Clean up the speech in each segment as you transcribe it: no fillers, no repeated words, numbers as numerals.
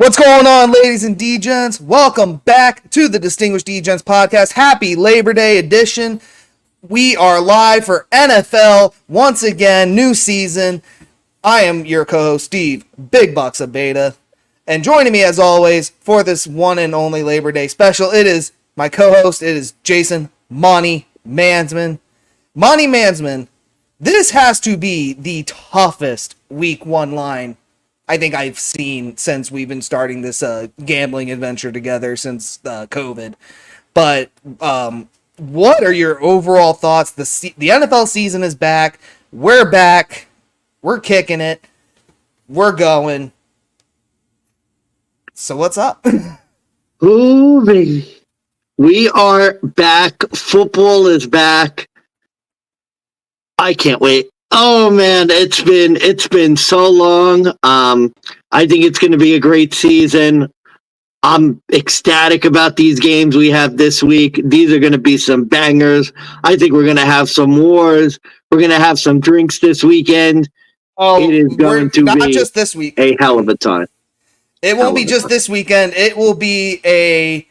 What's going on, ladies and DeGents? Welcome back to the Distinguished DeGents podcast. Happy Labor Day edition. We are live for NFL once again, new season. I am your co-host, Steve, Big Bucks of Beta. And joining me, as always, for this one and only Labor Day special, it is my co-host, it is Jason Monty Mansman. Monty Mansman, this has to be the toughest week one line I think I've seen since we've been starting this gambling adventure together since COVID. But what are your overall thoughts? The NFL season is back. We're back. We're kicking it. We're going. So what's up? Ooh, baby. We are back. Football is back. I can't wait. Oh man, it's been so long. I think it's going to be a great season. I'm ecstatic about these games we have this week. These are going to be some bangers. I think we're going to have some wars. We're going to have some drinks this weekend. Oh, it is going to not be just this week. A hell of a time. It won't be just this weekend. It will be a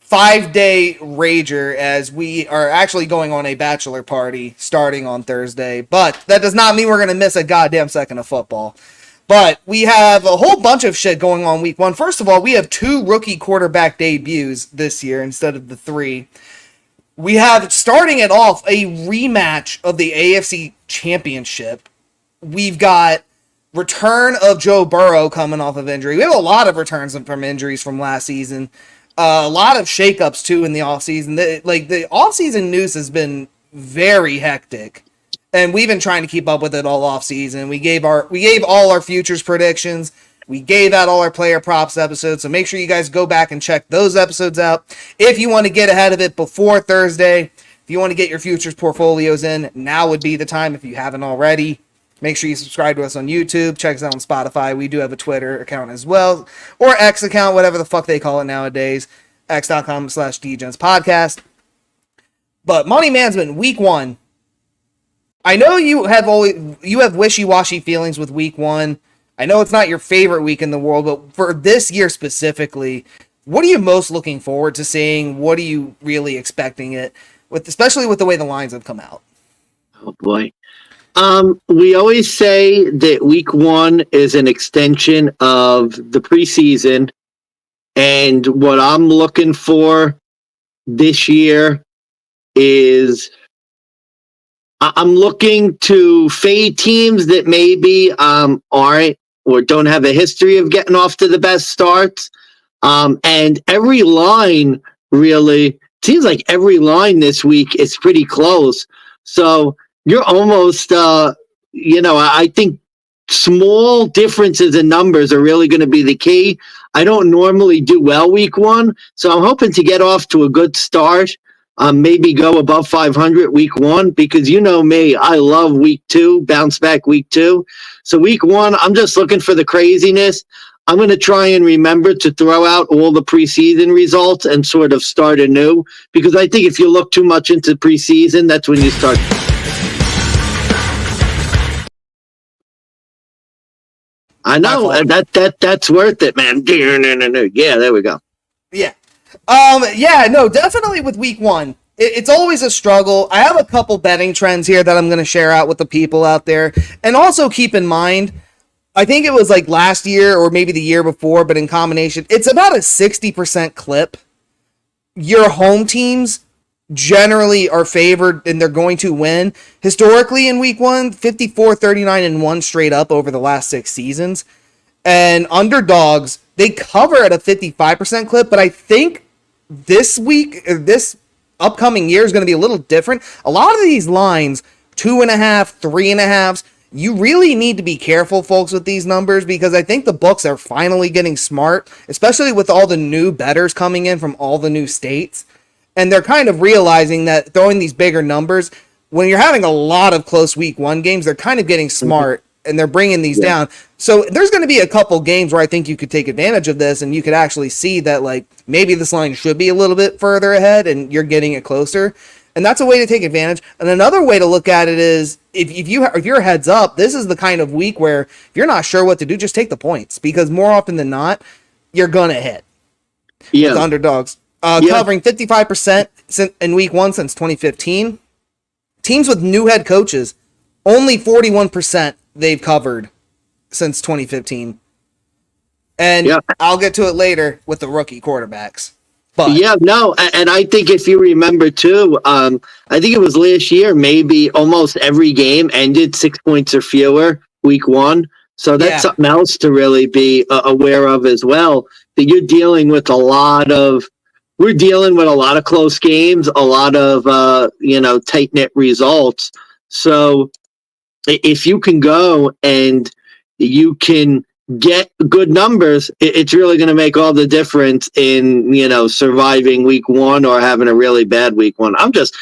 5-day rager, as we are actually going on a bachelor party starting on Thursday. But that does not mean we're going to miss a goddamn second of football. But we have a whole bunch of shit going on week one. First of all, we have 2 rookie quarterback debuts this year instead of the 3. We have, starting it off, a rematch of the AFC Championship. We've got return of Joe Burrow coming off of injury. We have a lot of returns from injuries from last season. A lot of shakeups too in the offseason. The offseason news has been very hectic, and we've been trying to keep up with it all offseason. We gave all our futures predictions. We gave out all our player props episodes. So make sure you guys go back and check those episodes out if you want to get ahead of it before Thursday. If you want to get your futures portfolios in, now would be the time if you haven't already. Make sure you subscribe to us on YouTube. Check us out on Spotify. We do have a Twitter account as well. Or X account, whatever the fuck they call it nowadays. X.com/DeGents podcast. But Monty Mansman, week one. I know you have wishy-washy feelings with week one. I know it's not your favorite week in the world, but for this year specifically, what are you most looking forward to seeing? What are you really expecting it with, especially with the way the lines have come out? Oh boy. We always say that week one is an extension of the preseason, and what I'm looking for this year is I'm looking to fade teams that maybe aren't or don't have a history of getting off to the best starts. And every line really seems like every line this week is pretty close. So you're almost, I think small differences in numbers are really going to be the key. I don't normally do well week one, so I'm hoping to get off to a good start. Maybe go above 500 week one, because you know me, I love week two, bounce back week two. So week one, I'm just looking for the craziness. I'm going to try and remember to throw out all the preseason results and sort of start anew, because I think if you look too much into preseason, that's when you start. I know that's worth it, man. Yeah, there we go. Yeah. Definitely with week one. It's always a struggle. I have a couple betting trends here that I'm going to share out with the people out there. And also keep in mind, I think it was like last year or maybe the year before, but in combination, it's about a 60% clip. Your home teams generally are favored and they're going to win. Historically in week one, 54, 39, and 1 straight up over the last 6 seasons. And underdogs, they cover at a 55% clip, but I think this week, this upcoming year is going to be a little different. A lot of these lines, 2.5, 3.5, you really need to be careful, folks, with these numbers, because I think the books are finally getting smart, especially with all the new bettors coming in from all the new states. And they're kind of realizing that throwing these bigger numbers, when you're having a lot of close week one games, they're kind of getting smart and they're bringing these down. So there's going to be a couple games where I think you could take advantage of this and you could actually see that, like, maybe this line should be a little bit further ahead and you're getting it closer. And that's a way to take advantage. And another way to look at it is if you're heads up, this is the kind of week where if you're not sure what to do, just take the points, because more often than not, you're going to hit. Yeah. With the underdogs. Covering 55% in week 1 since 2015. Teams with new head coaches, only 41% they've covered since 2015. And I'll get to it later with the rookie quarterbacks. But and I think if you remember too, I think it was last year, maybe almost every game ended 6 points or fewer week 1. So that's something else to really be aware of as well. That you're dealing with we're dealing with a lot of close games, a lot of tight knit results. So if you can go and you can get good numbers, it's really going to make all the difference in surviving week 1 or having a really bad week 1. I'm just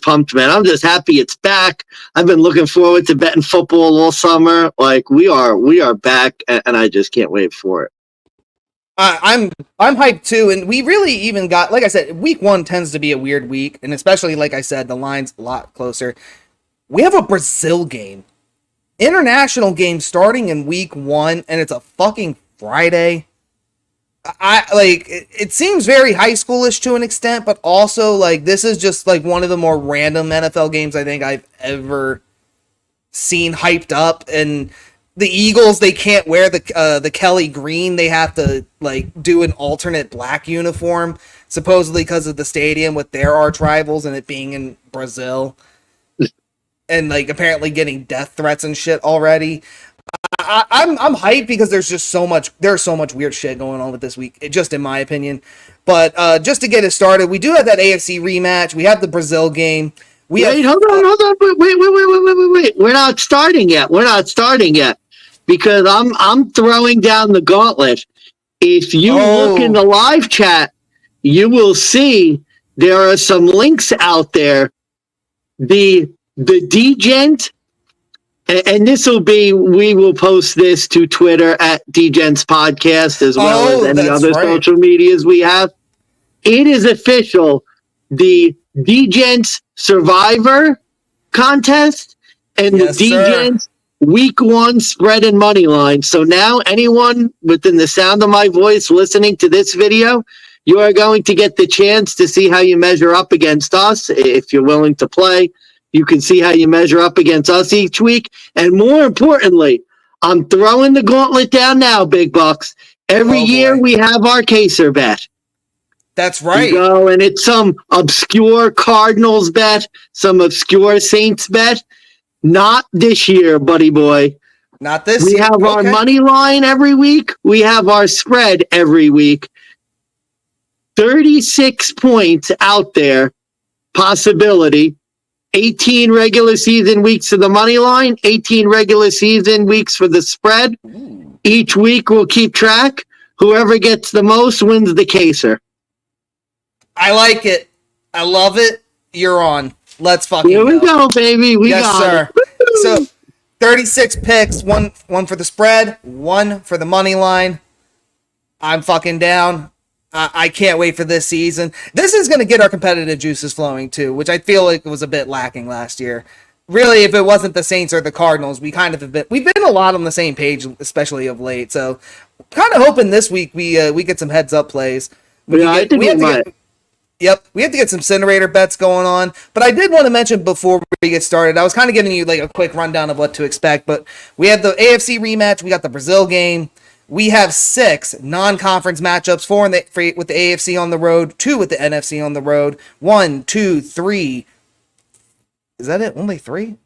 pumped, man. I'm just happy it's back. I've been looking forward to betting football all summer. Like we are back, and I just can't wait for it. I'm hyped too, and we really even got, like I said, week 1 tends to be a weird week, and especially like I said, the line's a lot closer. We have a Brazil game. International game starting in week 1, and it's a fucking Friday. It seems very high schoolish to an extent, but also like this is just like one of the more random NFL games I think I've ever seen hyped up. And the Eagles, they can't wear the Kelly green. They have to like do an alternate black uniform, supposedly because of the stadium with their arch rivals and it being in Brazil. And like apparently getting death threats and shit already. I'm hyped because there's so much weird shit going on with this week, just in my opinion. But just to get it started, we do have that AFC rematch. We have the Brazil game. Hold on. Wait. We're not starting yet. Because I'm throwing down the gauntlet. If you look in the live chat, you will see there are some links out there. The DeGent, and we will post this to Twitter at DeGents Podcast as well as any other social medias we have. It is official. The DeGents Survivor contest and the DeGents Week 1 spread and money line. So now anyone within the sound of my voice listening to this video, you are going to get the chance to see how you measure up against us if you're willing to play. You can see how you measure up against us each week. And more importantly, I'm throwing the gauntlet down now, Big Bucks. Every year we have our Caser bet. That's right. You go, and it's some obscure Cardinals bet, some obscure Saints bet. Not this year, buddy boy. Not this year. We have our money line every week. We have our spread every week. 36 points out there. Possibility. 18 regular season weeks for the money line, 18 regular season weeks for the spread. Each week we'll keep track. Whoever gets the most wins the Caser. I like it. I love it. You're on. Let's fucking go. Here we go, baby. We got it. So 36 picks, one for the spread, 1 for the money line. I'm fucking down. I can't wait for this season. This is going to get our competitive juices flowing too, which I feel like was a bit lacking last year. Really, if it wasn't the Saints or the Cardinals, we've been a lot on the same page, especially of late. So, kind of hoping this week we get some heads up plays. We have to get some Incinerator bets going on. But I did want to mention before we get started, I was kind of giving you like a quick rundown of what to expect. But we have the AFC rematch, we got the Brazil game. We have 6 non-conference matchups, 4 with the AFC on the road, 2 with the NFC on the road, 1, 2, 3. Is that it? Only 3?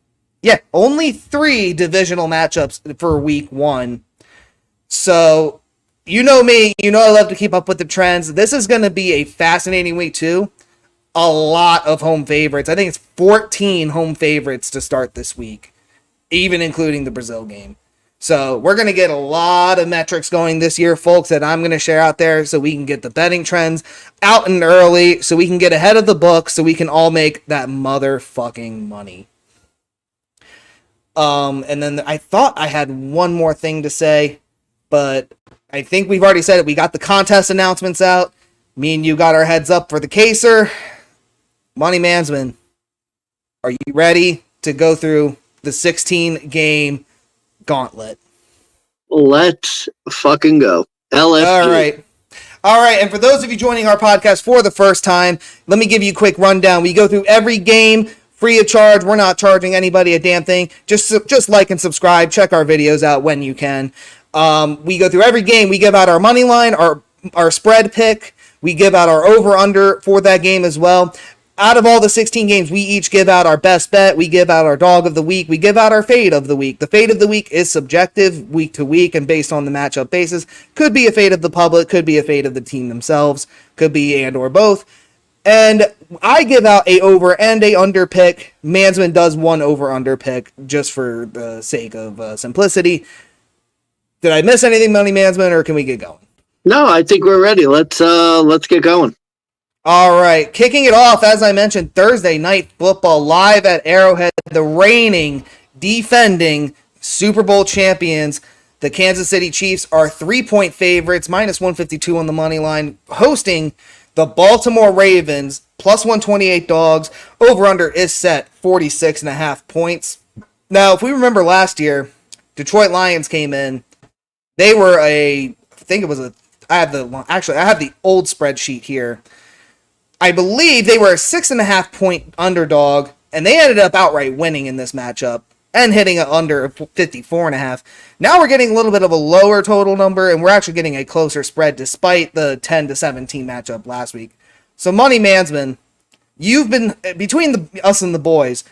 Yeah, only 3 divisional matchups for week 1. So, you know me, I love to keep up with the trends. This is going to be a fascinating week too. A lot of home favorites. I think it's 14 home favorites to start this week, even including the Brazil game. So we're going to get a lot of metrics going this year, folks, that I'm going to share out there so we can get the betting trends out and early, so we can get ahead of the book, so we can all make that motherfucking money. And then I thought I had one more thing to say, but I think we've already said it. We got the contest announcements out. Me and you got our heads up for the Caser. Money Mansman, are you ready to go through the 16-game gauntlet? Let's fucking go. LSG. All right. All right, and for those of you joining our podcast for the first time, let me give you a quick rundown. We go through every game free of charge. We're not charging anybody a damn thing. Just like and subscribe. Check our videos out when you can. We go through every game. We give out our money line, our spread pick. We give out our over-under for that game as well. Out of all the 16 games, we each give out our best bet. We give out our dog of the week. We give out our fade of the week. The fade of the week is subjective week to week and based on the matchup basis. Could be a fade of the public, could be a fade of the team themselves, could be and or both. And I give out a over and a under pick. Mansman does one over under pick just for the sake of simplicity. Did I miss anything, Money Mansman, or can we get going? No, I think we're ready. Let's get going. All right, kicking it off, as I mentioned, Thursday night football live at Arrowhead. The reigning, defending Super Bowl champions, the Kansas City Chiefs, are 3-point favorites, minus 152 on the money line, hosting the Baltimore Ravens, plus 128 dogs. Over-under is set 46.5 points. Now, if we remember last year, Detroit Lions came in. They were I have the old spreadsheet here. I believe they were a 6.5 point underdog, and they ended up outright winning in this matchup and hitting a under 54.5. Now we're getting a little bit of a lower total number, and we're actually getting a closer spread despite the 10-17 matchup last week. So, Money Mansman, you've been, between us and the boys,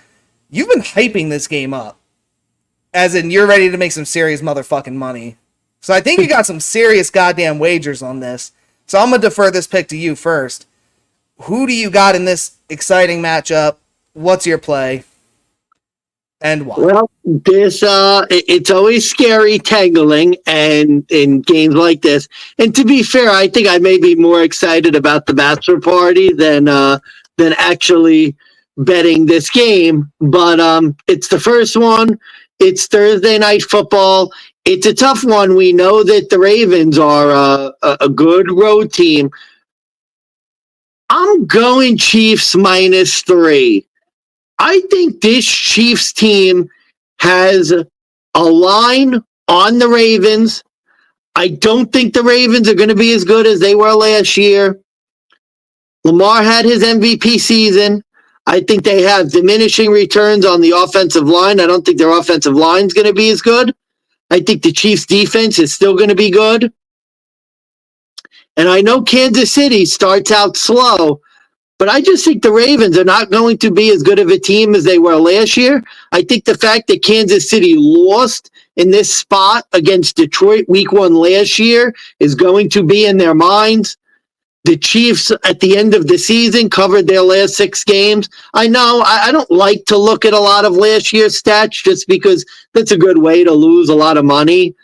you've been hyping this game up. As in, you're ready to make some serious motherfucking money. So I think you got some serious goddamn wagers on this. So I'm going to defer this pick to you first. Who do you got in this exciting matchup? What's your play? And why? Well, it's always scary tangling and in games like this. And to be fair, I think I may be more excited about the bachelor party than actually betting this game. But it's the first one. It's Thursday night football. It's a tough one. We know that the Ravens are a good road team. I'm going Chiefs -3. I think this Chiefs team has a line on the Ravens. I don't think the Ravens are going to be as good as they were last year. Lamar had his MVP season. I think they have diminishing returns on the offensive line. I don't think their offensive line is going to be as good. I think the Chiefs' defense is still going to be good. And I know Kansas City starts out slow, but I just think the Ravens are not going to be as good of a team as they were last year. I think the fact that Kansas City lost in this spot against Detroit week 1 last year is going to be in their minds. The Chiefs at the end of the season covered their last 6 games. I know I don't like to look at a lot of last year's stats just because that's a good way to lose a lot of money,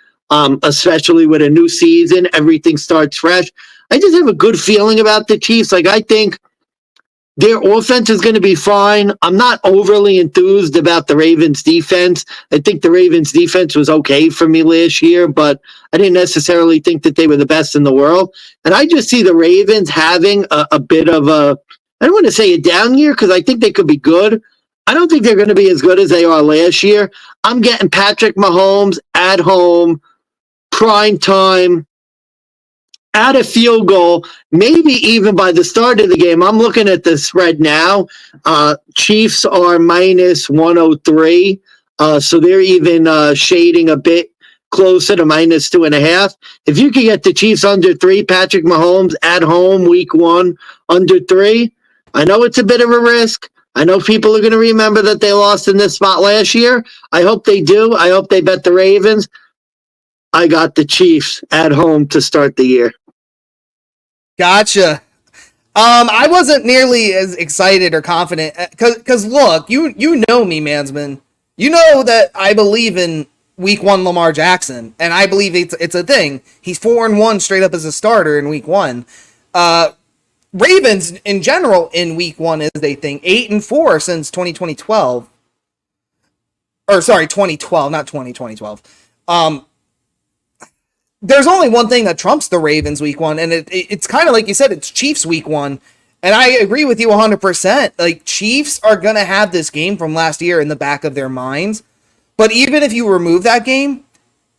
especially with a new season. Everything starts fresh. I just have a good feeling about the Chiefs. I think their offense is going to be fine. I'm not overly enthused about the Ravens defense. I think the Ravens defense was okay for me last year, but I didn't necessarily think that they were the best in the world. And I just see the Ravens having a bit of I don't want to say a down year because I think they could be good. I don't think they're going to be as good as they are last year. I'm getting Patrick Mahomes at home, prime time, at a field goal, maybe even by the start of the game. I'm looking at the spread now. Chiefs are -103, so they're even shading a bit closer to -2.5. If you can get the Chiefs under 3, Patrick Mahomes at home week 1 under 3, I know it's a bit of a risk. I know people are going to remember that they lost in this spot last year. I hope they do. I hope they bet the Ravens. I got the Chiefs at home to start the year. Gotcha. I wasn't nearly as excited or confident because look, you know me, Mansman. You know that I believe in week 1 Lamar Jackson, and I believe it's a thing. He's 4-1 straight up as a starter in week 1. Ravens in general in week 1 is a thing. 8-4 since 2012. Or sorry, 2012, not 2012. There's only one thing that trumps the Ravens week 1, and it's kind of like you said, it's Chiefs week 1. And I agree with you 100%. Like, Chiefs are going to have this game from last year in the back of their minds. But even if you remove that game,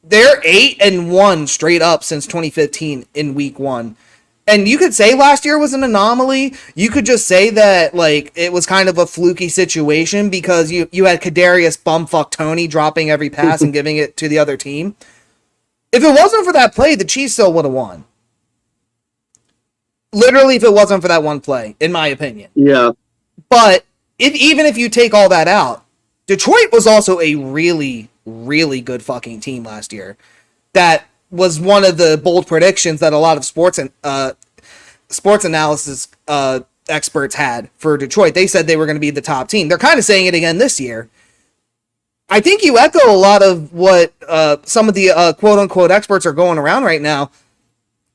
they're 8-1 straight up since 2015 in week 1. And you could say last year was an anomaly. You could just say that like it was kind of a fluky situation because you had Kadarius bumfuck Tony dropping every pass and giving it to the other team. If it wasn't for that play, the Chiefs still would have won. Literally, if it wasn't for that one play, in my opinion. Yeah. But even if you take all that out, Detroit was also a really, really good fucking team last year. That was one of the bold predictions that a lot of sports analysis experts had for Detroit. They said they were going to be the top team. They're kind of saying it again this year. I think you echo a lot of what some of the quote-unquote experts are going around right now.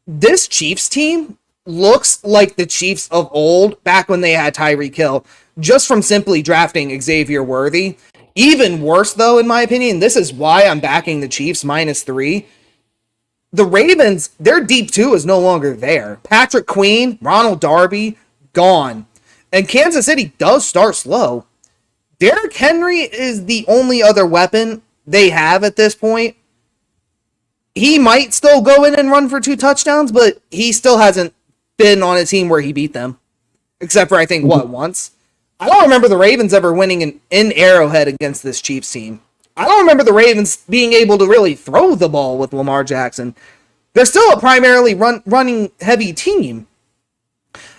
This Chiefs team looks like the Chiefs of old, back when they had Tyreek Hill, just from simply drafting Xavier Worthy. Even worse, though, in my opinion, this is why I'm backing the Chiefs -3. The Ravens, their deep two is no longer there. Patrick Queen, Ronald Darby, gone. And Kansas City does start slow. Derrick Henry is the only other weapon they have at this point. He might still go in and run for 2 touchdowns, but he still hasn't been on a team where he beat them. Except for, I think, once? I don't remember the Ravens ever winning in Arrowhead against this Chiefs team. I don't remember the Ravens being able to really throw the ball with Lamar Jackson. They're still a primarily running heavy team.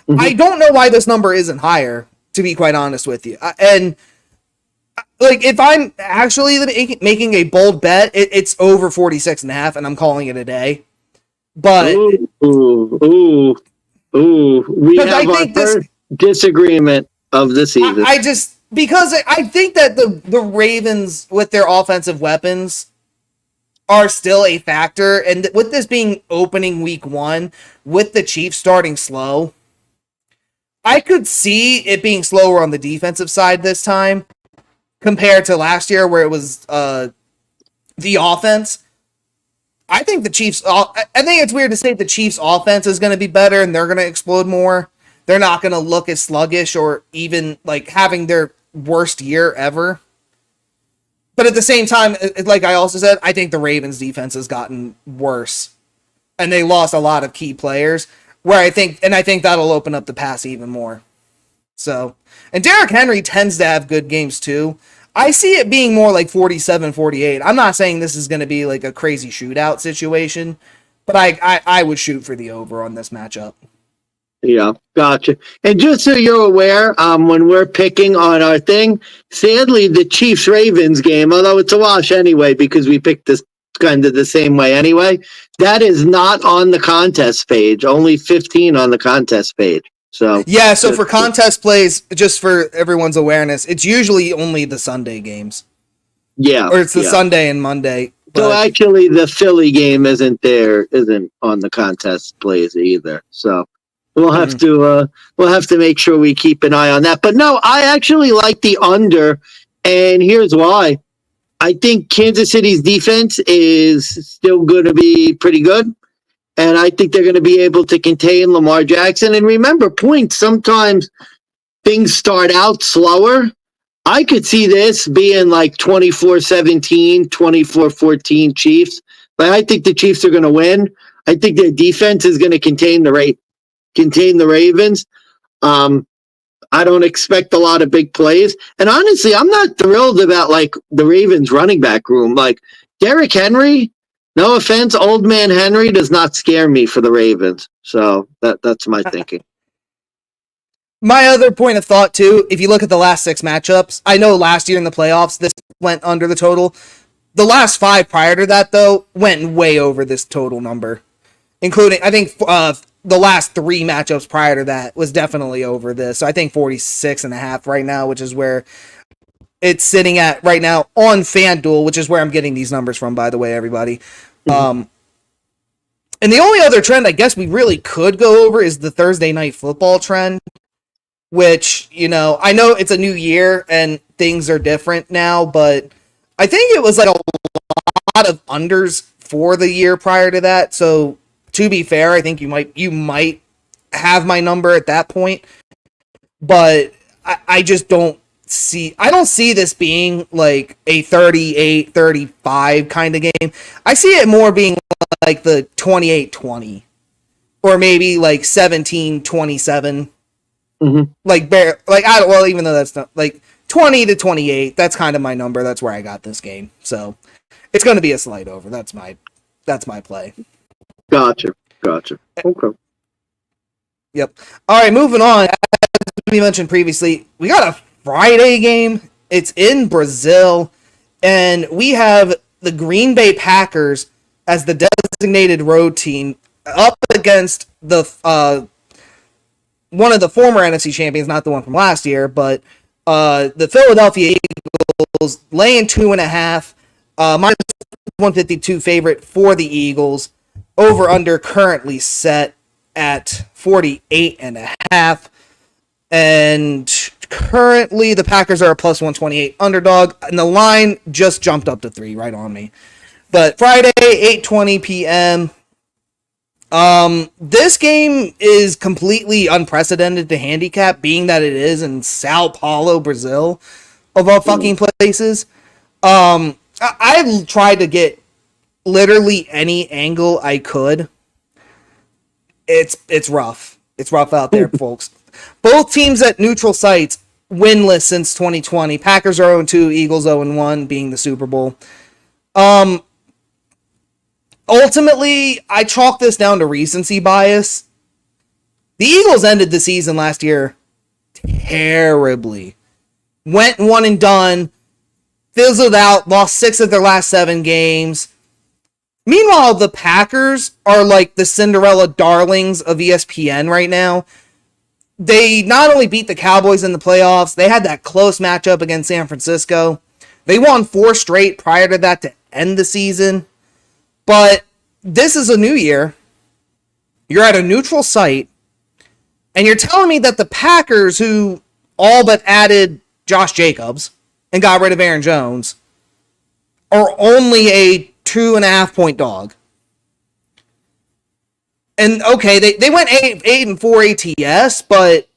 Mm-hmm. I don't know why this number isn't higher, to be quite honest with you. And like, if I'm actually making a bold bet, it's over 46.5, and I'm calling it a day. But we have our first disagreement of the season. Because I think that the Ravens, with their offensive weapons, are still a factor. And with this being opening week 1, with the Chiefs starting slow, I could see it being slower on the defensive side this time compared to last year where it was the offense. I think the Chiefs, I think it's weird to say the Chiefs offense is going to be better and they're going to explode more. They're not going to look as sluggish or even like having their worst year ever. But at the same time, like I also said, I think the Ravens defense has gotten worse and they lost a lot of key players where I think that'll open up the pass even more. So, and Derrick Henry tends to have good games too. I see it being more like 47-48. I'm not saying this is going to be like a crazy shootout situation, but I would shoot for the over on this matchup. Yeah, gotcha. And just so you're aware, when we're picking on our thing, sadly, the Chiefs-Ravens game, although it's a wash anyway because we picked this kind of the same way anyway, that is not on the contest page. Only 15 on the contest page. So yeah, so for contest plays, just for everyone's awareness, it's usually only the Sunday games. Yeah. Or it's the Sunday and Monday. But so actually the Philly game isn't on the contest plays either. So we'll have to make sure we keep an eye on that. But no, I actually like the under, and here's why. I think Kansas City's defense is still going to be pretty good. And I think they're going to be able to contain Lamar Jackson. And remember, points, sometimes things start out slower. I could see this being like 24-17, 24-14 Chiefs. But I think the Chiefs are going to win. I think their defense is going to contain the Ravens. I don't expect a lot of big plays. And honestly, I'm not thrilled about like the Ravens running back room. Like Derrick Henry, no offense, old man Henry does not scare me for the Ravens. So that's my thinking. My other point of thought, too, if you look at the last 6 matchups, I know last year in the playoffs, this went under the total. The last 5 prior to that, though, went way over this total number. Including, I think, the last 3 matchups prior to that was definitely over this. So I think 46.5 right now, which is where it's sitting at right now on FanDuel, which is where I'm getting these numbers from, by the way, everybody. Mm-hmm. And the only other trend I guess we really could go over is the Thursday night football trend, which, you know, I know it's a new year and things are different now, but I think it was like a lot of unders for the year prior to that. So to be fair, I think you might have my number at that point, but I just don't see this being like a 38-35 kind of game. I see it more being like the 28-20 or maybe like 17-27. Mm-hmm. Well, even though that's not like 20-28, that's kind of my number. That's where I got this game. So it's going to be a slight over. That's my play. Gotcha. Okay. Yep. All right, moving on. As we mentioned previously, we got a Friday game. It's in Brazil, and we have the Green Bay Packers as the designated road team up against the one of the former NFC champions, not the one from last year, but the Philadelphia Eagles laying 2.5, minus 152 favorite for the Eagles. Over under currently set at 48.5, and currently the Packers are a plus 128 underdog, and the line just jumped up to 3 right on me. But Friday, 8:20 p.m. This game is completely unprecedented to handicap, being that it is in Sao Paulo, Brazil, of all fucking places. I've tried to get literally any angle I could. It's rough. It's rough out there, folks. Both teams at neutral sites, winless since 2020. Packers are 0-2, Eagles 0-1, being the Super Bowl. Ultimately, I chalk this down to recency bias. The Eagles ended the season last year terribly. Went one and done, fizzled out, lost 6 of their last 7 games. Meanwhile, the Packers are like the Cinderella darlings of ESPN right now. They not only beat the Cowboys in the playoffs, they had that close matchup against San Francisco. They won 4 straight prior to that to end the season. But this is a new year. You're at a neutral site, and you're telling me that the Packers, who all but added Josh Jacobs and got rid of Aaron Jones, are only a 2.5-point dog. And okay, they went 8-4 ATS, but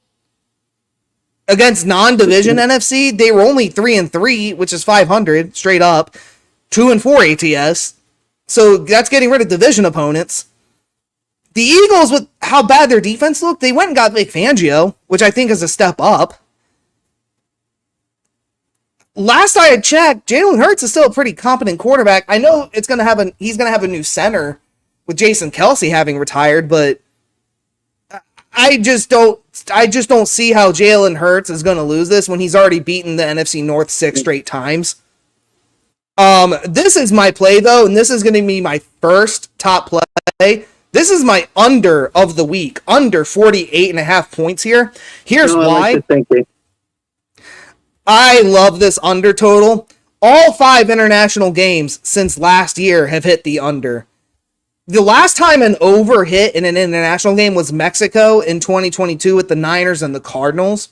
against non-division NFC, they were only 3-3, which is 500 straight up, 2-4 ATS. So that's getting rid of division opponents. The Eagles, with how bad their defense looked, they went and got Vic Fangio, which I think is a step up. Last I had checked, Jalen Hurts is still a pretty competent quarterback. I know he's gonna have a new center with Jason Kelce having retired, but I just don't see how Jalen Hurts is gonna lose this when he's already beaten the NFC North 6 straight times. This is my play though, and this is gonna be my first top play. This is my under of the week, under 48.5 points here. Here's why. I love this under total. All 5 international games since last year have hit the under. The last time an over hit in an international game was Mexico in 2022 with the Niners and the Cardinals.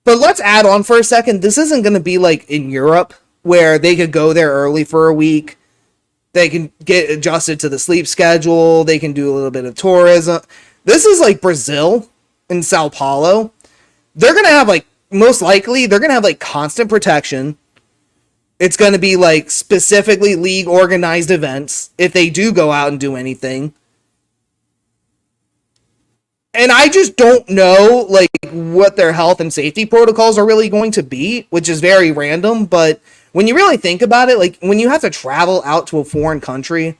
But let's add on for a second. This isn't going to be like in Europe where they could go there early for a week. They can get adjusted to the sleep schedule. They can do a little bit of tourism. This is like Brazil in Sao Paulo. They're going to have most likely, they're going to have constant protection. It's going to be specifically league organized events if they do go out and do anything. And I just don't know what their health and safety protocols are really going to be, which is very random. But when you really think about it, when you have to travel out to a foreign country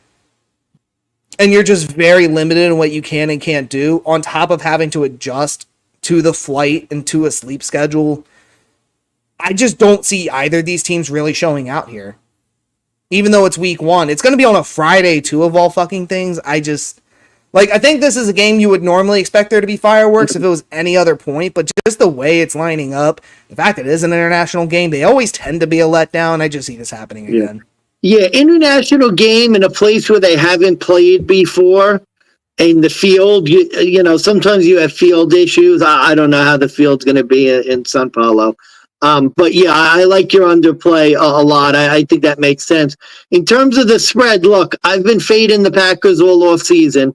and you're just very limited in what you can and can't do, on top of having to adjust to the flight and to a sleep schedule, I just don't see either of these teams really showing out here. Even though it's week 1. It's going to be on a Friday, too, of all fucking things. I think this is a game you would normally expect there to be fireworks if it was any other point, but just the way it's lining up, the fact that it is an international game, they always tend to be a letdown. I just see this happening again. Yeah, international game in a place where they haven't played before. And the field, you know, sometimes you have field issues. I don't know how the field's going to be in Sao Paulo. But yeah, I like your underplay a lot. I think that makes sense. In terms of the spread, look, I've been fading the Packers all off season.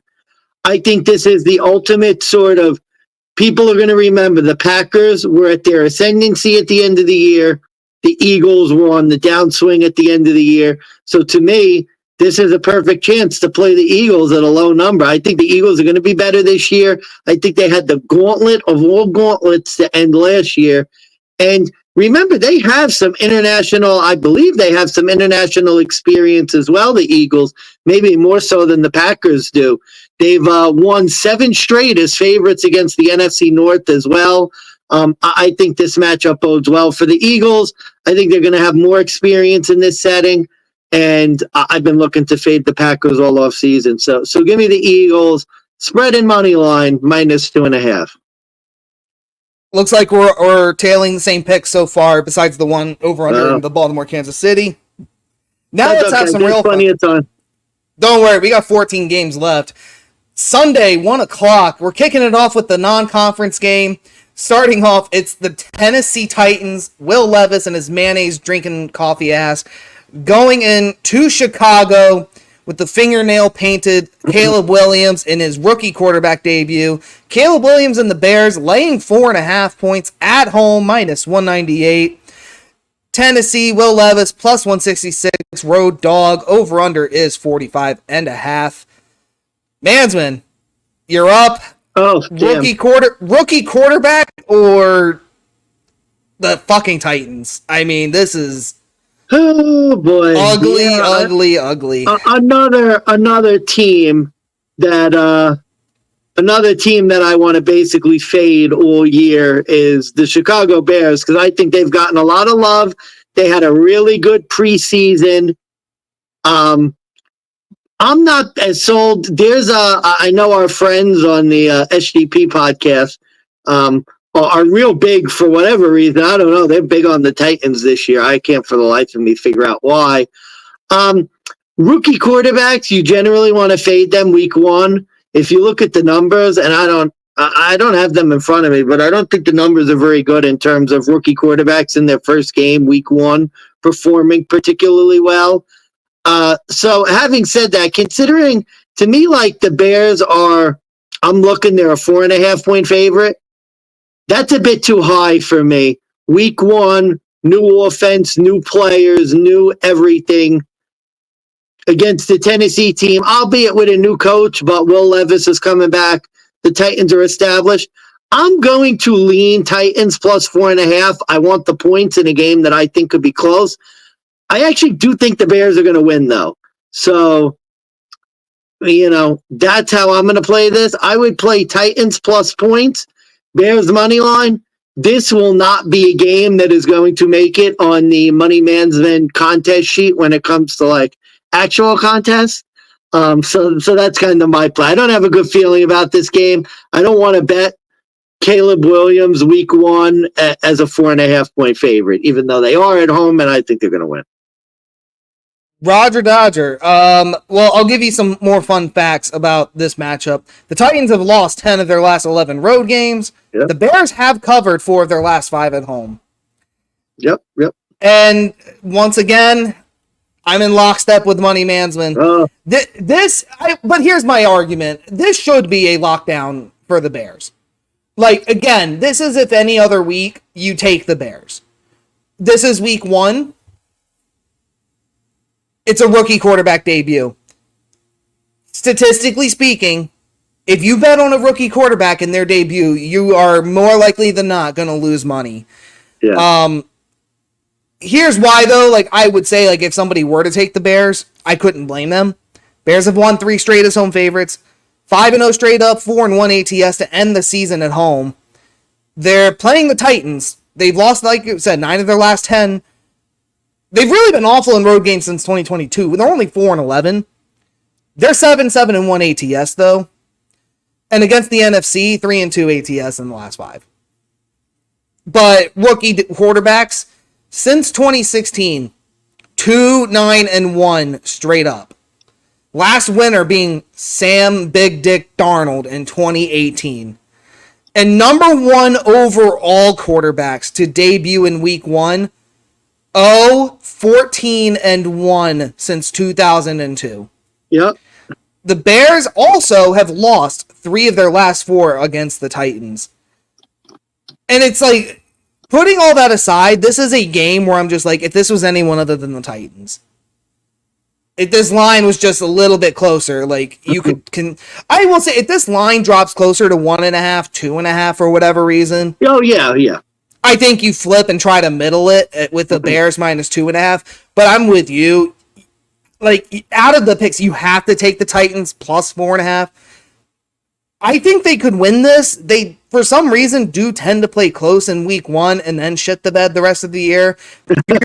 I think this is the ultimate sort of, people are going to remember the Packers were at their ascendancy at the end of the year. The Eagles were on the downswing at the end of the year. So to me, this is a perfect chance to play the Eagles at a low number. I think the Eagles are going to be better this year. I think they had the gauntlet of all gauntlets to end last year. And remember, they have some international, I believe they have some international experience as well, the Eagles, maybe more so than the Packers do. They've won 7 straight as favorites against the NFC North as well. I think this matchup bodes well for the Eagles. I think they're going to have more experience in this setting. And I've been looking to fade the Packers all off season. So give me the Eagles, spread and money line, -2.5. Looks like we're tailing the same picks so far, besides the one over under in the Baltimore, Kansas City. Now let's have some real fun. Don't worry, we got 14 games left. Sunday, 1 o'clock, we're kicking it off with the non-conference game. Starting off, it's the Tennessee Titans, Will Levis and his mayonnaise-drinking coffee ass, going into Chicago with the fingernail-painted Caleb Williams in his rookie quarterback debut. Caleb Williams and the Bears laying 4.5 points at home, -198. Tennessee, Will Levis, +166, road dog. Over-under is 45.5. Mansman, you're up. Oh, rookie quarterback or the fucking Titans? I mean, this is boy, ugly. Another team that I want to basically fade all year is the Chicago Bears, because I think they've gotten a lot of love. They had a really good preseason. I'm not as sold. I know our friends on the SGP podcast are real big for whatever reason. I don't know. They're big on the Titans this year. I can't for the life of me figure out why. Rookie quarterbacks, you generally want to fade them week 1. If you look at the numbers, and I don't have them in front of me, but I don't think the numbers are very good in terms of rookie quarterbacks in their first game, week 1, performing particularly well. So having said that, considering to me, like the Bears they're a 4.5 point favorite. That's a bit too high for me. Week 1, new offense, new players, new everything against the Tennessee team, albeit with a new coach, but Will Levis is coming back. The Titans are established. I'm going to lean Titans +4.5. I want the points in a game that I think could be close. I actually do think the Bears are going to win, though. So, that's how I'm going to play this. I would play Titans plus points, Bears money line. This will not be a game that is going to make it on the Money Mansman contest sheet when it comes to, like, actual contests. So that's kind of my play. I don't have a good feeling about this game. I don't want to bet Caleb Williams week 1 as a 4.5 point favorite, even though they are at home, and I think they're going to win. Roger Dodger. Well, I'll give you some more fun facts about this matchup. The Titans have lost 10 of their last 11 road games. Yep. The Bears have covered 4 of their last 5 at home. Yep. And once again, I'm in lockstep with Money Mansman. But here's my argument. This should be a lockdown for the Bears. Like, again, this is if any other week you take the Bears. This is week 1. It's a rookie quarterback debut. Statistically speaking, if you bet on a rookie quarterback in their debut, you are more likely than not going to lose money. Yeah. Here's why, though. Like, I would say, like, if somebody were to take the Bears, I couldn't blame them. Bears have won 3 straight as home favorites. 5-0 straight up, 4-1 ATS to end the season at home. They're playing the Titans. They've lost, like you said, 9 of their last 10. They've really been awful in road games since 2022. They're only 4-11. They're 7-1 ATS, though. And against the NFC, 3-2 ATS in the last 5. But rookie quarterbacks, since 2016, 2-9-1 straight up. Last winner being Sam Big Dick Darnold in 2018. And number 1 overall quarterbacks to debut in week 1, 14-1 since 2002. Yep. The Bears also have lost 3 of their last 4 against the Titans. And it's like, putting all that aside, this is a game where I'm just like, if this was anyone other than the Titans, if this line was just a little bit closer, like you I will say if this line drops closer to 1.5, 2.5 for whatever reason. Oh yeah. I think you flip and try to middle it with the Bears minus 2.5. But I'm with you. Like out of the picks, you have to take the Titans plus 4.5. I think they could win this. They, for some reason, do tend to play close in week 1 and then shit the bed the rest of the year.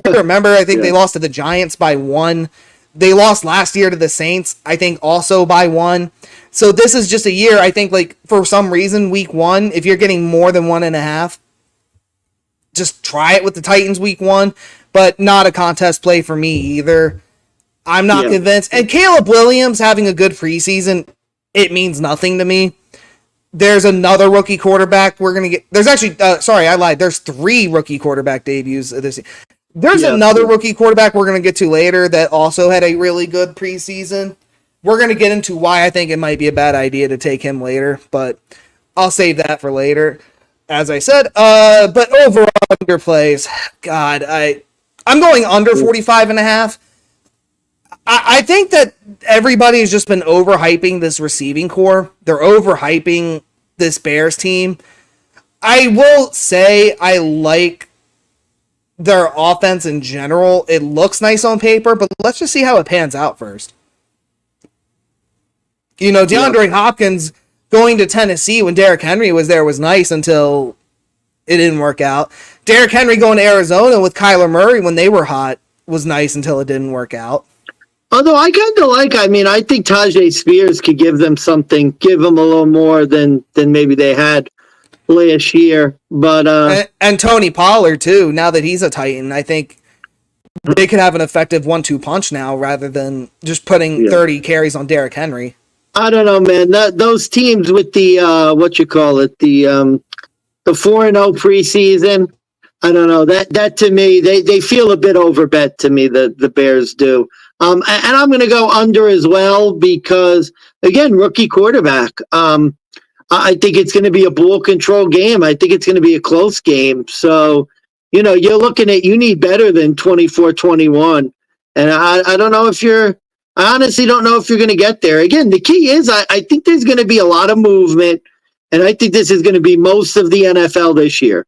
Remember, I think they lost to the Giants by 1. They lost last year to the Saints, I think, also by 1. So this is just a year, I think, like, for some reason, week 1, if you're getting more than 1.5, just try it with the Titans week 1, but not a contest play for me either. I'm not convinced. And Caleb Williams having a good preseason, it means nothing to me. There's another rookie quarterback we're going to get. There's actually, sorry, I lied. There's 3 rookie quarterback debuts this year. There's another rookie quarterback we're going to get to later that also had a really good preseason. We're going to get into why I think it might be a bad idea to take him later, but I'll save that for later, as I said. But overall underplays, God, I'm going under 45.5. I think that everybody has just been overhyping this receiving core. They're overhyping this Bears team. I will say I like their offense in general. It looks nice on paper, but let's just see how it pans out first. You know, DeAndre Hopkins going to Tennessee when Derrick Henry was there was nice until it didn't work out. Derrick Henry going to Arizona with Kyler Murray when they were hot was nice until it didn't work out. Although I kind of I think Tajay Spears could give them something, give them a little more than maybe they had last year. But and Tony Pollard too. Now that he's a Titan, I think they could have an effective 1-2 punch now rather than just putting 30 carries on Derrick Henry. I don't know, man. Those teams with the the 4-0 preseason. I don't know, that to me they feel a bit overbet to me. The Bears do. And I'm going to go under as well because, again, rookie quarterback. I think it's going to be a ball control game. I think it's going to be a close game. So, you know, you're looking at you need better than 24-21. And I don't know if I honestly don't know if you're going to get there. Again, the key is I think there's going to be a lot of movement. And I think this is going to be most of the NFL this year.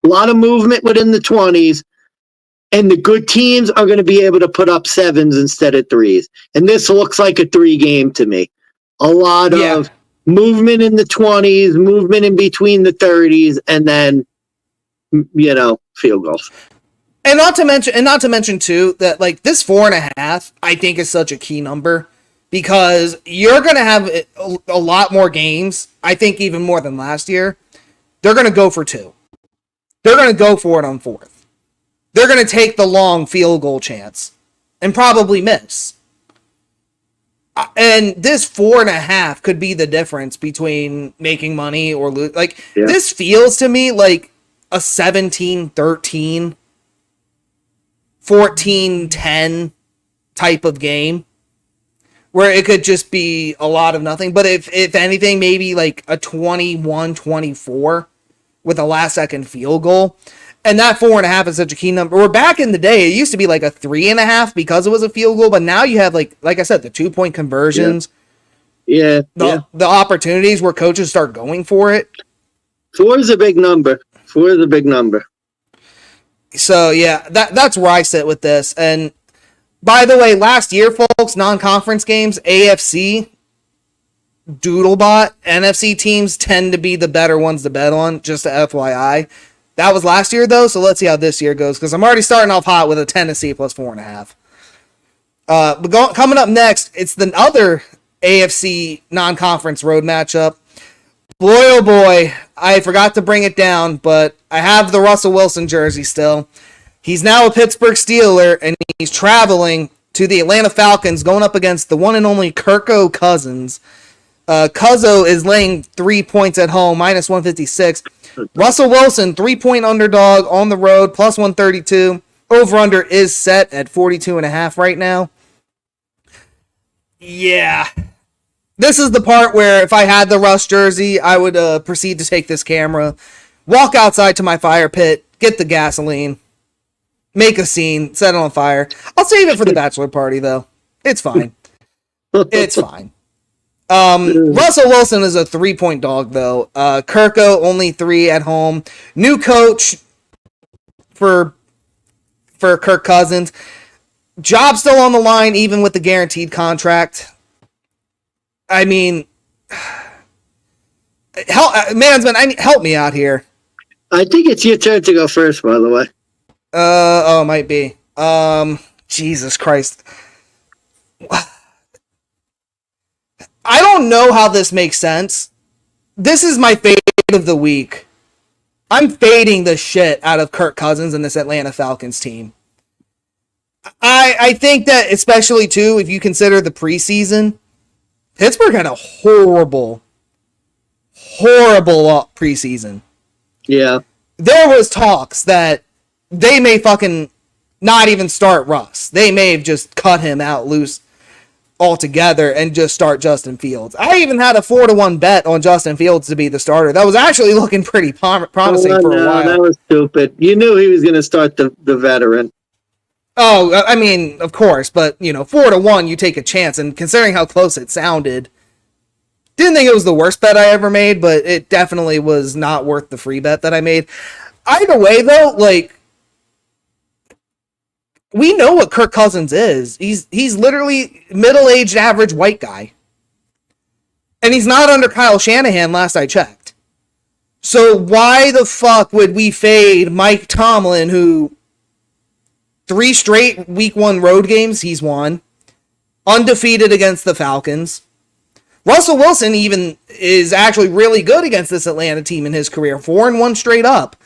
A lot of movement within the 20s. And the good teams are going to be able to put up 7s instead of 3s. And this looks like a 3 game to me. A lot of movement in the 20s, movement in between the 30s, and then, you know, field goals. And not to mention too, that like this 4.5, I think is such a key number because you're going to have a lot more games. I think even more than last year. They're going to go for 2. They're going to go for it on 4th. They're going to take the long field goal chance and probably miss. And this 4.5 could be the difference between making money or lose. Like, this feels to me like a 17-13, 14-10 type of game where it could just be a lot of nothing. But if anything, maybe like a 21-24 with a last-second field goal. And that 4.5 is such a key number. We're back in the day, it used to be like a 3.5 because it was a field goal, but now you have like I said, the 2-point conversions. The opportunities where coaches start going for it. 4 is a big number. 4 is a big number. So yeah, that's where I sit with this. And by the way, last year, folks, non-conference games, AFC, Doodlebot, NFC teams tend to be the better ones to bet on, just a FYI. That was last year, though, so let's see how this year goes, because I'm already starting off hot with a Tennessee plus 4.5. But coming up next, it's the other AFC non-conference road matchup. Boy, oh boy, I forgot to bring it down, but I have the Russell Wilson jersey still. He's now a Pittsburgh Steeler, and he's traveling to the Atlanta Falcons, going up against the one and only Kirko Cousins. Cuzzo is laying 3 points at home, minus 156. Russell Wilson, 3-point underdog on the road, plus 132. Over-under is set at 42.5 right now. Yeah. This is the part where if I had the Russ jersey, I would proceed to take this camera, walk outside to my fire pit, get the gasoline, make a scene, set it on fire. I'll save it for the bachelor party, though. It's fine. It's fine. Russell Wilson is a 3-point dog, though. Kirko, only 3 at home. New coach for Kirk Cousins. Job still on the line, even with the guaranteed contract. I mean, help me out here. I think it's your turn to go first, by the way. It might be. Jesus Christ. I don't know how this makes sense. This is my fade of the week. I'm fading the shit out of Kirk Cousins and this Atlanta Falcons team. I think that, especially too, if you consider the preseason, Pittsburgh had a horrible preseason. Yeah. There was talks that they may fucking not even start Russ. They may have just cut him out loose altogether and just start Justin Fields. I even had a 4-1 bet on Justin Fields to be the starter. That was actually looking pretty promising for a while. That was stupid. You knew he was going to start the veteran. Oh, I mean, of course, but 4-1, you take a chance, and considering how close it sounded, didn't think it was the worst bet I ever made, but it definitely was not worth the free bet that I made. Either way, though, we know what Kirk Cousins is. He's literally middle-aged, average white guy. And he's not under Kyle Shanahan, last I checked. So why the fuck would we fade Mike Tomlin, who 3 straight week 1 road games he's won, undefeated against the Falcons. Russell Wilson even is actually really good against this Atlanta team in his career. 4-1 straight up.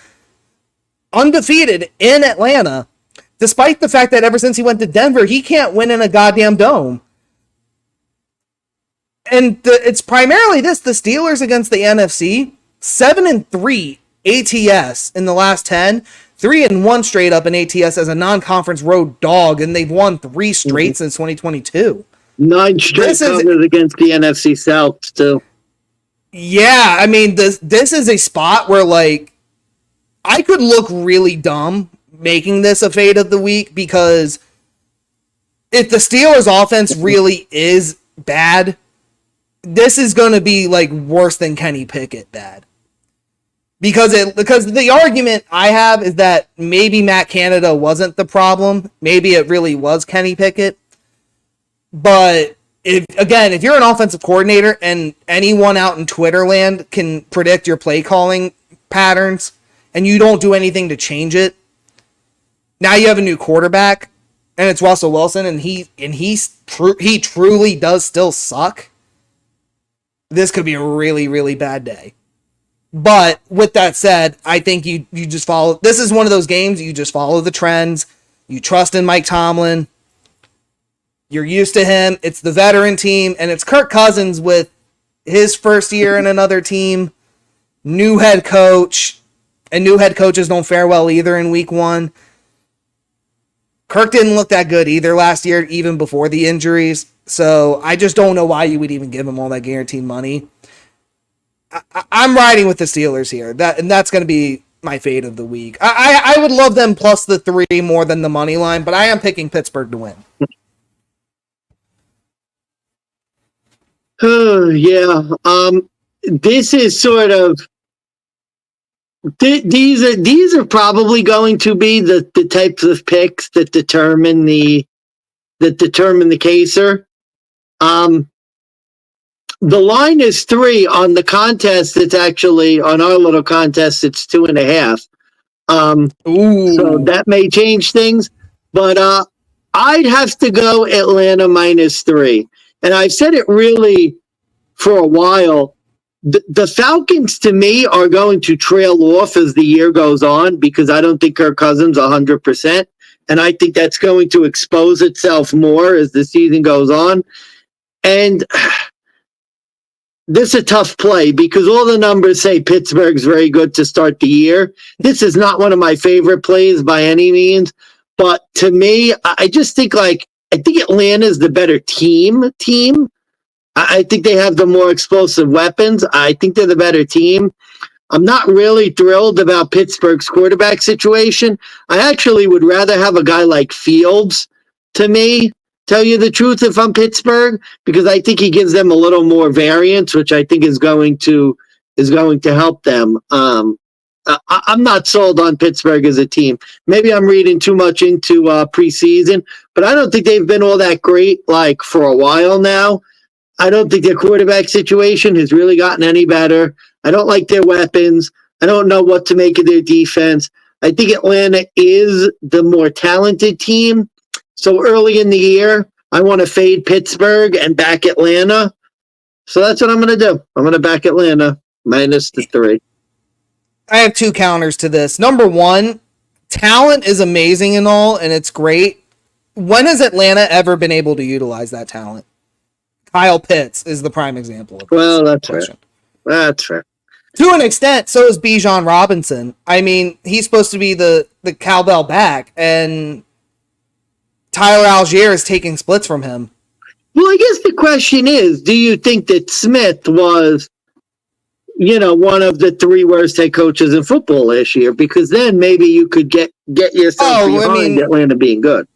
Undefeated in Atlanta. Despite the fact that ever since he went to Denver, he can't win in a goddamn dome. And it's primarily this. The Steelers against the NFC, 7-3 ATS in the last 10. 3-1 straight up in ATS as a non-conference road dog, and they've won 3 straight since 2022. 9 straight against the NFC South, too. Yeah, I mean, this is a spot where, I could look really dumb making this a fade of the week, because if the Steelers offense really is bad, this is going to be worse than Kenny Pickett bad. Because the argument I have is that maybe Matt Canada wasn't the problem. Maybe it really was Kenny Pickett. But if you're an offensive coordinator and anyone out in Twitter land can predict your play calling patterns and you don't do anything to change it, now you have a new quarterback and it's Russell Wilson and he truly does still suck. This could be a really, really bad day. But with that said, I think you just follow. This is one of those games you just follow the trends. You trust in Mike Tomlin. You're used to him. It's the veteran team, and it's Kirk Cousins with his first year in another team. New head coach, and new head coaches don't fare well either in week 1. Kirk didn't look that good either last year, even before the injuries. So I just don't know why you would even give him all that guaranteed money. I'm riding with the Steelers here. That's going to be my fade of the week. I would love them plus the 3 more than the money line, but I am picking Pittsburgh to win. Yeah. This is sort of these are probably going to be the types of picks that determine the caser. The line is 3 on the contest. It's actually on our little contest. It's 2.5. So that may change things, but I'd have to go Atlanta -3. And I've said it really for a while. The Falcons, to me, are going to trail off as the year goes on because I don't think Kirk Cousins 100%. And I think that's going to expose itself more as the season goes on. And this is a tough play because all the numbers say Pittsburgh's very good to start the year. This is not one of my favorite plays by any means. But to me, I just think I think Atlanta's the better team. I think they have the more explosive weapons. I think they're the better team. I'm not really thrilled about Pittsburgh's quarterback situation. I actually would rather have a guy like Fields, to me, tell you the truth, if I'm Pittsburgh, because I think he gives them a little more variance, which I think is going to help them. I'm not sold on Pittsburgh as a team. Maybe I'm reading too much into preseason, but I don't think they've been all that great like for a while now. I don't think their quarterback situation has really gotten any better. I don't like their weapons. I don't know what to make of their defense. I think Atlanta is the more talented team. So early in the year, I want to fade Pittsburgh and back Atlanta. So that's what I'm going to do. I'm going to back Atlanta minus the 3. I have 2 counters to this. Number 1, talent is amazing and all, and it's great. When has Atlanta ever been able to utilize that talent? Kyle Pitts is the prime example of this. Well, that's fair. That's fair. To an extent, so is Bijan Robinson. I mean, he's supposed to be the cowbell back, and Tyler Algier is taking splits from him. Well, I guess the question is, do you think that Smith was, one of the 3 worst head coaches in football this year? Because then maybe you could get yourself behind Atlanta being good.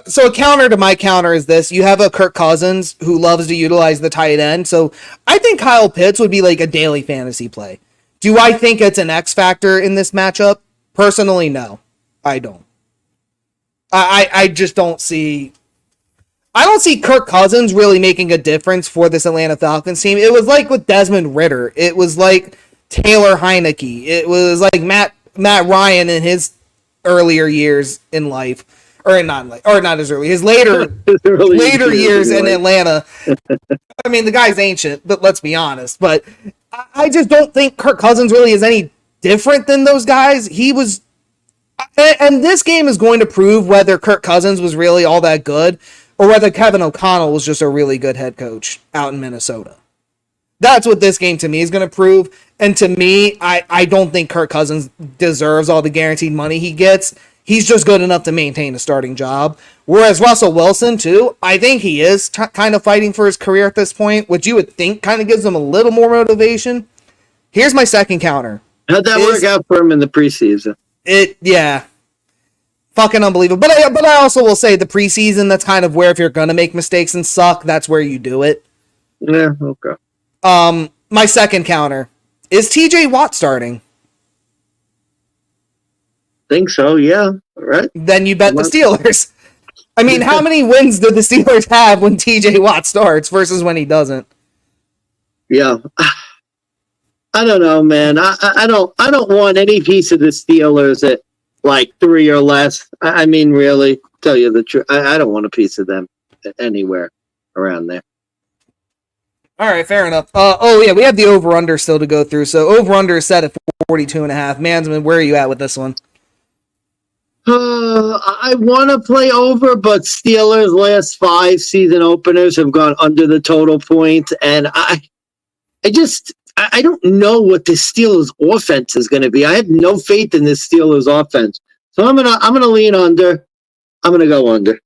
So a counter to my counter is this. You have a Kirk Cousins who loves to utilize the tight end. So I think Kyle Pitts would be like a daily fantasy play. Do I think it's an X factor in this matchup? Personally, no. I don't. I just don't see... I don't see Kirk Cousins really making a difference for this Atlanta Falcons team. It was like with Desmond Ridder. It was like Taylor Heineke. It was like Matt Ryan in his earlier years in life. Or not as early. His later years in Atlanta. I mean, the guy's ancient, but let's be honest. But I just don't think Kirk Cousins really is any different than those guys. He was... And this game is going to prove whether Kirk Cousins was really all that good or whether Kevin O'Connell was just a really good head coach out in Minnesota. That's what this game to me is going to prove. And to me, I don't think Kirk Cousins deserves all the guaranteed money he gets. He's just good enough to maintain a starting job. Whereas Russell Wilson, too, I think he is kind of fighting for his career at this point, which you would think kind of gives him a little more motivation. Here's my second counter. How'd that work out for him in the preseason? Yeah. Fucking unbelievable. But I also will say the preseason, that's kind of where if you're going to make mistakes and suck, that's where you do it. Yeah, okay. My second counter. Is TJ Watt starting? Think so, yeah. All right. Then you bet the Steelers. I mean, how many wins do the Steelers have when TJ Watt starts versus when he doesn't? Yeah. I don't know, man. I don't want any piece of the Steelers at like 3 or less. I mean, really, tell you the truth. I don't want a piece of them anywhere around there. All right, fair enough. Yeah, we have the over-under still to go through. So over-under is set at 42.5. Mansman, where are you at with this one? I want to play over, but Steelers' last 5 season openers have gone under the total points, and I don't know what the Steelers' offense is going to be. I have no faith in this Steelers' offense, so I'm gonna lean under. I'm gonna go under.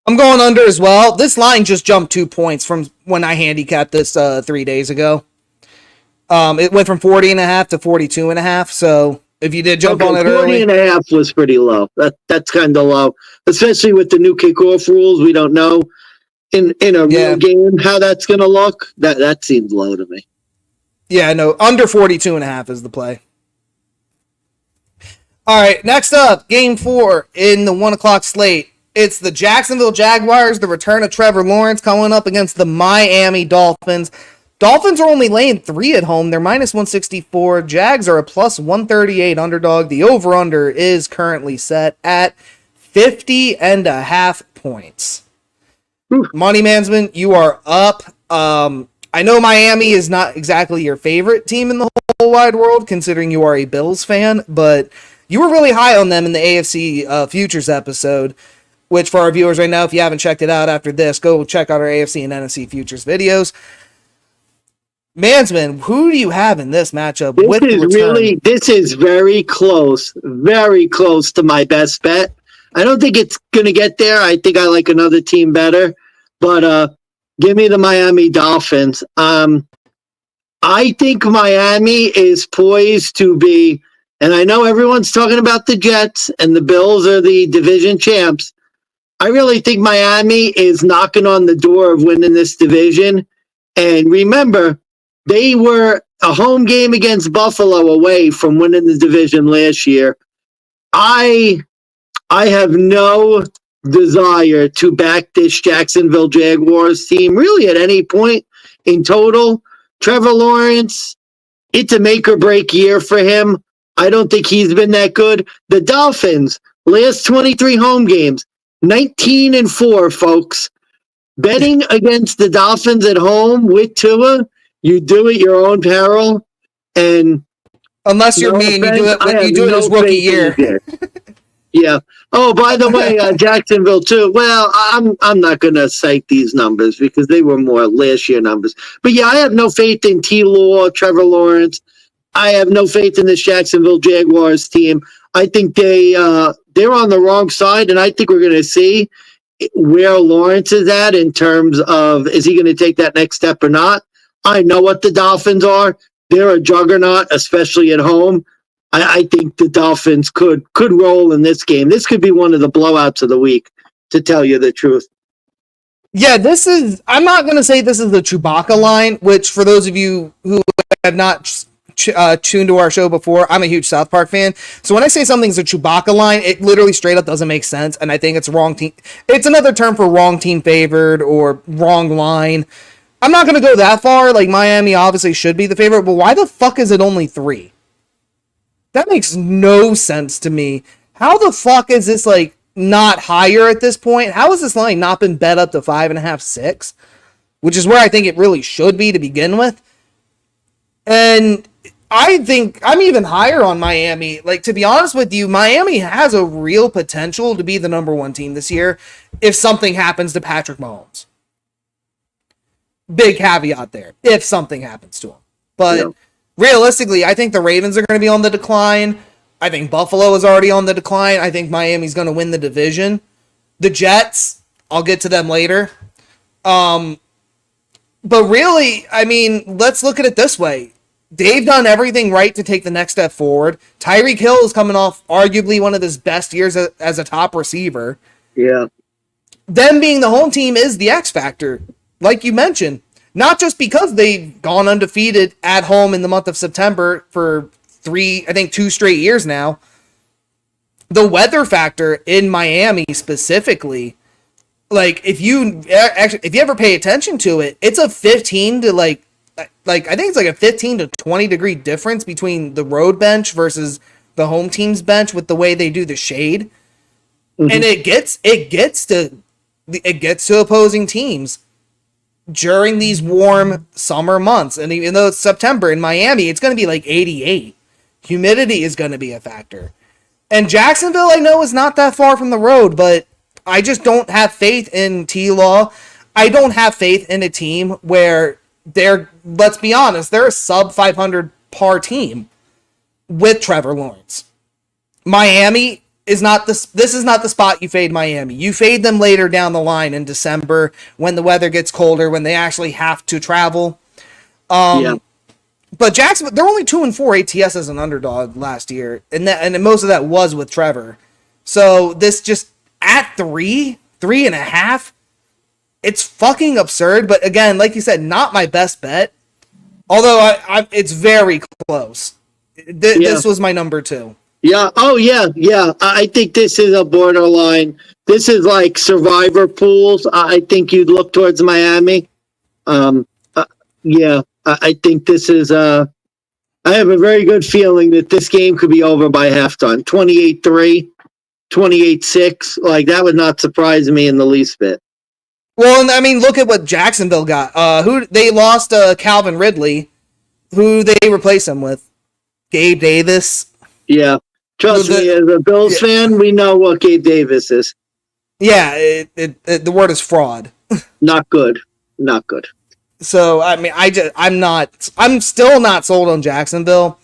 I'm going under as well. This line just jumped 2 points from when I handicapped this 3 days ago. It went from 40.5 to 42.5. So if you did jump on it early, 40.5 was pretty low. That's kind of low, especially with the new kickoff rules. We don't know in a real game how that's going to look. That seems low to me. Yeah, no, under 42.5 is the play. All right, next up, Game 4 in the 1 o'clock slate. It's the Jacksonville Jaguars, the return of Trevor Lawrence, going up against the Miami Dolphins. Dolphins are only laying 3 at home. They're minus 164. Jags are a plus 138 underdog. The over-under is currently set at 50.5 points. Money Mansman, you are up. I know Miami is not exactly your favorite team in the whole wide world, considering you are a Bills fan, but you were really high on them in the AFC Futures episode, which for our viewers right now, if you haven't checked it out after this, go check out our AFC and NFC Futures videos. Mansman, who do you have in this matchup? This is very close to my best bet. I don't think it's going to get there. I think I like another team better, but give me the Miami Dolphins. I think Miami is poised to be and I know everyone's talking about the Jets and the Bills are the division champs. I really think Miami is knocking on the door of winning this division. And remember, they were a home game against Buffalo away from winning the division last year. I have no desire to back this Jacksonville Jaguars team really at any point in total. Trevor Lawrence, it's a make or break year for him. I don't think he's been that good. The Dolphins, last 23 home games, 19-4, folks. Betting against the Dolphins at home with Tua, you do it your own peril. And unless you're me and you do it when you do it his rookie year. Yeah. Oh, by the way, Jacksonville too. Well, I'm not going to cite these numbers because they were more last year numbers. But yeah, I have no faith in T. Law, Trevor Lawrence. I have no faith in this Jacksonville Jaguars team. I think they're on the wrong side, and I think we're going to see where Lawrence is at in terms of is he going to take that next step or not. I know what the Dolphins are. They're a juggernaut, especially at home. I think the Dolphins could roll in this game. This could be one of the blowouts of the week, to tell you the truth. Yeah, I'm not going to say this is the Chewbacca line, which for those of you who have not tuned to our show before, I'm a huge South Park fan. So when I say something's a Chewbacca line, it literally straight up doesn't make sense. And I think it's wrong team. It's another term for wrong team favored or wrong line. I'm not going to go that far. Like Miami obviously should be the favorite, but why the fuck is it only 3? That makes no sense to me. How the fuck is this like not higher at this point? How has this line not been bet up to 5.5, 6? Which is where I think it really should be to begin with. And I think I'm even higher on Miami. Like, to be honest with you, Miami has a real potential to be the number 1 team this year if something happens to Patrick Mahomes. Big caveat there. If something happens to him. But realistically, I think the Ravens are going to be on the decline. I think Buffalo is already on the decline. I think Miami's going to win the division. The Jets, I'll get to them later. But really, I mean, let's look at it this way. They've done everything right to take the next step forward. Tyreek Hill is coming off arguably one of his best years as a top receiver. Yeah. Them being the home team is the X factor, like you mentioned. Not just because they've gone undefeated at home in the month of September for 2 straight years now. The weather factor in Miami specifically, like if you ever pay attention to it, it's a 15 to like I think it's like a 15 to 20 degree difference between the road bench versus the home team's bench with the way they do the shade. Mm-hmm. And it gets to opposing teams during these warm summer months. And even though it's September in Miami, it's going to be like 88. Humidity is going to be a factor. And Jacksonville, I know, is not that far from the road, but I just don't have faith in T-Law. I don't have faith in a team where let's be honest, they're a sub 500 par team with Trevor Lawrence. Miami is not this is not the spot you fade Miami. You fade them later down the line in December when the weather gets colder, when they actually have to travel. But Jacksonville, they're only 2-4 ATS as an underdog last year, and most of that was with Trevor. So this just at 3.5, it's fucking absurd. But again, like you said, not my best bet. Although it's very close. This was my number 2. Yeah. Oh, yeah. Yeah. I think this is a borderline. This is like survivor pools. I think you'd look towards Miami. Yeah. I think this is I have a very good feeling that this game could be over by halftime. 28-3, 28-6. Like, that would not surprise me in the least bit. Well, I mean, look at what Jacksonville got. Who they lost Calvin Ridley. Who they replaced him with? Gabe Davis. Yeah. Trust me, as a Bills fan, we know what Gabe Davis is. Yeah, the word is fraud. Not good. Not good. So, I mean, I'm still not sold on Jacksonville.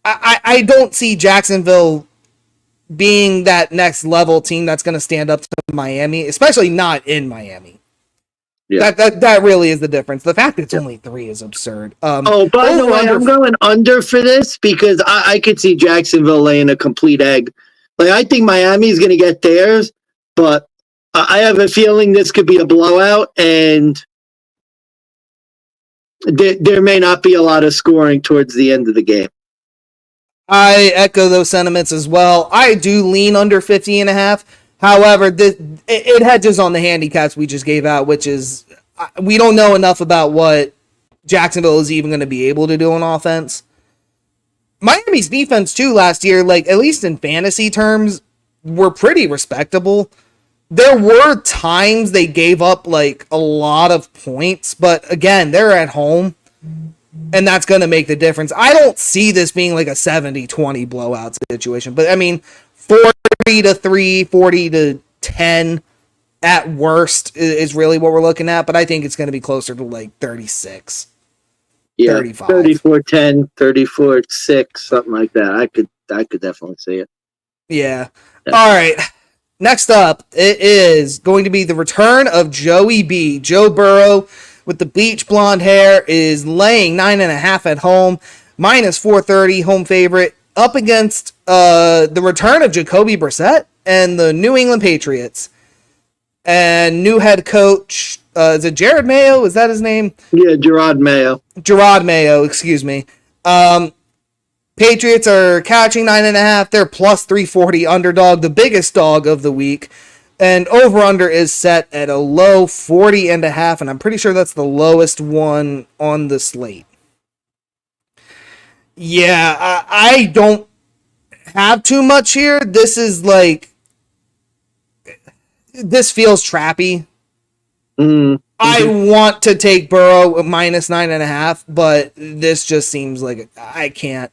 I don't see Jacksonville being that next level team that's going to stand up to Miami, especially not in Miami. Yeah. That really is the difference. The fact it's only 3 is absurd. By the way, I'm going under for this because I could see Jacksonville laying a complete egg. Like, I think Miami's going to get theirs, but I have a feeling this could be a blowout, and there may not be a lot of scoring towards the end of the game. I echo those sentiments as well. I do lean under 50.5. However, it hedges on the handicaps we just gave out, which is we don't know enough about what Jacksonville is even going to be able to do on offense. Miami's defense too last year, like at least in fantasy terms, were pretty respectable. There were times they gave up like a lot of points, but again, they're at home, and that's going to make the difference. I don't see this being like a 70-20 blowout situation, but I mean, 40-3, 40-10 at worst is really what we're looking at, but I think it's going to be closer to like 36. Yeah, 35. 34-10, 34-6, something like that. I could definitely see it. Yeah. All right. Next up, it is going to be the return of Joey B. Joe Burrow with the bleach blonde hair is laying 9.5 at home, minus 430 home favorite, up against the return of Jacoby Brissett and the New England Patriots. And new head coach, is it Jared Mayo? Is that his name? Yeah, Gerard Mayo. Gerard Mayo, excuse me. Patriots are catching 9.5. They're plus 340 underdog, the biggest dog of the week. And over-under is set at a low 40.5, and I'm pretty sure that's the lowest one on the slate. Yeah, I don't have too much here. This is like... This feels trappy. Mm-hmm. I want to take Burrow minus 9.5, but this just seems like I can't.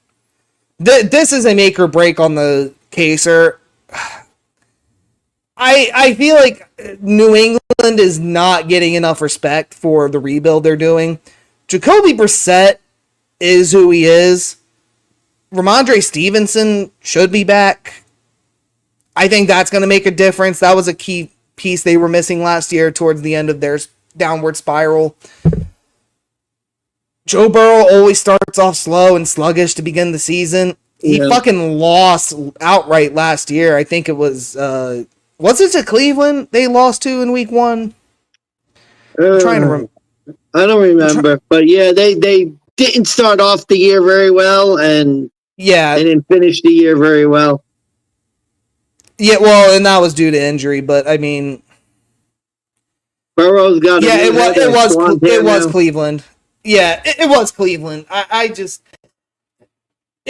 This is a make or break on the Caser. I feel like New England is not getting enough respect for the rebuild they're doing. Jacoby Brissett is who he is. Ramondre Stevenson should be back. I think that's going to make a difference. That was a key piece they were missing last year towards the end of their downward spiral. Joe Burrow always starts off slow and sluggish to begin the season. He fucking lost outright last year. I think it was it to Cleveland they lost to in week 1? I'm trying to I don't remember. But yeah, they didn't start off the year very well and didn't finish the year very well. Yeah, well, and that was due to injury, but I mean, Burrow's got it was Cleveland. Yeah, it was Cleveland. It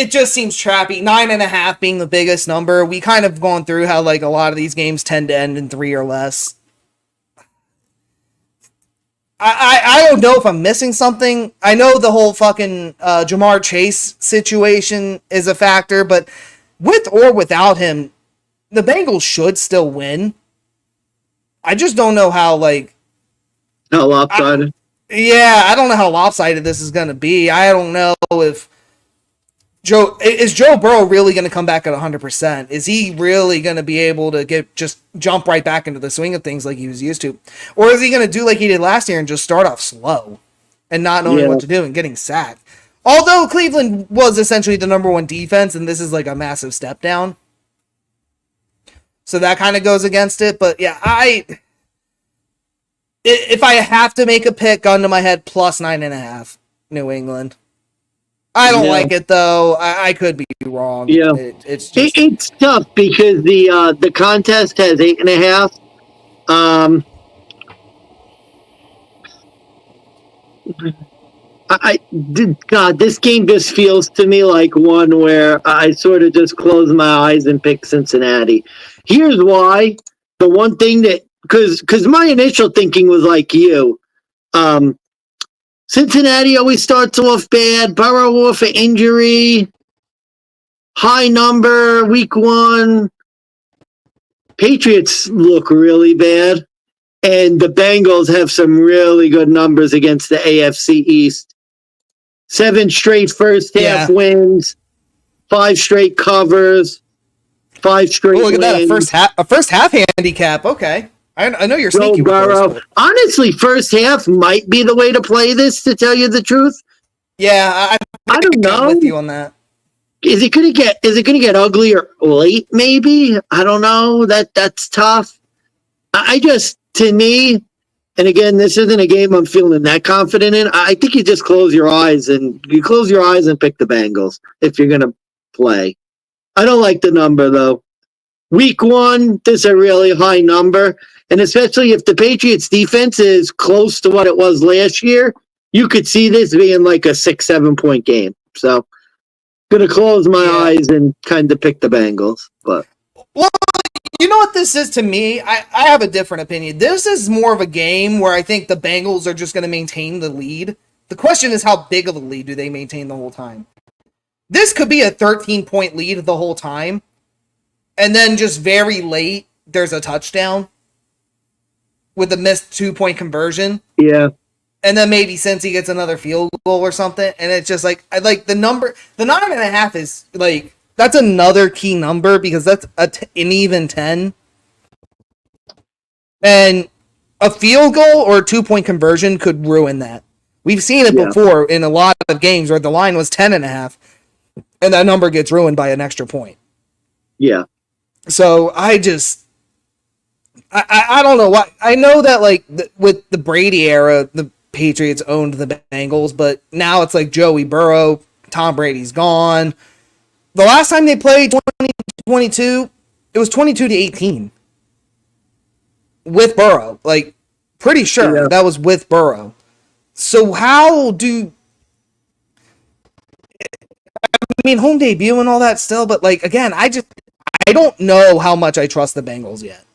just seems trappy. 9.5 being the biggest number. We kind of gone through how like a lot of these games tend to end in 3 or less. I don't know if I'm missing something. I know the whole fucking Jamar Chase situation is a factor, but with or without him, the Bengals should still win. I just don't know how, like... How lopsided? I don't know how lopsided this is going to be. I don't know if... Is Joe Burrow really going to come back at 100%? Is he really going to be able to just jump right back into the swing of things like he was used to? Or is he going to do like he did last year and just start off slow and not knowing what to do and getting sacked? Although Cleveland was essentially the number 1 defense, and this is like a massive step down. So that kind of goes against it. But yeah, if I have to make a pick, gun to my head, plus 9.5, New England. I don't like it though. I could be wrong. Yeah, it's tough because the contest has 8.5. God, this game just feels to me like one where I sort of just close my eyes and pick Cincinnati. Here's why. The one thing that, because my initial thinking was like you, Cincinnati always starts off bad, Burrow off an injury, high number, week 1. Patriots look really bad, and the Bengals have some really good numbers against the AFC East. 7 straight first half wins, 5 straight covers, 5 straight wins. Look at that, a first half handicap. Okay. I know you're Joe sneaky with Burrow. those. Honestly, first half might be the way to play this, to tell you the truth. Yeah, I don't know. I'm with you on that. Is it gonna get uglier late? Maybe, I don't know. That's tough. I just, to me, and again, this isn't a game I'm feeling that confident in. I think you just close your eyes and pick the Bengals if you're gonna play. I don't like the number though. Week 1, this is a really high number, and especially if the Patriots defense is close to what it was last year, you could see this being like a 6-7 point game. So gonna close my eyes and kind of pick the Bengals. But well, you know what this is to me? I have a different opinion. This is more of a game where I think the Bengals are just going to maintain the lead. The question is, how big of a lead do they maintain the whole time? This could be a 13-point lead the whole time, and then just very late, there's a touchdown with a missed 2-point conversion. yeah. And then maybe Cincy gets another field goal or something, and it's just like, I like the number. The 9.5 is like, that's another key number because that's an even 10, and a field goal or a 2-point conversion could ruin that. We've seen it before in a lot of games where the line was 10.5, and that number gets ruined by an extra point. Yeah. So I don't know why. I know that like with the Brady era, the Patriots owned the Bengals, but now it's like Joey Burrow, Tom Brady's gone. The last time they played 2022, it was 22-18 with Burrow. Like, pretty sure that was with Burrow. So how do, I mean, home debut and all that still, but like, again, I don't know how much I trust the Bengals yet.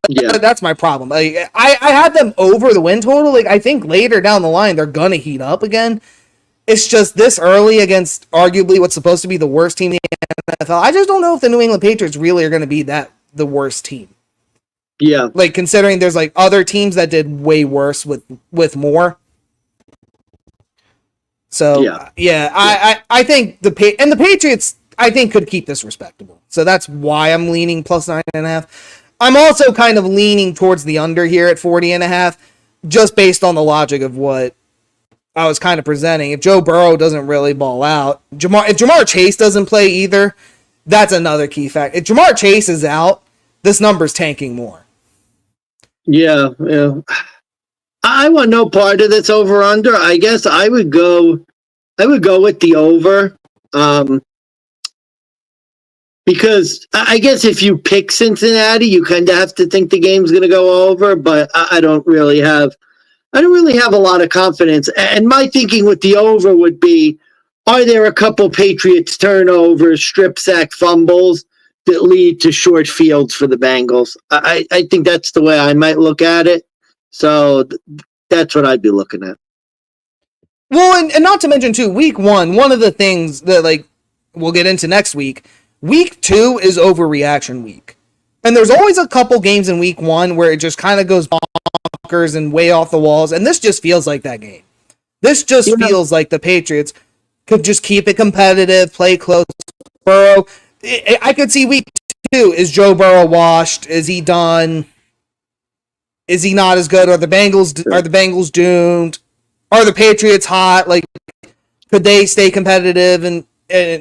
Yeah. That's my problem. Like, I had them over the win total. Like, I think later down the line they're gonna heat up again. It's just this early against arguably what's supposed to be the worst team in the NFL. I just don't know if the New England Patriots really are going to be the worst team. Yeah. Like, considering there's like other teams that did way worse with more. So I think the Patriots I think could keep this respectable. So that's why I'm leaning plus 9.5. I'm also kind of leaning towards the under here at 40.5, just based on the logic of what I was kind of presenting. If Joe Burrow doesn't really ball out, if Jamar Chase doesn't play either, that's another key fact. If Jamar Chase is out, this number's tanking more. Yeah. I want no part of this over under. I guess I would go with the over. Because I guess if you pick Cincinnati, you kind of have to think the game's going to go over, but I don't really have a lot of confidence. And my thinking with the over would be, are there a couple Patriots turnovers, strip sack fumbles that lead to short fields for the Bengals? I think that's the way I might look at it. So that's what I'd be looking at. Well, and not to mention too, week one of the things that like we'll get into next week, week 2 is overreaction week. And there's always a couple games in week 1 where it just kind of goes bonkers and way off the walls. And this just feels like that game. This just feels like the Patriots could just keep it competitive, play close. Burrow, I could see week 2. Is Joe Burrow washed? Is he done? Is he not as good? Are the Bengals doomed? Are the Patriots hot? Like, could they stay competitive? And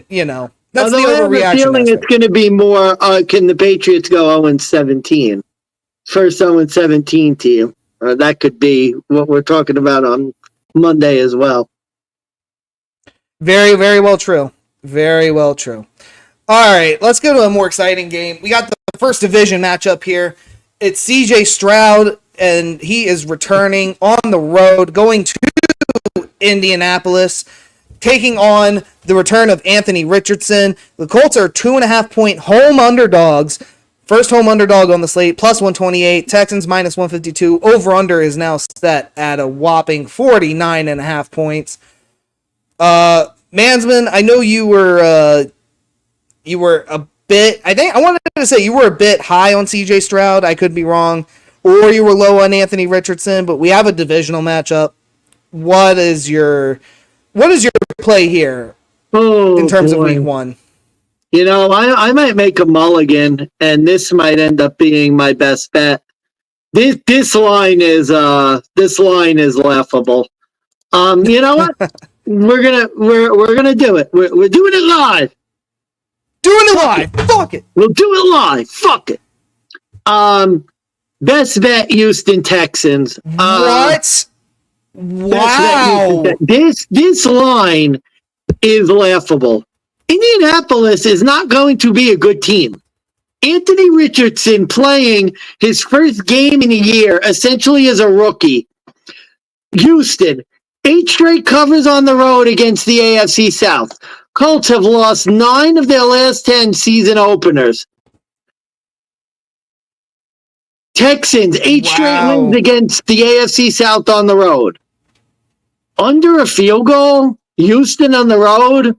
you know, that's the overreaction. I have a feeling it's going to be more. Can the Patriots go 0-17? First 0-17 team. That could be what we're talking about on Monday as well. Very, very well true. Very well true. All right, let's go to a more exciting game. We got the first division matchup here. It's CJ Stroud, and he is returning on the road, going to Indianapolis, taking on the return of Anthony Richardson. The Colts are 2.5-point home underdogs. First home underdog on the slate, plus 128. Texans minus 152. Over-under is now set at a whopping 49.5 points. Mansman, I know you were a bit, I wanted to say you were a bit high on CJ Stroud. I could be wrong. Or you were low on Anthony Richardson, but we have a divisional matchup. What is your play here in terms of week 1? You know, I might make a mulligan, and this might end up being my best bet. This line is laughable. You know what? We're gonna do it. We're doing it live. Doing it live. Fuck it. We'll do it live. Fuck it. Best bet Houston Texans. What? Wow. This line is laughable. Indianapolis is not going to be a good team. Anthony Richardson playing his first game in a year, essentially as a rookie. Houston, 8 straight covers on the road against the AFC South. Colts have lost 9 of their last 10 season openers. Texans, 8 straight wins against the AFC South on the road. Under a field goal, Houston on the road,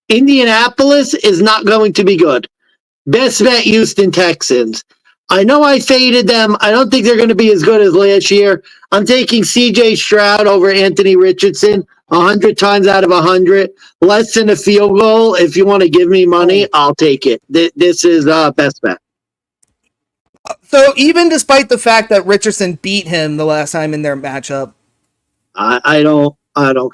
Indianapolis is not going to be good. Best bet Houston Texans. I know I faded them. I don't think they're going to be as good as last year. I'm taking C.J. Stroud over Anthony Richardson 100 times out of 100. Less than a field goal. If you want to give me money, I'll take it. This is best bet. So even despite the fact that Richardson beat him the last time in their matchup, I don't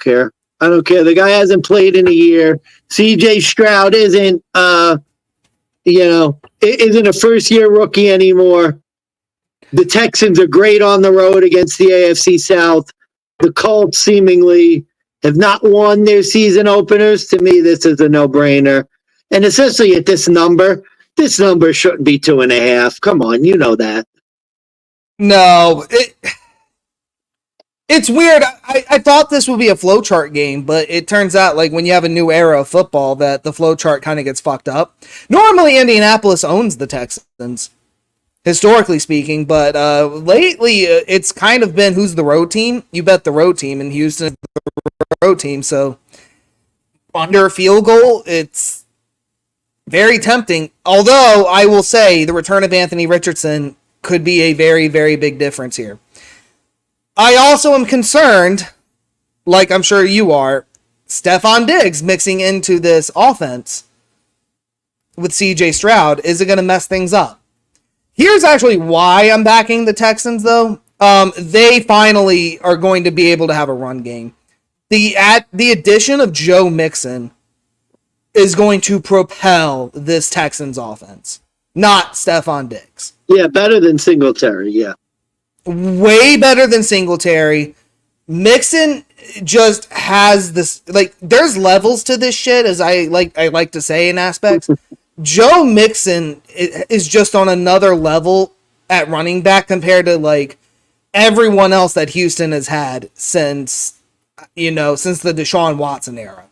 care. I don't care. The guy hasn't played in a year. C.J. Stroud isn't a first-year rookie anymore. The Texans are great on the road against the AFC South. The Colts seemingly have not won their season openers. To me, this is a no-brainer. And especially at this number shouldn't be 2.5. Come on, you know that. no, it's weird. I thought this would be a flowchart game, but it turns out like when you have a new era of football that the flowchart kind of gets fucked up. Normally, Indianapolis owns the Texans, historically speaking, but lately it's kind of been who's the road team. You bet the road team, and Houston is the road team. So under a field goal, it's very tempting. Although I will say the return of Anthony Richardson could be a very, very big difference here. I also am concerned, like I'm sure you are, Stephon Diggs mixing into this offense with CJ Stroud. Is it going to mess things up? Here's actually why I'm backing the Texans, though. They finally are going to be able to have a run game. The addition of Joe Mixon is going to propel this Texans offense, not Stephon Diggs. Yeah, better than Singletary, yeah. Way better than Singletary. Mixon just has this, like, there's levels to this shit, as I like to say in aspects. Joe Mixon is just on another level at running back compared to like everyone else that Houston has had since the Deshaun Watson era.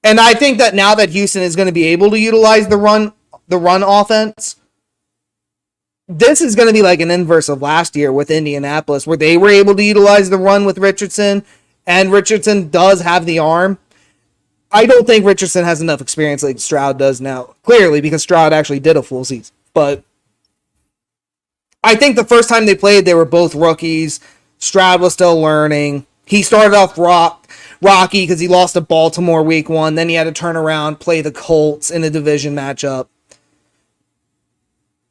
And I think that now that Houston is going to be able to utilize the run offense, this is going to be like an inverse of last year with Indianapolis, where they were able to utilize the run with Richardson, and Richardson does have the arm. I don't think Richardson has enough experience like Stroud does now, clearly, because Stroud actually did a full season. But I think the first time they played, they were both rookies. Stroud was still learning. He started off rocky because he lost to Baltimore week 1. Then he had to turn around, play the Colts in a division matchup.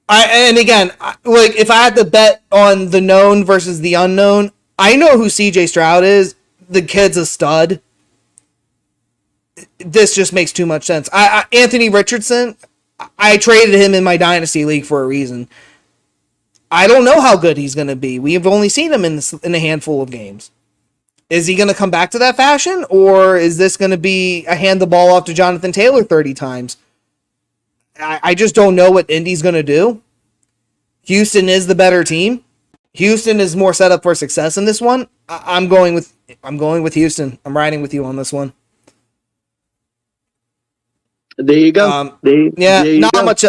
If I had to bet on the known versus the unknown, I know who CJ Stroud is. The kid's a stud. This just makes too much sense. Anthony Richardson, I traded him in my Dynasty League for a reason. I don't know how good he's going to be. We've only seen him in a handful of games. Is he going to come back to that fashion, or is this going to be a hand the ball off to Jonathan Taylor 30 times? I just don't know what Indy's going to do. Houston is the better team. Houston is more set up for success in this one. I'm going with Houston. I'm riding with you on this one. There you go. Not much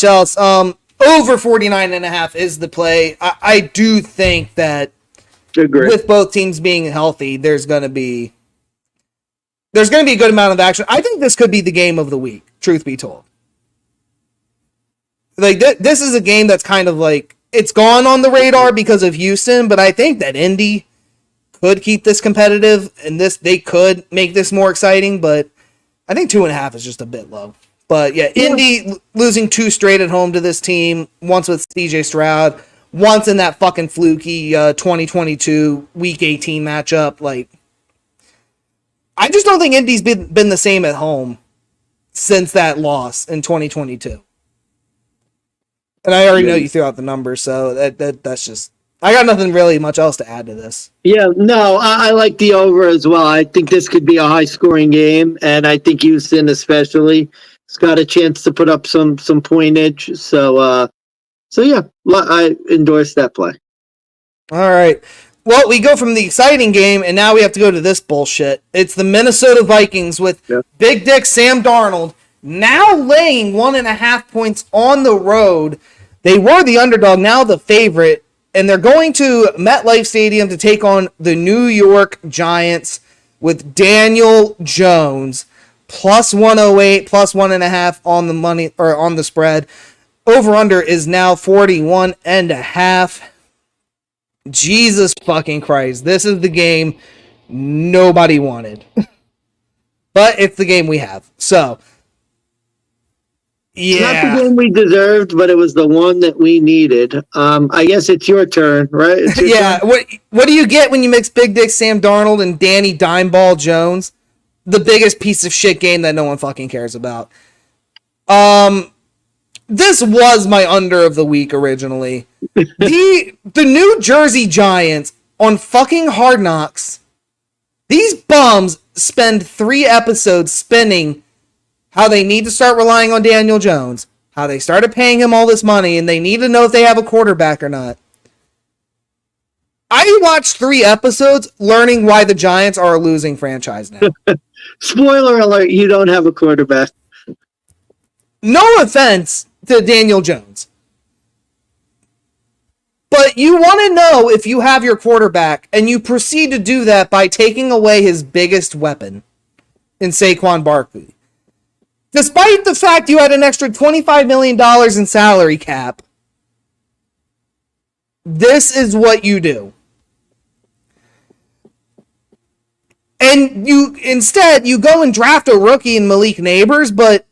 else. Over 49.5 is the play. I do think that with both teams being healthy, there's going to be a good amount of action. I think this could be the game of the week, truth be told. Like, this is a game that's kind of like, it's gone on the radar because of Houston, but I think that Indy could keep this competitive, and they could make this more exciting, but I think 2.5 is just a bit low. But yeah, Indy losing 2 straight at home to this team, once with CJ Stroud, once in that fucking fluky 2022 Week 18 matchup. Like, I just don't think Indy's been the same at home since that loss in 2022. And I already know you threw out the numbers, so that's just... I got nothing really much else to add to this. Yeah, no, I like the over as well. I think this could be a high-scoring game, and I think Houston especially has got a chance to put up some pointage. So yeah, I endorse that play. All right. Well, we go from the exciting game, and now we have to go to this bullshit. It's the Minnesota Vikings with Big Dick Sam Darnold now laying 1.5 points on the road. They were the underdog, now the favorite, and they're going to MetLife Stadium to take on the New York Giants with Daniel Jones plus 108, plus 1.5 on the money or on the spread. Over under is now 41.5. Jesus fucking Christ. This is the game nobody wanted. But it's the game we have. So, yeah. Not the game we deserved, but it was the one that we needed. I guess it's your turn, right? Yeah. Turn? What do you get when you mix Big Dick Sam Darnold and Danny Dimeball Jones? The biggest piece of shit game that no one fucking cares about. This was my under of the week originally. The New Jersey Giants on fucking Hard Knocks. These bums spend 3 episodes spinning how they need to start relying on Daniel Jones, how they started paying him all this money, and they need to know if they have a quarterback or not. I watched 3 episodes learning why the Giants are a losing franchise now. Spoiler alert, you don't have a quarterback. No offense to Daniel Jones. But you want to know if you have your quarterback, and you proceed to do that by taking away his biggest weapon in Saquon Barkley. Despite the fact you had an extra $25 million in salary cap, this is what you do. And instead, you go and draft a rookie in Malik Neighbors, but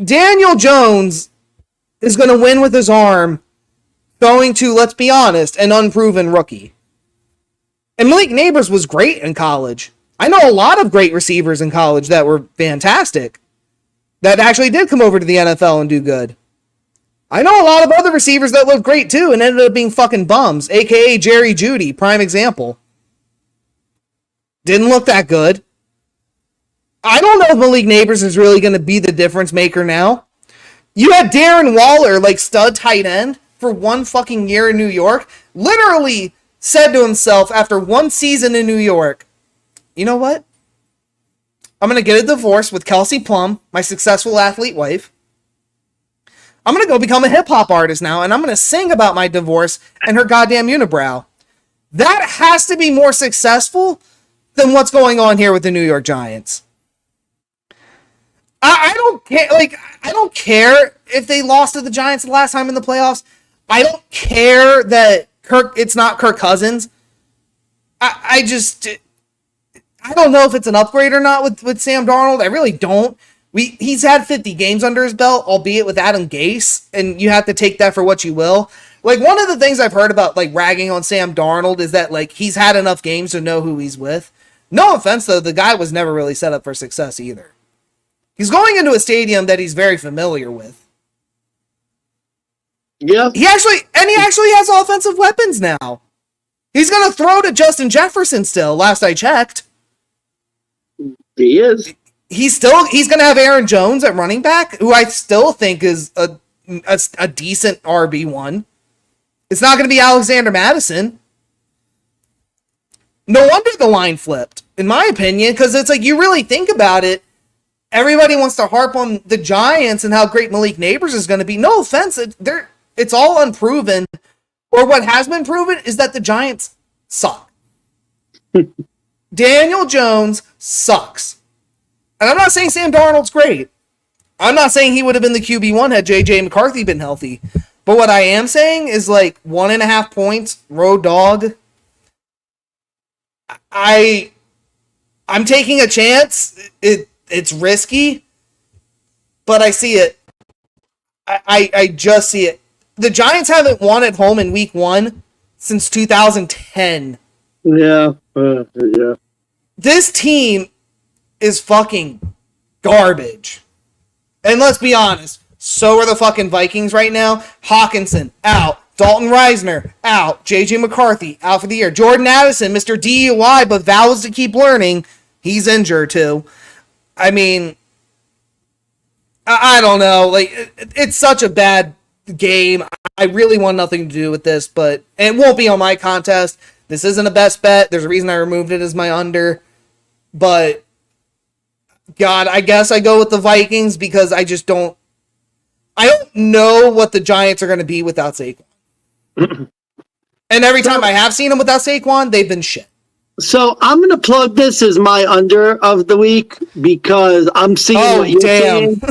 Daniel Jones is going to win with his arm, going to, let's be honest, an unproven rookie. And Malik Neighbors was great in college. I know a lot of great receivers in college that were fantastic, that actually did come over to the NFL and do good. I know a lot of other receivers that looked great too and ended up being fucking bums, aka Jerry Jeudy, prime example. Didn't look that good. I don't know if Malik Neighbors is really going to be the difference maker now. You had Darren Waller, like stud tight end, for 1 fucking year in New York, literally said to himself after 1 season in New York, you know what? I'm going to get a divorce with Kelsey Plum, my successful athlete wife. I'm going to go become a hip-hop artist now, and I'm going to sing about my divorce and her goddamn unibrow. That has to be more successful than what's going on here with the New York Giants. I don't care. Like, I don't care if they lost to the Giants the last time in the playoffs. I don't care that it's not Kirk Cousins. I don't know if it's an upgrade or not with Sam Darnold. I really don't. He's had 50 games under his belt, albeit with Adam Gase, and you have to take that for what you will. Like, one of the things I've heard about, like, ragging on Sam Darnold is that, like, he's had enough games to know who he's with. No offense, though, the guy was never really set up for success either. He's going into a stadium that he's very familiar with. Yeah. He actually has offensive weapons now. He's going to throw to Justin Jefferson still, last I checked. He is. He's going to have Aaron Jones at running back, who I still think is a decent RB1. It's not going to be Alexander Madison. No wonder the line flipped, in my opinion, because it's like, you really think about it, everybody wants to harp on the Giants and how great Malik Neighbors is going to be. No offense, it's all unproven. Or what has been proven is that the Giants suck. Daniel Jones sucks. And I'm not saying Sam Darnold's great. I'm not saying he would have been the QB1 had J.J. McCarthy been healthy. But what I am saying is, like, 1.5 points, road dog. I'm taking a chance. it's risky, but I see it. I just see it. The Giants haven't won at home in week 1 since 2010. Yeah. Yeah. This team is fucking garbage. And let's be honest, so are the fucking Vikings right now. Hawkinson, out. Dalton Reisner, out. J.J. McCarthy, out for the year. Jordan Addison, Mr. DUI, but vows to keep learning. He's injured, too. I mean, I don't know. Like, it's such a bad game. I really want nothing to do with this, but it won't be on my contest. This isn't a best bet. There's a reason I removed it as my under. But, God, I guess I go with the Vikings because I don't know what the Giants are going to be without Saquon. And every time I have seen them without Saquon, they've been shit. So I'm going to plug this as my under of the week because I'm seeing what you're seeing.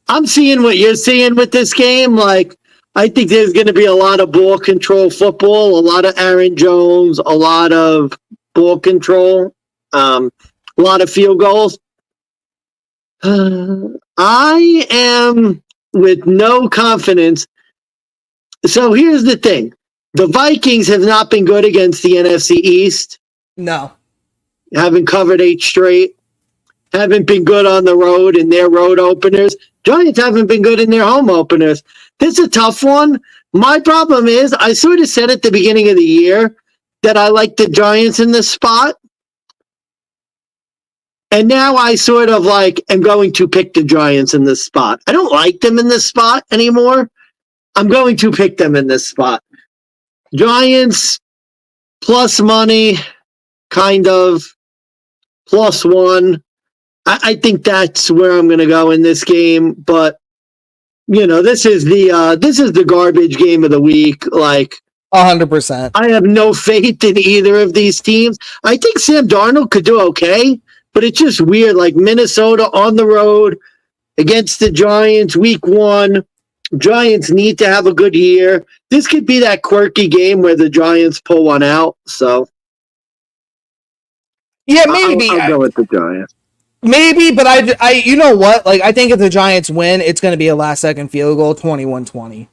I'm seeing what you're seeing with this game. Like, I think there's going to be a lot of ball control football, a lot of Aaron Jones, a lot of ball control, a lot of field goals. I am with no confidence. So here's the thing. The Vikings have not been good against the NFC East. No. Haven't covered 8 straight. Haven't been good on the road in their road openers. Giants haven't been good in their home openers. This is a tough one. My problem is I sort of said at the beginning of the year that I like the Giants in this spot. And now I sort of like am going to pick the Giants in this spot. I don't like them in this spot anymore. I'm going to pick them in this spot. Giants plus money, kind of +1. I think that's where I'm going to go in this game. But this is the garbage game of the week. Like 100%. I have no faith in either of these teams. I think Sam Darnold could do okay, but it's just weird. Like Minnesota on the road against the Giants, week 1. Giants need to have a good year. This could be that quirky game where the Giants pull one out. So, yeah, maybe I'll go with the Giants. Maybe, but I you know what? Like, I think if the Giants win, it's going to be a last-second field goal, 21-20.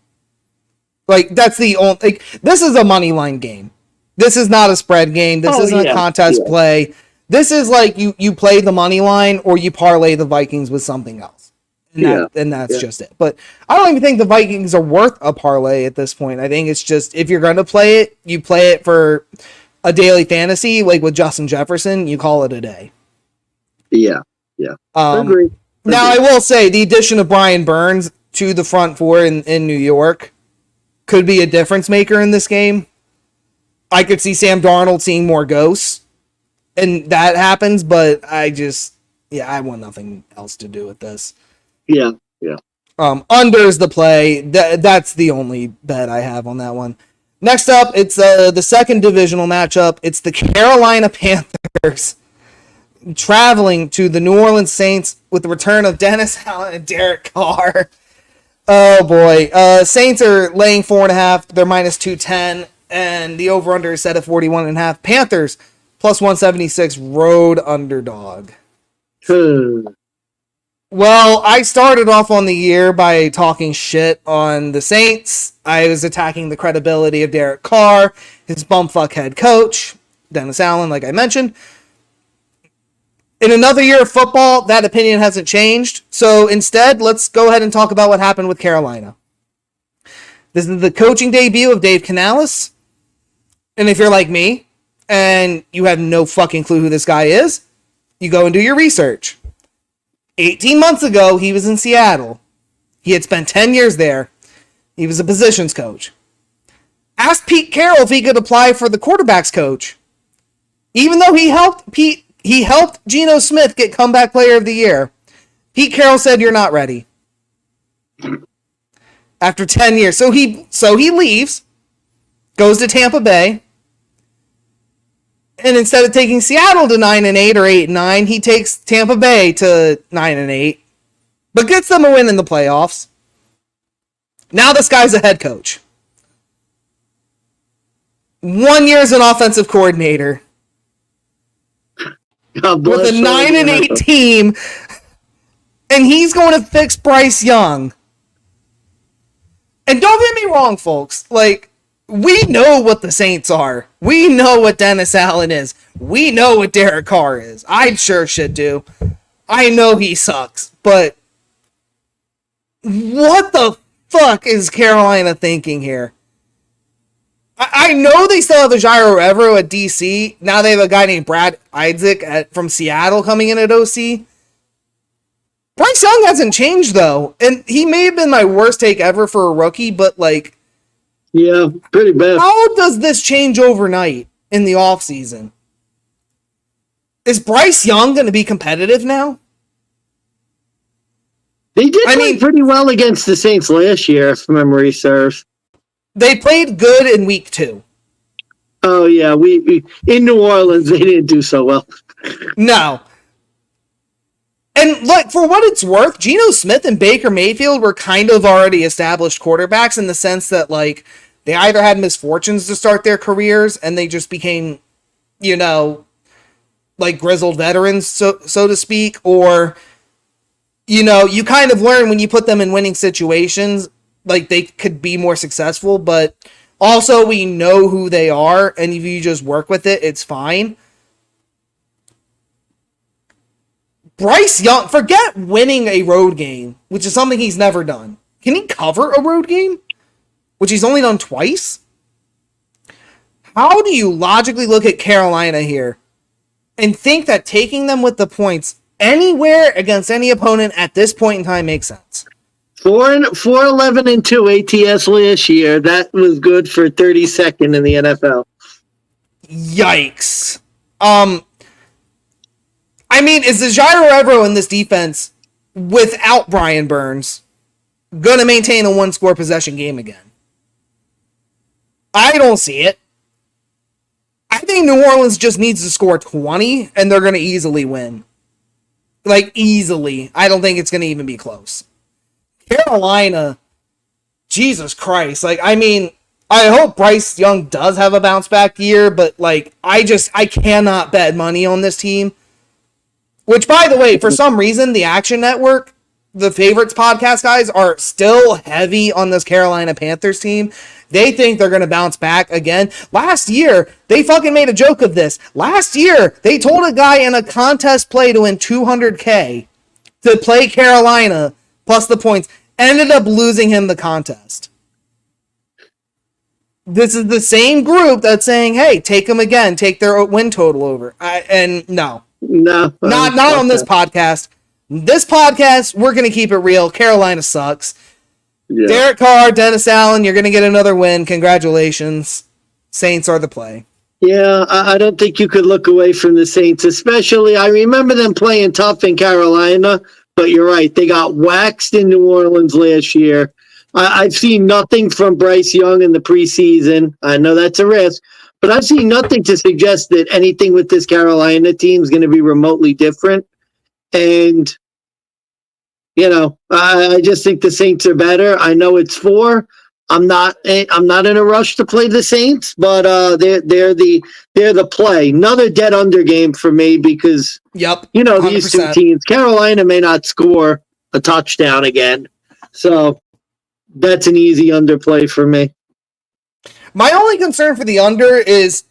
Like, that's the only. Like, this is a money line game. This is not a spread game. This isn't a contest play. This is like you play the money line or you parlay the Vikings with something else. And that's just it. But I don't even think the Vikings are worth a parlay at this point. I think it's just if you're going to play it, you play it for a daily fantasy, like with Justin Jefferson, you call it a day. Yeah. Agreed. Now, I will say the addition of Brian Burns to the front four in New York could be a difference maker in this game. I could see Sam Darnold seeing more ghosts, and that happens, but I want nothing else to do with this. Yeah. Under's the play. That's the only bet I have on that one. Next up, it's the second divisional matchup. It's the Carolina Panthers traveling to the New Orleans Saints with the return of Dennis Allen and Derek Carr. Oh boy. Saints are laying 4.5. They're -210, and the over/under is set at 41.5. Panthers +176 road underdog. Well, I started off on the year by talking shit on the Saints. I was attacking the credibility of Derek Carr, his bumfuck head coach, Dennis Allen, like I mentioned. In another year of football, that opinion hasn't changed. So instead, let's go ahead and talk about what happened with Carolina. This is the coaching debut of Dave Canales. And if you're like me, and you have no fucking clue who this guy is, you go and do your research. 18 months ago, he was in Seattle. He had spent 10 years there. He was a positions coach. Asked Pete Carroll if he could apply for the quarterback's coach. Even though he helped Geno Smith get comeback player of the year. Pete Carroll said, "You're not ready." After 10 years. So he leaves, goes to Tampa Bay, and instead of taking Seattle to 9-8 or 8-9, he takes Tampa Bay to 9-8, but gets them a win in the playoffs. Now this guy's a head coach. 1 year as an offensive coordinator. With a 9-8 team And he's going to fix Bryce Young. And don't get me wrong, folks. Like, we know what the Saints are. We know what Dennis Allen is. We know what Derek Carr is. I sure should do. I know he sucks. But what the fuck is Carolina thinking here? I know they still have a Jairo Evero at DC. Now they have a guy named Brad Isaac from Seattle coming in at OC. Bryce Young hasn't changed, though. And he may have been my worst take ever for a rookie, but, like... Yeah, pretty bad. How does this change overnight in the offseason? Is Bryce Young going to be competitive now? They did play pretty well against the Saints last year, if memory serves. They played good in week 2. Oh, yeah. We in New Orleans, they didn't do so well. No. And look, for what it's worth, Geno Smith and Baker Mayfield were kind of already established quarterbacks in the sense that, like, they either had misfortunes to start their careers and they just became, you know, like grizzled veterans, so to speak, or, you know, you kind of learn when you put them in winning situations, like they could be more successful, but also we know who they are, and if you just work with it, it's fine. Bryce Young, forget winning a road game, which is something he's never done. Can he cover a road game? Which he's only done twice? How do you logically look at Carolina here and think that taking them with the points anywhere against any opponent at this point in time makes sense? 4-11-2 ATS last year. That was good for 32nd in the NFL. Yikes. I mean, is the Jairo Evero in this defense without Brian Burns going to maintain a one-score possession game again? I don't see it. I think New Orleans just needs to score 20, and they're going to easily win. Like, easily. I don't think it's going to even be close. Carolina, Jesus Christ. Like, I mean, I hope Bryce Young does have a bounce-back year, but, like, I cannot bet money on this team. Which, by the way, for some reason, the Action Network, the Favorites podcast guys, are still heavy on this Carolina Panthers team. They think they're going to bounce back again. Last year, they fucking made a joke of this. Last year, they told a guy in a contest play to win $200K to play Carolina plus the points. Ended up losing him the contest. This is the same group that's saying, hey, take them again. Take their win total over. No. Not on this podcast. This podcast, we're going to keep it real. Carolina sucks. Yeah. Derek Carr, Dennis Allen, you're going to get another win. Congratulations. Saints are the play. Yeah, I don't think you could look away from the Saints, especially I remember them playing tough in Carolina, but you're right. They got waxed in New Orleans last year. I've seen nothing from Bryce Young in the preseason. I know that's a risk, but I've seen nothing to suggest that anything with this Carolina team is going to be remotely different. And you know, I just think the Saints are better. I know it's 4. I'm not in a rush to play the Saints, but they're the play. Another dead under game for me because you know 100%. These two teams. Carolina may not score a touchdown again, so that's an easy underplay for me. My only concern for the under is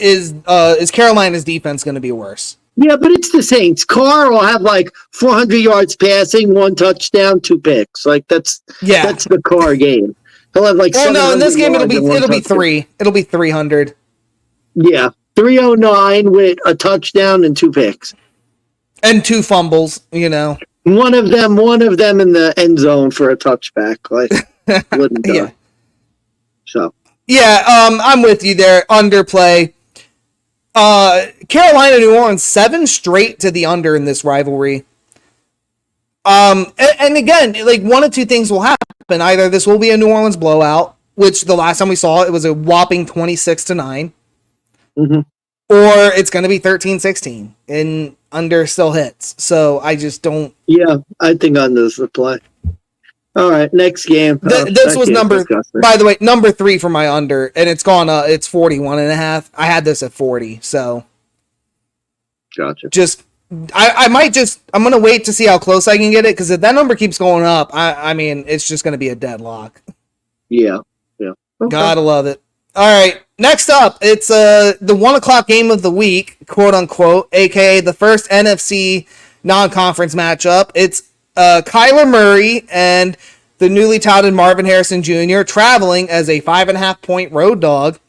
Carolina's defense going to be worse? Yeah, but it's the Saints. Carr will have like 400 yards passing, 1 touchdown, 2 picks. Like that's the Carr game. He'll have like. Oh no! In this game, it'll be 3. It'll be 300. Yeah, 309 with a touchdown and 2 picks and 2 fumbles. You know, one of them in the end zone for a touchback. Like wouldn't do. Yeah. So yeah, I'm with you there. Underplay. Carolina, New Orleans, 7 straight to the under in this rivalry. And again, like 1 of 2 things will happen. Either this will be a New Orleans blowout, which the last time we saw it was a whopping 26-9, or it's going to be 13-16 and under still hits. So I just don't. Yeah, I think under's the play. All right, next game. This was by the way, number 3 for my under, and it's gone. It's 41.5. I had this at 40, so gotcha. Just I might just, I'm going to wait to see how close I can get it, because if that number keeps going up, I mean, it's just going to be a deadlock. Yeah. Yeah. Okay. Gotta love it. All right, next up, it's the 1 o'clock game of the week, quote unquote, aka the first NFC non-conference matchup. It's Kyler Murray and the newly touted Marvin Harrison Jr. traveling as a 5.5-point road dog,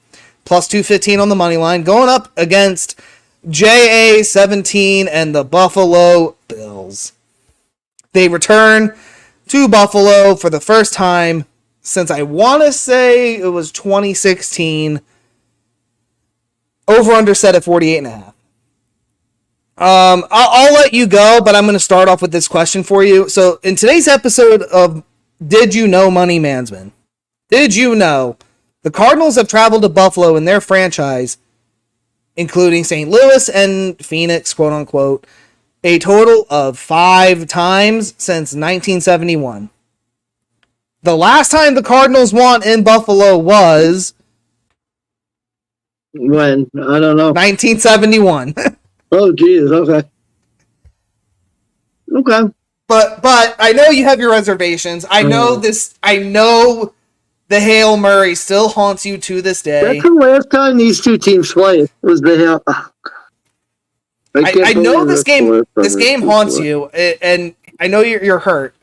plus 215 on the money line, going up against JA-17 and the Buffalo Bills. They return to Buffalo for the first time since I want to say it was 2016. Over under set at 48.5. I'll let you go, but I'm going to start off with this question for you. So in today's episode of Did You Know Money Mansman, did you know the Cardinals have traveled to Buffalo in their franchise, including St. Louis and Phoenix, quote unquote, a total of 5 times since 1971. The last time the Cardinals won in Buffalo was When? I don't know. 1971. Oh, geez. Okay. Okay. But I know you have your reservations. I know this. I know the Hail Murray still haunts you to this day. That's the last time these two teams played. Was the Hail. Oh, I know this game. This game haunts you, and I know you're hurt.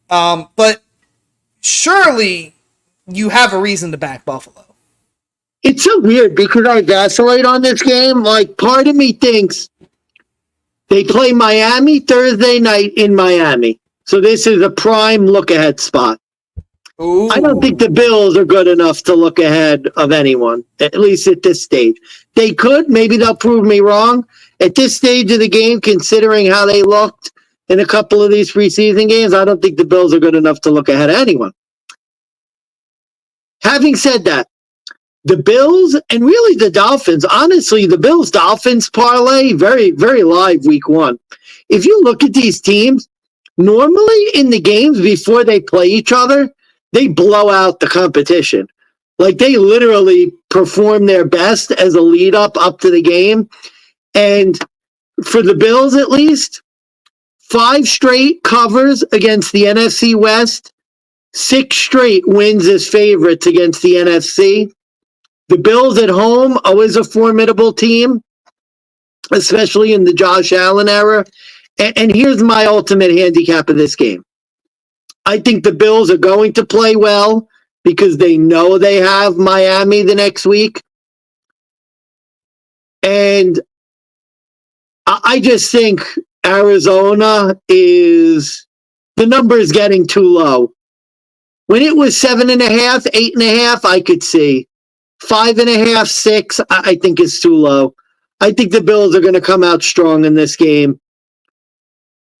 But surely you have a reason to back Buffalo. It's so weird because I vacillate on this game. Like, part of me thinks they play Miami Thursday night in Miami. So this is a prime look-ahead spot. Ooh. I don't think the Bills are good enough to look ahead of anyone, at least at this stage. They could. Maybe they'll prove me wrong. At this stage of the game, considering how they looked in a couple of these preseason games, I don't think the Bills are good enough to look ahead of anyone. Having said that, the Bills and really the Dolphins, honestly, the Bills-Dolphins parlay, very, very live week 1. If you look at these teams, normally in the games before they play each other, they blow out the competition. Like, they literally perform their best as a lead up to the game. And for the Bills, at least, 5 straight covers against the NFC West, 6 straight wins as favorites against the NFC. The Bills at home, always a formidable team, especially in the Josh Allen era. And here's my ultimate handicap of this game. I think the Bills are going to play well because they know they have Miami the next week. And I just think Arizona is, the number is getting too low. When it was 7.5, 8.5, I could see. 5.5, 6, I think is too low. I think the Bills are going to come out strong in this game.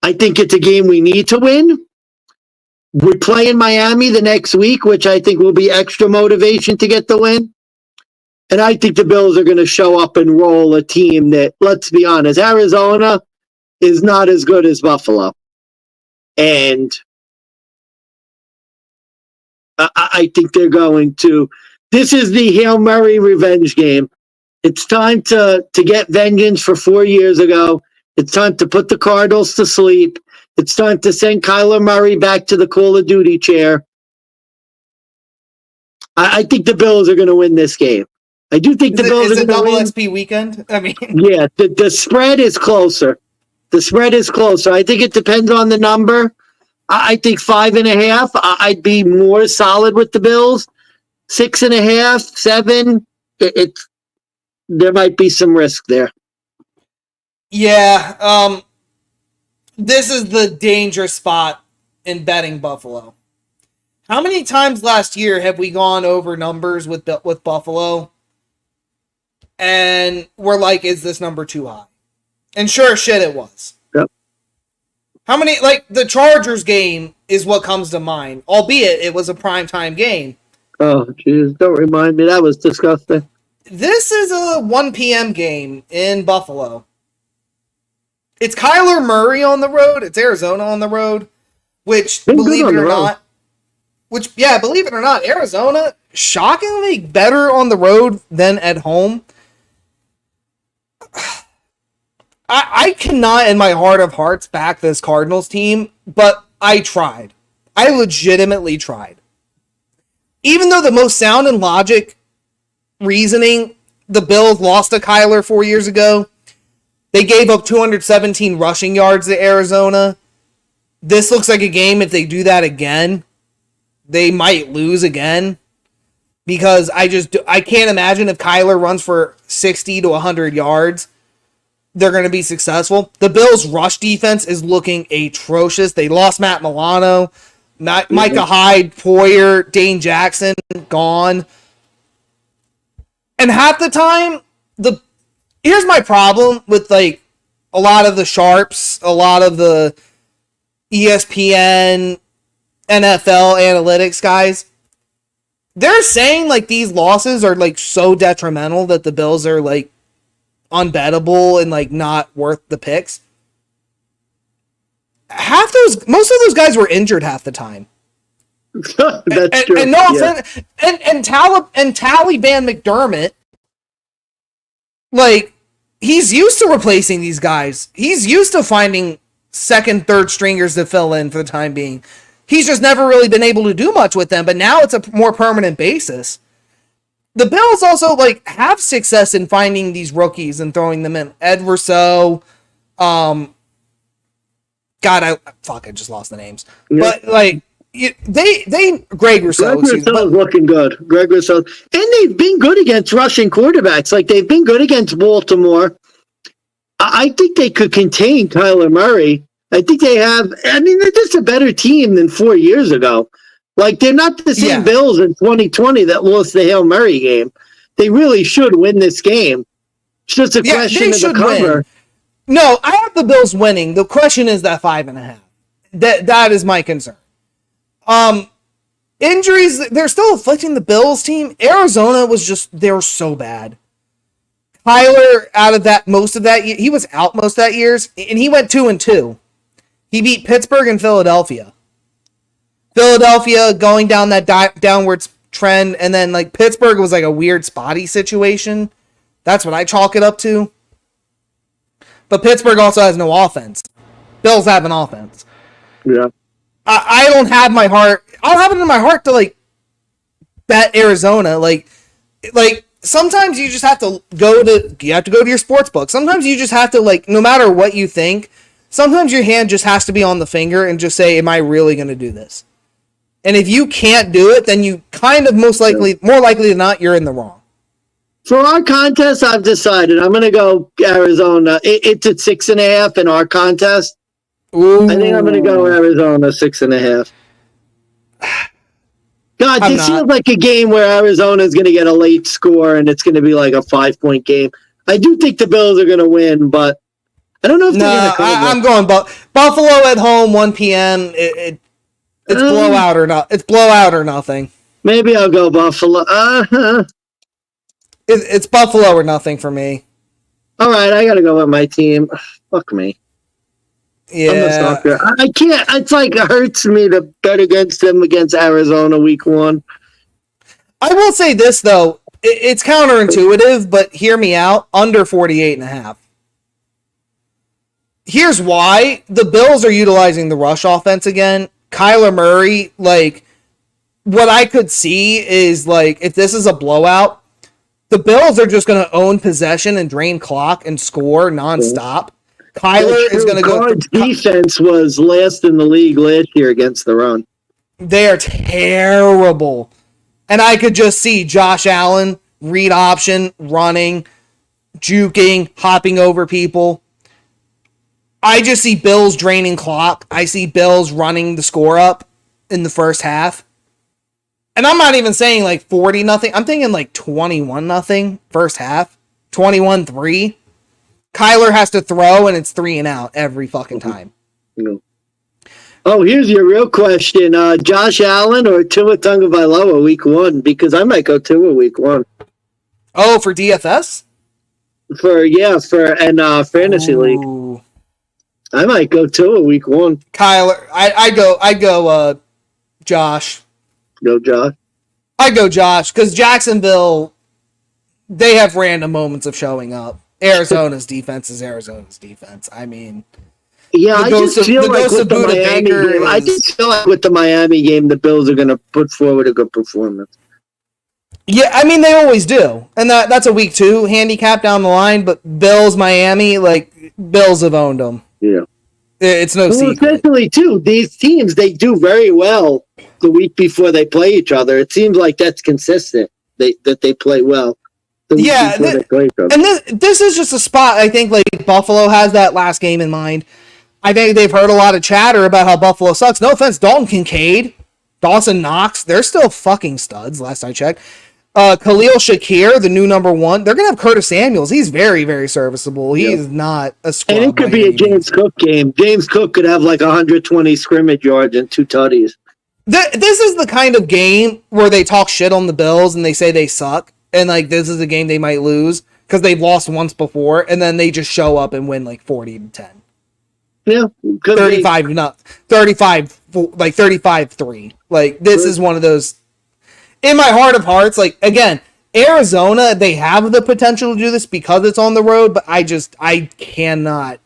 I think it's a game we need to win. We're playing Miami the next week, which I think will be extra motivation to get the win. And I think the Bills are going to show up and roll a team that, let's be honest, Arizona is not as good as Buffalo. And I think they're going to. This is the Hail Murray revenge game. It's time to get vengeance for 4 years ago. It's time to put the Cardinals to sleep. It's time to send Kyler Murray back to the Call of Duty chair. I think the Bills are going to win this game. I do think the Bills are going to win. Is it double XP weekend? I mean, yeah, the spread is closer. The spread is closer. I think it depends on the number. I think 5.5. I'd be more solid with the Bills. 6.5, 7. There might be some risk there. Yeah. This is the danger spot in betting Buffalo. How many times last year have we gone over numbers with Buffalo? And we're like, is this number too high? And sure as shit it was. Yep. How many, like, the Chargers game is what comes to mind, albeit it was a primetime game. Oh, jeez, don't remind me. That was disgusting. This is a 1 p.m. game in Buffalo. It's Kyler Murray on the road. It's Arizona on the road, which, believe it or not, Arizona, shockingly better on the road than at home. I cannot in my heart of hearts back this Cardinals team, but I tried. I legitimately tried. Even though the most sound and logic reasoning, the Bills lost to Kyler 4 years ago. They gave up 217 rushing yards to Arizona. This looks like a game, if they do that again, they might lose again. Because I can't imagine if Kyler runs for 60 to 100 yards, they're going to be successful. The Bills' rush defense is looking atrocious. They lost Matt Milano, Micah Hyde, Poyer, Dane Jackson, gone. And half the time, here's my problem with like a lot of the sharps, a lot of the ESPN, NFL analytics guys. They're saying like these losses are like so detrimental that the Bills are like unbettable and like not worth the picks. Most of those guys were injured half the time. That's true. And no offense, and Taliban McDermott, like, he's used to replacing these guys. He's used to finding second, third stringers to fill in for the time being. He's just never really been able to do much with them, but now it's a more permanent basis. The Bills also, like, have success in finding these rookies and throwing them in. Ed Rousseau, God, I just lost the names. Yeah. But, like, Greg Rousseau. Greg Rousseau's looking good. Greg Rousseau. And they've been good against rushing quarterbacks. Like, they've been good against Baltimore. I think they could contain Kyler Murray. I think they have. I mean, they're just a better team than 4 years ago. Like, they're not the same Bills in 2020 that lost the Hail Murray game. They really should win this game. It's just a question of the cover. Win. No, I have the Bills winning. The question is that 5.5. That is my concern. Injuries, they're still afflicting the Bills team. Arizona they were so bad. Kyler, out of that, most of that, he was out most of that years, and he went 2-2. He beat Pittsburgh and Philadelphia. Philadelphia going down that downwards trend, and then like Pittsburgh was like a weird spotty situation. That's what I chalk it up to. But Pittsburgh also has no offense. Bills have an offense. Yeah. I don't have my heart. I don't have it in my heart to like bet Arizona. Like sometimes you just have to go to your sports book. Sometimes you just have to, like, no matter what you think, sometimes your hand just has to be on the finger and just say, am I really going to do this? And if you can't do it, then you kind of more likely than not, you're in the wrong. For our contest, I've decided I'm going to go Arizona. It's at 6.5 in our contest. Ooh. I think I'm going to go Arizona 6.5. God, this feels like a game where Arizona is going to get a late score and it's going to be like a 5-point game. I do think the Bills are going to win, but I don't know if they're going to cover. I'm going Buffalo at home, 1 p.m. It's blowout or not. It's blowout or nothing. Maybe I'll go Buffalo. It's Buffalo or nothing for me. All right, I got to go with my team. Fuck me. Yeah, I can't. It's like it hurts me to bet against them against Arizona week 1. I will say this though, it's counterintuitive, but hear me out. Under 48.5. Here's why: the Bills are utilizing the rush offense again. Kyler Murray, like, what I could see is like if this is a blowout, the Bills are just going to own possession and drain clock and score nonstop. Kyler is going to go. Defense was last in the league last year against the run. They are terrible. And I could just see Josh Allen, read option, running, juking, hopping over people. I just see Bills draining clock. I see Bills running the score up in the first half. And I'm not even saying like 40-0. I'm thinking like 21-0 first half. 21-3. Kyler has to throw, and it's 3 and out every fucking time. No. Oh, here's your real question. Josh Allen or Tua Tagovailoa week 1? Because I might go Tua week 1. Oh, for DFS? For fantasy league. I might go Tua week 1. Kyler, I go Josh. Go Josh? I go Josh, because Jacksonville, they have random moments of showing up. Arizona's defense is Arizona's defense. I mean, Yeah, I just feel like with the Buda Miami Baker game, I just feel like with the Miami game, the Bills are going to put forward a good performance. Yeah, I mean they always do, and that's a week 2 handicap down the line. But Bills Miami, like Bills have owned them. Yeah, it's no secret. Essentially, too, these teams they do very well the week before they play each other. It seems like that's consistent. That they play well. Yeah, and this is just a spot. I think like Buffalo has that last game in mind. I think they've heard a lot of chatter about how Buffalo sucks. No offense, Dalton Kincaid, Dawson Knox, they're still fucking studs. Last I checked. Khalil Shakir, the new number 1. They're going to have Curtis Samuels. He's very, very serviceable. He's not a scrub. And it could be a James Cook game. James Cook could have like 120 scrimmage yards and 2 tutties. This is the kind of game where they talk shit on the Bills and they say they suck. And like this is a game they might lose because they've lost once before. And then they just show up and win like 40-10. Yeah. 35-3. Like this is one of those. In my heart of hearts, like, again, Arizona, they have the potential to do this because it's on the road, but I cannot.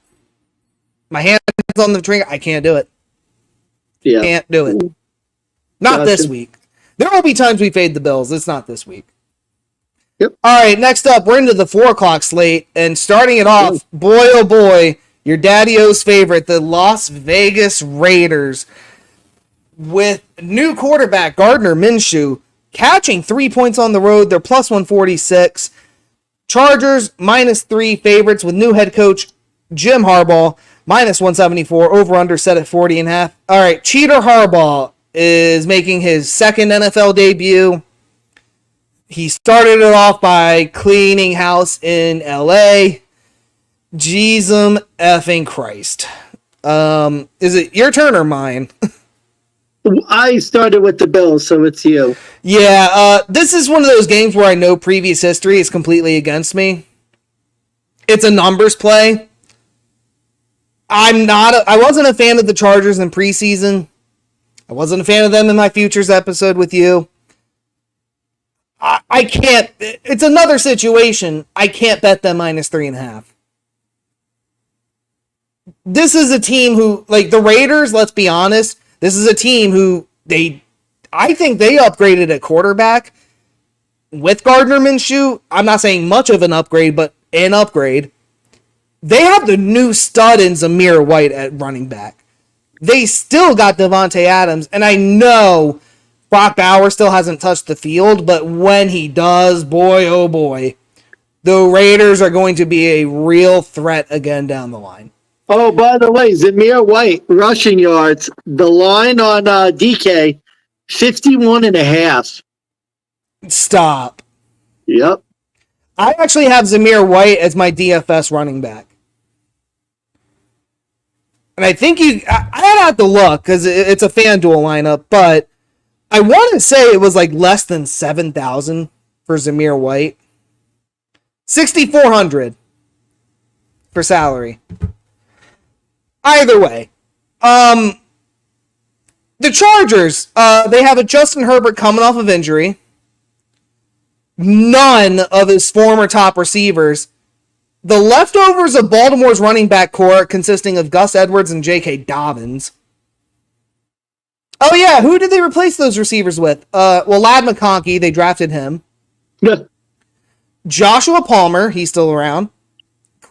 My hand's on the trigger. I can't do it. Yeah. Can't do it. Not this week. There will be times we fade the Bills. It's not this week. Yep. All right, next up, we're into the 4 o'clock slate, and starting it off, boy, oh boy, your daddy-o's favorite, the Las Vegas Raiders, with new quarterback Gardner Minshew, catching 3 points on the road. They're plus 146. Chargers, -3 favorites with new head coach Jim Harbaugh, -174. Over-under set at 40.5. All right, Cheater Harbaugh is making his second NFL debut. He started it off by cleaning house in L.A. Jesus effing Christ. Is it your turn or mine? I started with the Bills, so it's you. Yeah, this is one of those games where I know previous history is completely against me. It's a numbers play. I wasn't a fan of the Chargers in preseason. I wasn't a fan of them in my futures episode with you. I can't. It's another situation. I can't bet them -3.5. This is a team who, like the Raiders, let's be honest, this is a team who I think they upgraded at quarterback with Gardner Minshew. I'm not saying much of an upgrade, but an upgrade. They have the new stud in Zamir White at running back. They still got Devontae Adams, and I know Brock Bowers still hasn't touched the field, but when he does, boy, oh boy, the Raiders are going to be a real threat again down the line. Oh, by the way, Zamir White, rushing yards, the line on DK, 51.5. Stop. Yep. I actually have Zamir White as my DFS running back. And I think I'd have to look because it's a FanDuel lineup, but I want to say it was like less than 7,000 for Zamir White. 6,400 for salary. Either way, the Chargers, they have a Justin Herbert coming off of injury. None of his former top receivers. The leftovers of Baltimore's running back core consisting of Gus Edwards and J.K. Dobbins. Oh yeah, who did they replace those receivers with? Lad McConkey, they drafted him. Yeah. Joshua Palmer, he's still around.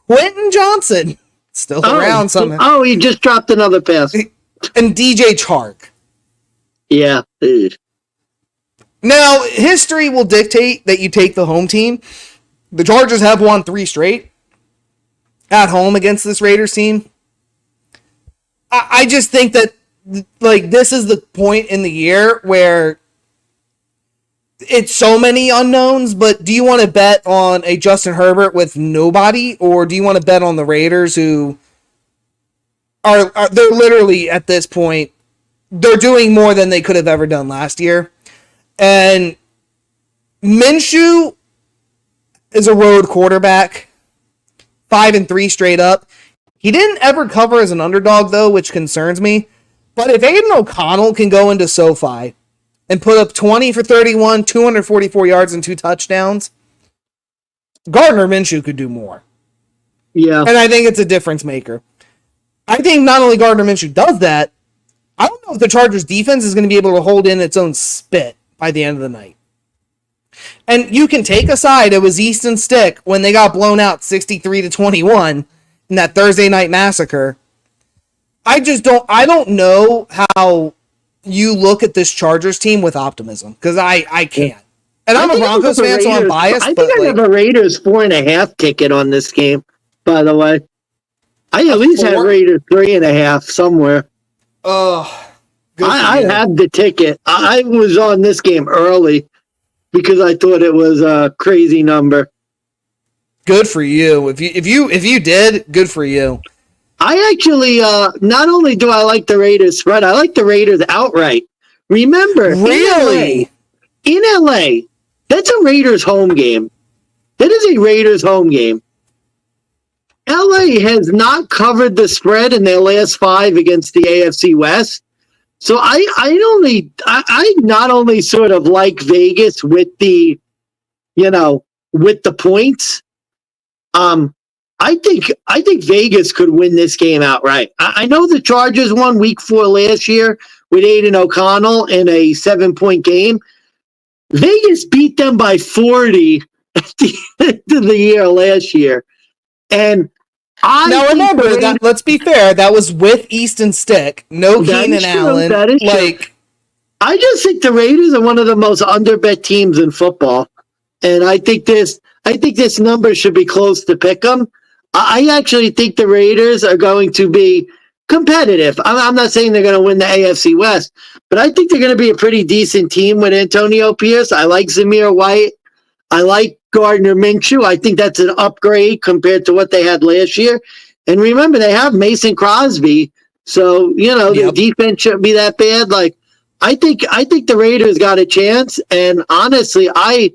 Quentin Johnson. Still around somehow. Oh, he just dropped another pass. And DJ Chark. Yeah. Now, history will dictate that you take the home team. The Chargers have won 3 straight at home against this Raiders team. I just think that like this is the point in the year where it's so many unknowns, but do you want to bet on a Justin Herbert with nobody, or do you want to bet on the Raiders who are they're literally at this point, they're doing more than they could have ever done last year. And Minshew is a road quarterback, 5-3 straight up. He didn't ever cover as an underdog though, which concerns me. But if Aiden O'Connell can go into SoFi and put up 20 for 31, 244 yards and 2 touchdowns, Gardner Minshew could do more. Yeah. And I think it's a difference maker. I think not only Gardner Minshew does that, I don't know if the Chargers defense is going to be able to hold in its own spit by the end of the night. And you can take aside it was Easton Stick when they got blown out 63-21 in that Thursday night massacre. I don't know how you look at this Chargers team with optimism because I can't. And I'm a Broncos fan, so I'm biased. I think I have a Raiders 4.5 ticket on this game, by the way. I at least had Raiders 3.5 somewhere. Oh, I had the ticket. I was on this game early because I thought it was a crazy number. Good for you. If you did, good for you. I actually not only do I like the Raiders spread, I like the Raiders outright. Remember, really? In LA, that's a Raiders home game. That is a Raiders home game. LA has not covered the spread in their last 5 against the AFC West. So I not only sort of like Vegas with the, with the points. I think Vegas could win this game outright. I know the Chargers won week 4 last year with Aiden O'Connell in a 7-point game. Vegas beat them by 40 at the end of the year last year. And now remember that. Let's be fair. That was with Easton Stick, no Keenan Allen. That is true. I just think the Raiders are one of the most underbet teams in football, and I think this number should be close to pick 'em. I actually think the Raiders are going to be competitive. I'm not saying they're going to win the AFC West, but I think they're going to be a pretty decent team with Antonio Pierce. I like Zamir White. I like Gardner Minshew. I think that's an upgrade compared to what they had last year. And remember, they have Mason Crosby, so the defense shouldn't be that bad. Like, I think the Raiders got a chance, and honestly, I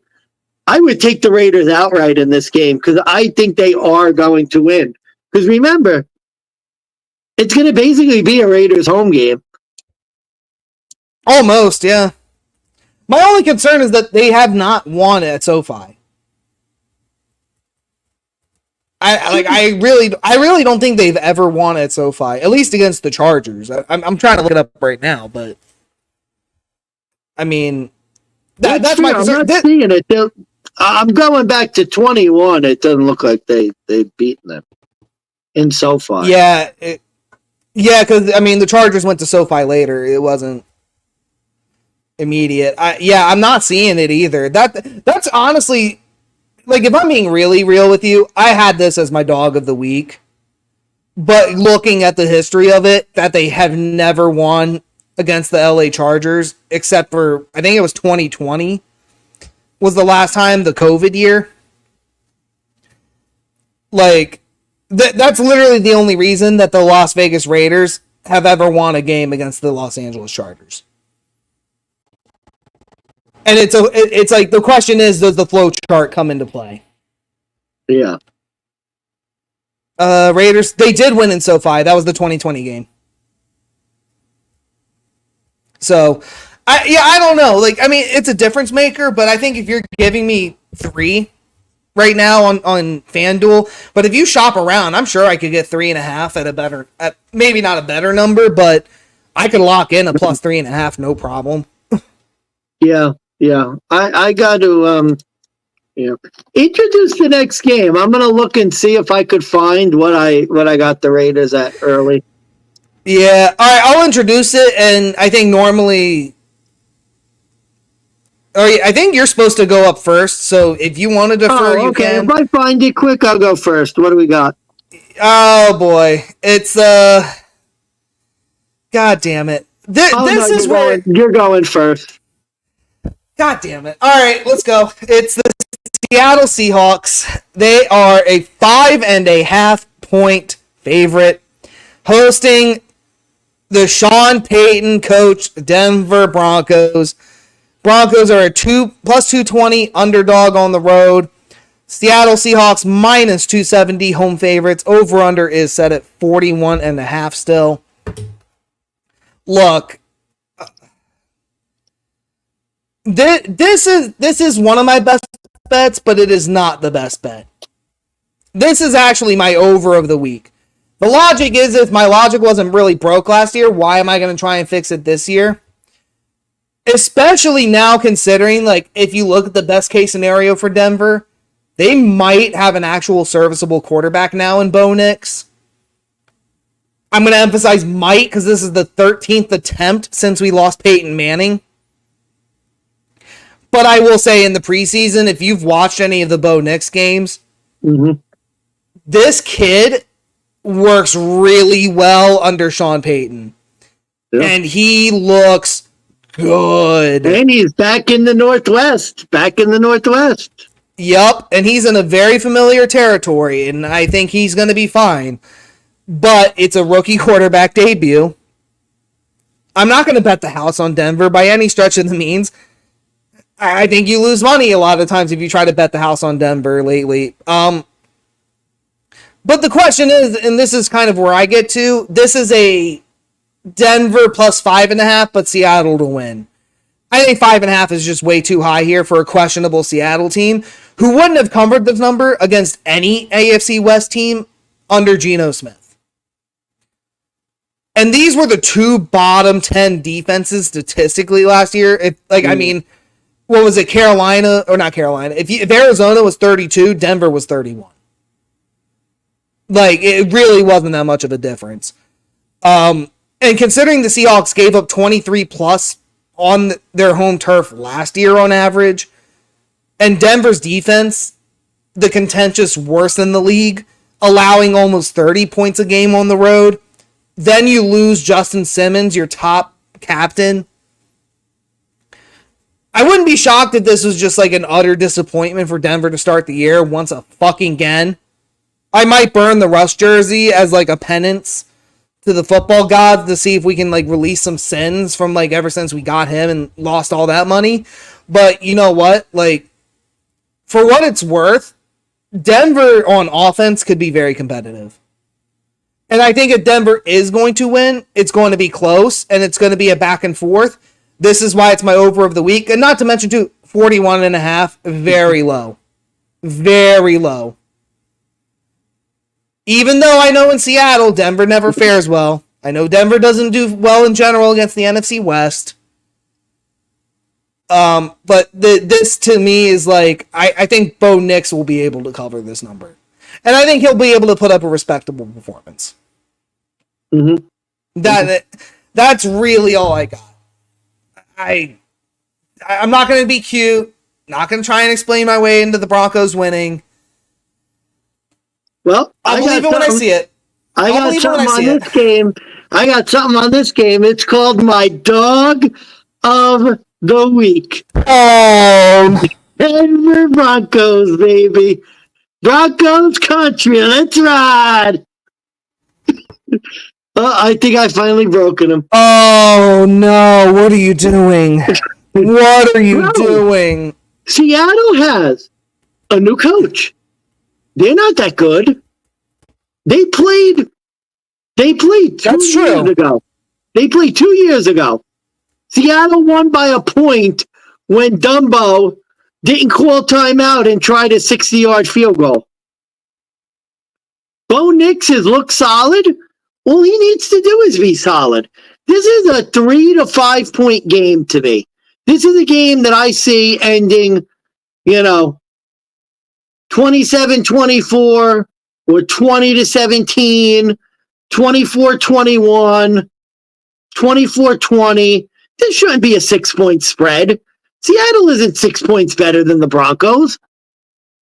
would take the Raiders outright in this game because I think they are going to win. Because remember, it's going to basically be a Raiders home game. Almost, yeah. My only concern is that they have not won at SoFi. I really don't think they've ever won at SoFi, at least against the Chargers. I'm trying to look it up right now, but I mean, that's my concern. I'm not seeing it. I'm going back to 21. It doesn't look like they've beaten them in SoFi. Yeah, because the Chargers went to SoFi later. It wasn't immediate. I'm not seeing it either. That's honestly, like, if I'm being really real with you, I had this as my dog of the week. But looking at the history of it, that they have never won against the LA Chargers, except for, I think it was 2020, was the last time, the COVID year. Like, that's literally the only reason that the Las Vegas Raiders have ever won a game against the Los Angeles Chargers. And it's like, the question is, does the flow chart come into play? Yeah. Raiders, they did win in SoFi. That was the 2020 game. So, I don't know. Like, it's a difference maker, but I think if you're giving me 3 right now on FanDuel, but if you shop around, I'm sure I could get 3.5 at maybe not a better number, but I could lock in a plus 3.5, no problem. Yeah. I got to introduce the next game. I'm gonna look and see if I could find what I got the Raiders at early. Yeah, all right, I'll introduce it, and I think normally, I think you're supposed to go up first, so if you want to defer, you can. If I find it quick, I'll go first. What do we got? Oh, boy. It's, God damn it. You're going first. God damn it. All right, let's go. It's the Seattle Seahawks. They are a 5.5-point favorite, hosting the Sean Payton coached Denver Broncos. Broncos are a plus 220 underdog on the road. Seattle Seahawks minus 270 home favorites. Over under is set at 41.5 still. Look, this is one of my best bets, but it is not the best bet. This is actually my over of the week. The logic is, if my logic wasn't really broke last year, why am I going to try and fix it this year? Especially now considering, like, if you look at the best case scenario for Denver, they might have an actual serviceable quarterback now in Bo Nix. I'm going to emphasize might because this is the 13th attempt since we lost Peyton Manning. But I will say in the preseason, if you've watched any of the Bo Nix games, this kid works really well under Sean Payton. Yeah. And he looks good. And he's back in the Northwest. Yep, and he's in a very familiar territory, and I think he's going to be fine. But it's a rookie quarterback debut. I'm not going to bet the house on Denver by any stretch of the means. I think you lose money a lot of times if you try to bet the house on Denver lately. But the question is, and this is kind of where I get to, this is a Denver plus 5.5, but Seattle to win. I think 5.5 is just way too high here for a questionable Seattle team who wouldn't have covered this number against any AFC West team under Geno Smith. And these were the two bottom 10 defenses statistically last year. I mean, what was it? Carolina, or not Carolina. If Arizona was 32, Denver was 31. Like, it really wasn't that much of a difference. And considering the Seahawks gave up 23 plus on their home turf last year on average, and Denver's defense, the contentious worst in the league, allowing almost 30 points a game on the road, then you lose Justin Simmons, your top captain. I wouldn't be shocked if this was just like an utter disappointment for Denver to start the year once again. I might burn the Russ jersey as like a penance to the football gods to see if we can like release some sins from like ever since we got him and lost all that money. But you know what? Like, for what it's worth, Denver on offense could be very competitive. And I think if Denver is going to win, it's going to be close, and it's going to be a back and forth. This is why it's my over of the week. And not to mention, too, 41.5, very low. Very low. Even though I know in Seattle, Denver never fares well. I know Denver doesn't do well in general against the NFC West. But this, to me, is like, I think Bo Nix will be able to cover this number. And I think he'll be able to put up a respectable performance. Mm-hmm. That's really all I got. I'm not going to be cute. Not going to try and explain my way into the Broncos winning. Well, I'll believe it when I see it. I got something on this game. It's called my dog of the week. Oh, Denver Broncos, baby. Broncos country. Let's ride. I think I finally broken him. Oh, no. What are you doing? What are you doing? Seattle has a new coach. They're not that good. They played 2 years ago. They played 2 years ago. Seattle won by a point when Dumbo didn't call timeout and tried a 60-yard field goal. Bo Nix has looked solid. All he needs to do is be solid. This is a 3 to 5 point game to me. This is a game that I see ending, 27-24 or 20-17, 24-21, 24-20. This shouldn't be a 6-point spread. Seattle isn't 6 points better than the Broncos.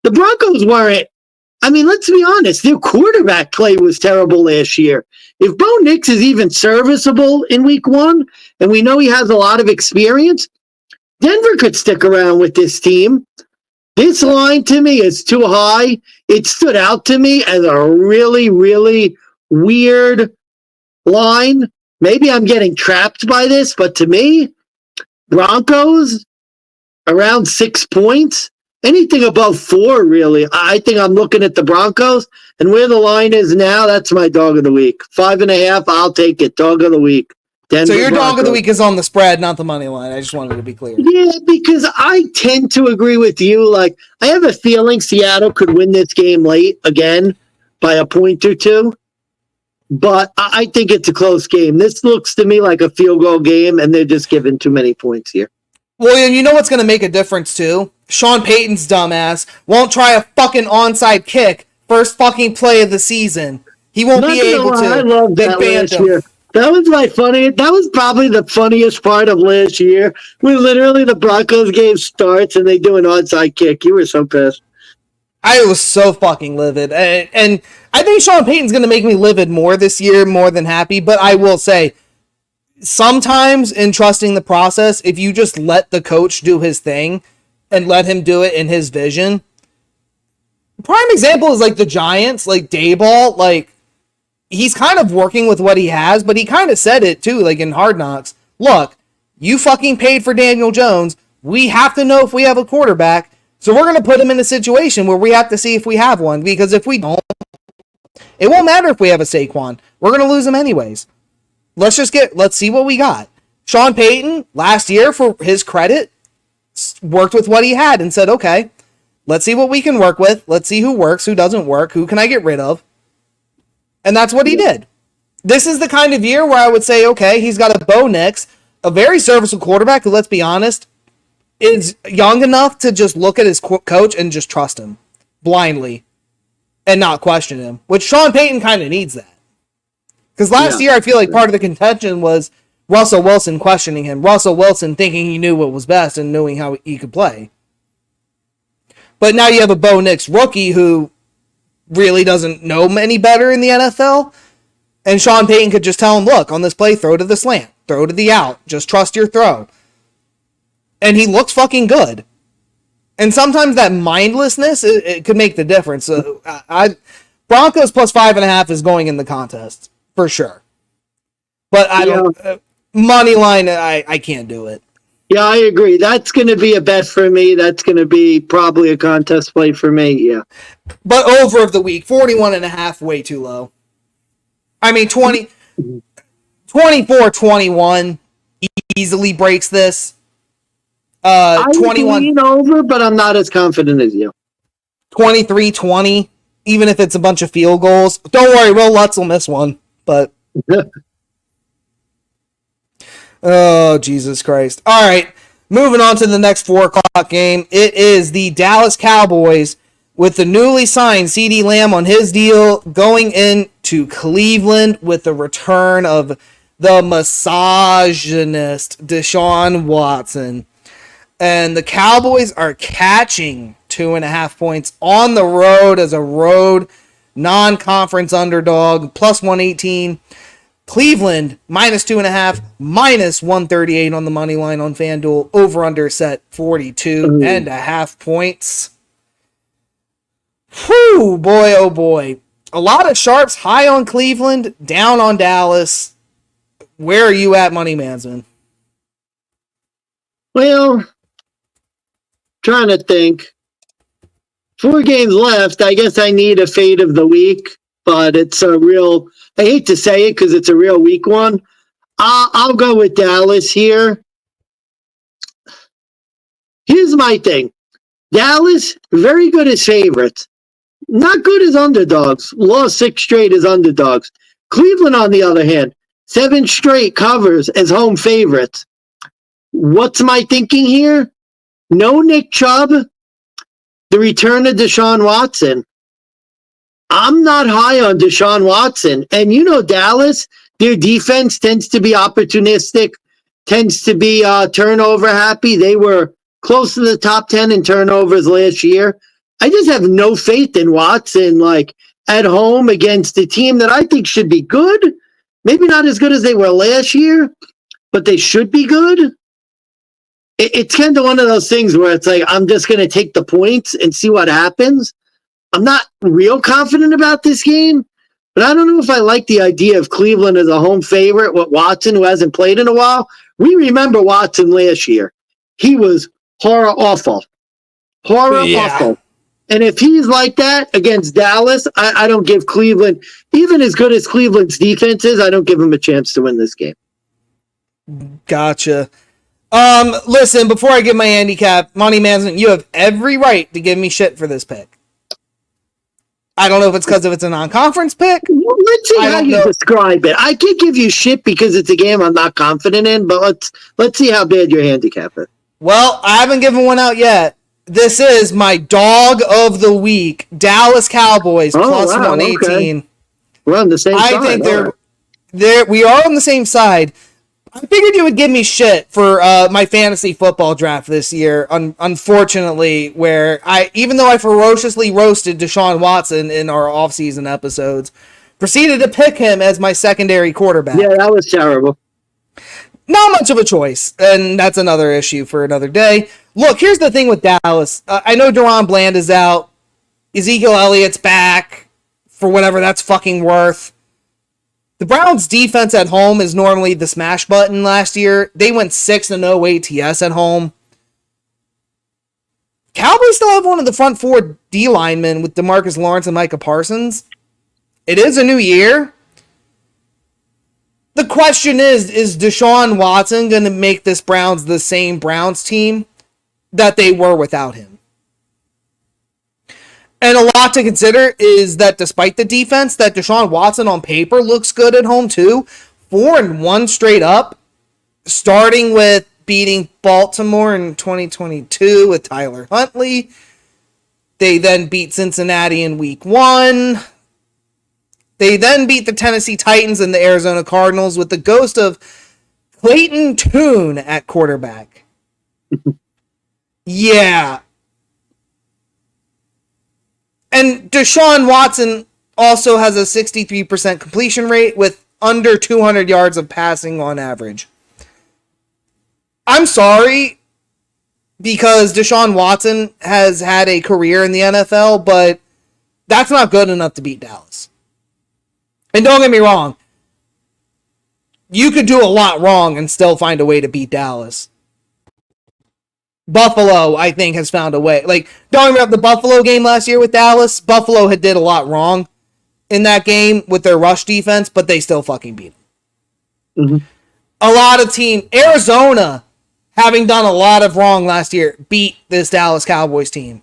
The Broncos weren't. I mean, let's be honest. Their quarterback play was terrible last year. If Bo Nix is even serviceable in week 1, and we know he has a lot of experience, Denver could stick around with this team. This line to me is too high. It stood out to me as a really, really weird line. Maybe I'm getting trapped by this, but to me, Broncos around 6 points. Anything above 4, really. I think I'm looking at the Broncos, and where the line is now, that's my dog of the week. 5.5, I'll take it. Dog of the week. Denver So your dog of the Broncos. week is on the spread, not the money line. I just wanted to be clear. Yeah, because I tend to agree with you. Like, I have a feeling Seattle could win this game late again by a point or two. But I think it's a close game. This looks to me like a field goal game, and they're just giving too many points here. Well, and you know what's going to make a difference, too? Sean Payton's dumbass won't try a fucking onside kick first fucking play of the season. He won't be able to. I love that last year. That was probably the funniest part of last year. When literally the Broncos game starts and they do an onside kick. You were so pissed. I was so fucking livid. And I think Sean Payton's going to make me livid more this year, more than happy. But I will say, sometimes in trusting the process, if you just let the coach do his thing and let him do it in his vision. Prime example is like the Giants, like Dayball, like he's kind of working with what he has, but he kind of said it too, like in Hard Knocks. Look, you fucking paid for Daniel Jones. We have to know if we have a quarterback. So we're going to put him in a situation where we have to see if we have one, because if we don't, it won't matter if we have a Saquon. We're going to lose him anyways. Let's see what we got. Sean Payton, last year, for his credit, worked with what he had and said, okay, let's see what we can work with. Let's see who works, who doesn't work, who can I get rid of. And that's what he did. This is the kind of year where I would say, okay, he's got a Bo Nix, a very serviceable quarterback who, let's be honest, is young enough to just look at his coach and just trust him blindly and not question him, which Sean Payton kind of needs that. Because last year, I feel like part of the contention was Russell Wilson questioning him, Russell Wilson thinking he knew what was best and knowing how he could play. But now you have a Bo Nix rookie who really doesn't know any better in the NFL, and Sean Payton could just tell him, look, on this play, throw to the slant, throw to the out, just trust your throw. And he looks fucking good. And sometimes that mindlessness, it could make the difference. Broncos plus 5.5 is going in the contest, for sure. But I don't, money line, I can't do it. Yeah, I agree. That's going to be a bet for me. That's going to be probably a contest play for me, yeah. But over of the week, 41.5, way too low. I mean, 24-21 easily breaks this. 21 lean over, but I'm not as confident as you. 23-20, even if it's a bunch of field goals. Don't worry, Will Lutz will miss one, but oh, Jesus Christ. All right, moving on to the next 4 o'clock game. It is the Dallas Cowboys with the newly signed CeeDee Lamb on his deal going into Cleveland with the return of the misogynist Deshaun Watson. And the Cowboys are catching 2.5 points on the road as a road non-conference underdog, plus 118. Cleveland, minus 2.5, minus 138 on the money line on FanDuel. Over-under set 42.5 points. Whew, boy, oh boy. A lot of sharps high on Cleveland, down on Dallas. Where are you at, Money Mansman? Well, trying to think. 4 games left. I guess I need a fade of the week, but it's a real, I hate to say it because it's a real weak one. I'll go with Dallas here. Here's my thing. Dallas, very good as favorites. Not good as underdogs. Lost 6 straight as underdogs. Cleveland, on the other hand, 7 straight covers as home favorites. What's my thinking here? No Nick Chubb. The return of Deshaun Watson. I'm not high on Deshaun Watson. And you know Dallas, their defense tends to be opportunistic, tends to be turnover happy. They were close to the top 10 in turnovers last year. I just have no faith in Watson, like at home against a team that I think should be good. Maybe not as good as they were last year, but they should be good. It's kind of one of those things where it's like, I'm just going to take the points and see what happens. I'm not real confident about this game, but I don't know if I like the idea of Cleveland as a home favorite with Watson, who hasn't played in a while. We remember Watson last year. He was horror awful. Awful. And if he's like that against Dallas, I don't give Cleveland, even as good as Cleveland's defense is, I don't give him a chance to win this game. Gotcha. Listen, before I give my handicap, Money Management, you have every right to give me shit for this pick. I don't know if it's because it's a non-conference pick. Well, let's see how you describe it. I could give you shit because it's a game I'm not confident in, but let's see how bad your handicap is. Well, I haven't given one out yet. This is my dog of the week, Dallas Cowboys plus 118. Okay. We're on the same side. I think we are on the same side. I figured you would give me shit for my fantasy football draft this year. Unfortunately, where even though I ferociously roasted Deshaun Watson in our offseason episodes, proceeded to pick him as my secondary quarterback. Yeah, that was terrible. Not much of a choice, and that's another issue for another day. Look, here's the thing with Dallas. I know Deron Bland is out. Ezekiel Elliott's back for whatever that's fucking worth. The Browns' defense at home is normally the smash button last year. They went 6-0 ATS at home. Cowboys still have one of the front four D linemen with DeMarcus Lawrence and Micah Parsons. It is a new year. The question is Deshaun Watson going to make this Browns the same Browns team that they were without him? And a lot to consider is that despite the defense, that Deshaun Watson on paper looks good at home too. 4-1 straight up, starting with beating Baltimore in 2022 with Tyler Huntley. They then beat Cincinnati in week 1. They then beat the Tennessee Titans and the Arizona Cardinals with the ghost of Clayton Tune at quarterback. Yeah. And Deshaun Watson also has a 63% completion rate with under 200 yards of passing on average. I'm sorry, because Deshaun Watson has had a career in the NFL, but that's not good enough to beat Dallas. And don't get me wrong, you could do a lot wrong and still find a way to beat Dallas. Buffalo, I think, has found a way. Like, don't remember the Buffalo game last year with Dallas? Buffalo had did a lot wrong in that game with their rush defense, but they still fucking beat them. Mm-hmm. A lot of team, Arizona, having done a lot of wrong last year, beat this Dallas Cowboys team.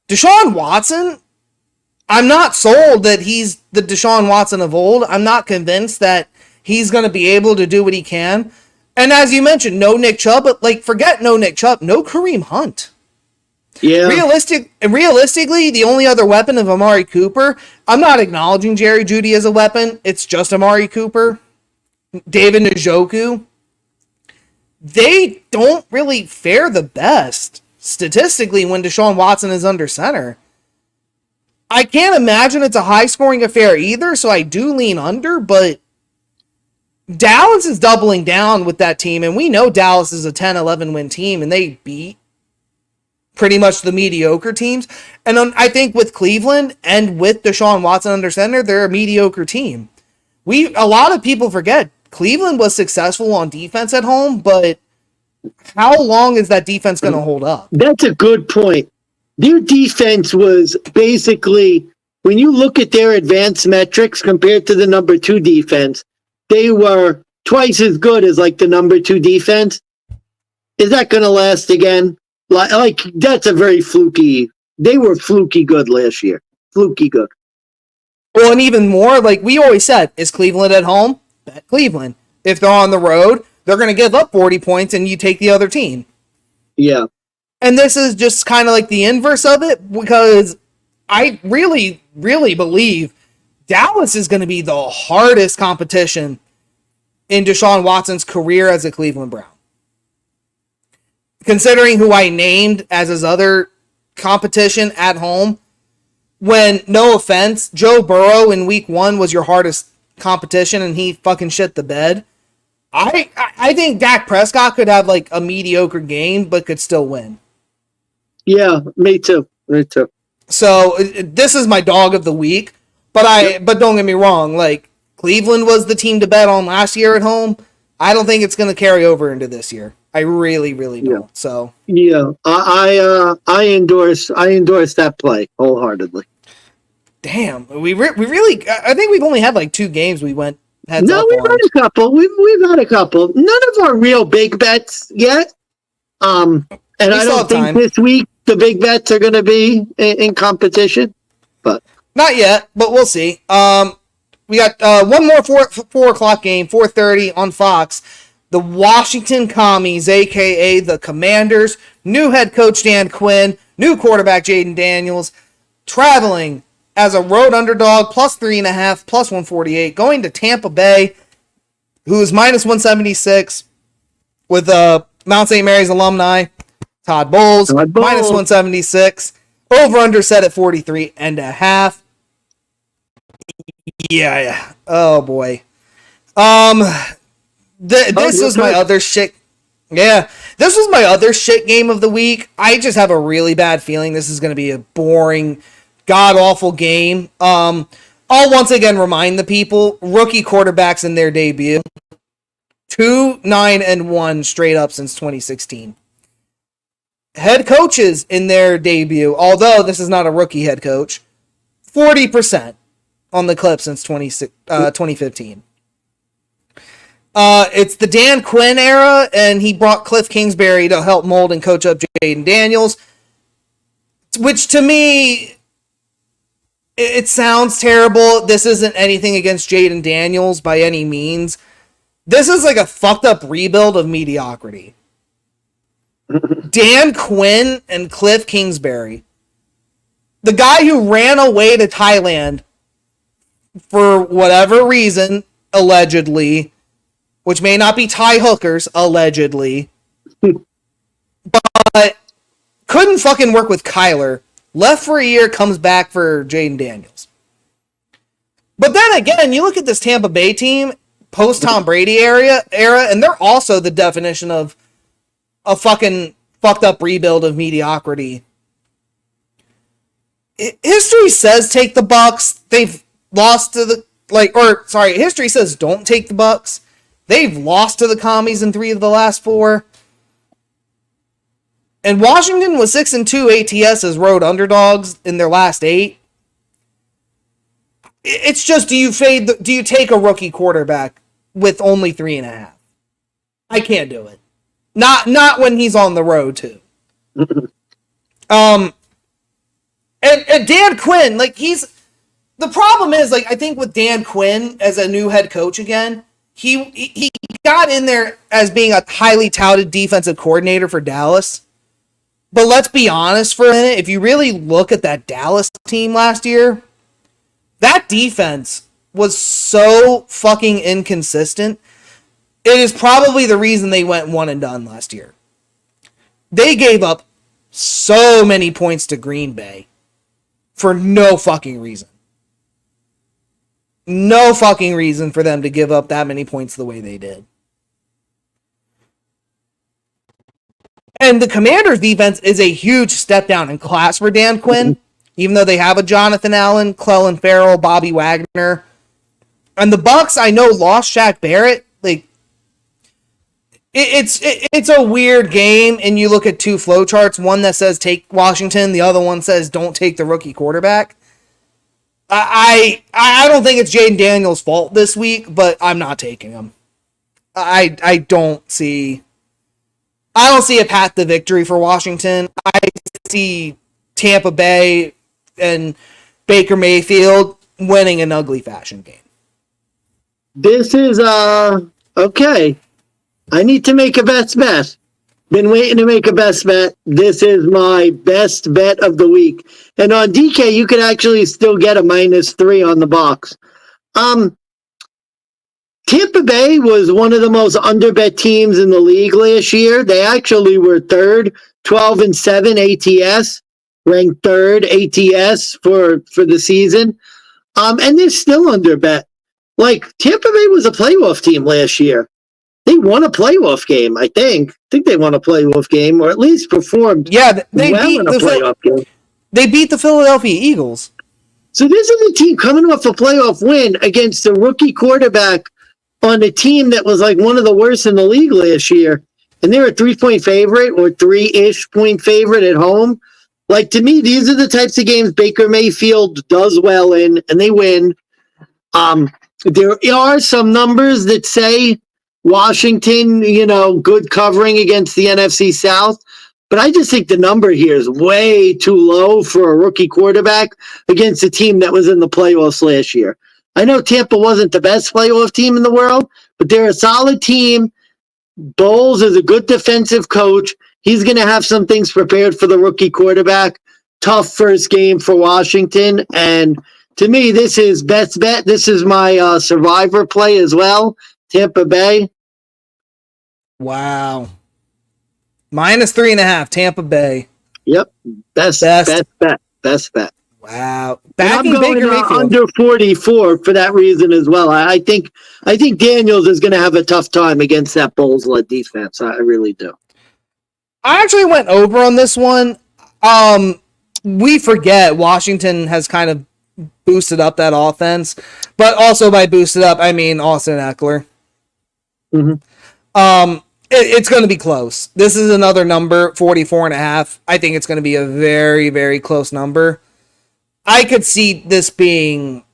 Deshaun Watson, I'm not sold that he's the Deshaun Watson of old. I'm not convinced that he's going to be able to do what he can. And as you mentioned, no Nick Chubb, but forget no Nick Chubb, no Kareem Hunt. Yeah. Realistically, the only other weapon of Amari Cooper, I'm not acknowledging Jerry Jeudy as a weapon. It's just Amari Cooper, David Njoku. They don't really fare the best statistically when Deshaun Watson is under center. I can't imagine it's a high-scoring affair either, so I do lean under, but Dallas is doubling down with that team, and we know Dallas is a 10-11 win team, and they beat pretty much the mediocre teams. And I think with Cleveland and with Deshaun Watson under center, they're a mediocre team. A lot of people forget Cleveland was successful on defense at home, but how long is that defense going to hold up? That's a good point. Their defense was basically, when you look at their advanced metrics compared to the number 2 defense, they were twice as good as the number 2 defense. Is that going to last again? That's a very fluky. They were fluky good last year. Fluky good. Well, and even more, we always said, is Cleveland at home? Bet Cleveland. If they're on the road, they're going to give up 40 points and you take the other team. Yeah. And this is just kind of the inverse of it, because I really, really believe Dallas is going to be the hardest competition in Deshaun Watson's career as a Cleveland Brown. Considering who I named as his other competition at home, when, no offense, Joe Burrow in week 1 was your hardest competition and he fucking shit the bed. I think Dak Prescott could have a mediocre game but could still win. Yeah, me too. So this is my dog of the week, but don't get me wrong, Cleveland was the team to bet on last year at home. I don't think it's going to carry over into this year. I really, really don't. Yeah. So yeah, I endorse that play wholeheartedly. Damn, we really. I think we've only had 2 games we went Heads No, up we've on. had a couple. We've had a couple. None of our real big bets yet. And We I still don't have think time. this week the big bets are going to be in competition. But Not yet, but we'll see. We got one more 4 o'clock game, 4:30 on Fox. The Washington Commies, aka the Commanders, new head coach Dan Quinn, new quarterback Jaden Daniels, traveling as a road underdog, plus 3.5, plus 148, going to Tampa Bay, who is minus 176 with Mount St. Mary's alumni, Todd Bowles, minus 176. Over under set at 43.5. Yeah. Oh boy. This was my other shit. Yeah, this was my other shit game of the week. I just have a really bad feeling this is going to be a boring, god awful game. I'll once again remind the people: rookie quarterbacks in their debut, 2-9-1 straight up since 2016. Head coaches in their debut, although this is not a rookie head coach, 40% on the clip since 2015. It's the Dan Quinn era, and he brought Cliff Kingsbury to help mold and coach up Jaden Daniels, which to me, it sounds terrible. This isn't anything against Jaden Daniels by any means. This is like a fucked up rebuild of mediocrity. Dan Quinn and Cliff Kingsbury, the guy who ran away to Thailand for whatever reason, allegedly, which may not be Thai hookers, allegedly, but couldn't fucking work with Kyler, left for a year, comes back for Jaden Daniels. But then again, you look at this Tampa Bay team, post-Tom Brady era, and they're also the definition of a fucking fucked up rebuild of mediocrity. History says take the Bucks. They've lost to the history says don't take the Bucks. They've lost to the Commies in 3 of the last 4. And Washington was 6-2 ATS as road underdogs in their last 8. It's just, do you take a rookie quarterback with only 3.5? I can't do it. Not when he's on the road too. And Dan Quinn, the problem is, I think with Dan Quinn as a new head coach again, he got in there as being a highly touted defensive coordinator for Dallas. But let's be honest for a minute, if you really look at that Dallas team last year, that defense was so fucking inconsistent. It is probably the reason they went 1-and-done last year. They gave up so many points to Green Bay for no fucking reason. No fucking reason for them to give up that many points the way they did. And the Commanders' defense is a huge step down in class for Dan Quinn, even though they have a Jonathan Allen, Clelin Ferrell, Bobby Wagner. And the Bucks, I know, lost Shaq Barrett. It's a weird game, and you look at 2 flowcharts, one that says take Washington, the other one says don't take the rookie quarterback. I don't think it's Jaden Daniels' fault this week, but I'm not taking him. I don't see a path to victory for Washington. I see Tampa Bay and Baker Mayfield winning an ugly fashion game. This is okay. I need to make a best bet. Been waiting to make a best bet. This is my best bet of the week. And on DK, you can actually still get a -3 on the box. Tampa Bay was one of the most underbet teams in the league last year. They actually were 3rd, 12-7 ATS, ranked 3rd ATS for the season. And they're still underbet. Tampa Bay was a playoff team last year. They won a playoff game, I think. I think they won a playoff game, or at least performed they well beat in a playoff game. They beat the Philadelphia Eagles. So this is a team coming off a playoff win against a rookie quarterback on a team that was one of the worst in the league last year. And they're a 3-point favorite or 3-ish point favorite at home. To me, these are the types of games Baker Mayfield does well in, and they win. There are some numbers that say Washington, good covering against the NFC South. But I just think the number here is way too low for a rookie quarterback against a team that was in the playoffs last year. I know Tampa wasn't the best playoff team in the world, but they're a solid team. Bowles is a good defensive coach. He's going to have some things prepared for the rookie quarterback. Tough first game for Washington. And to me, this is best bet. This is my survivor play as well. Tampa Bay. Wow. -3.5, Tampa Bay. Yep. Best bet. Best bet. Wow. Backing Baker Mayfield under 44 for that reason as well. I think Daniels is going to have a tough time against that Bulls-led defense. I really do. I actually went over on this one. We forget Washington has kind of boosted up that offense, but also by boosted up, I mean Austin Eckler. Mm-hmm. It's going to be close. This is another number, 44.5. I think it's going to be a very, very close number. I could see this being,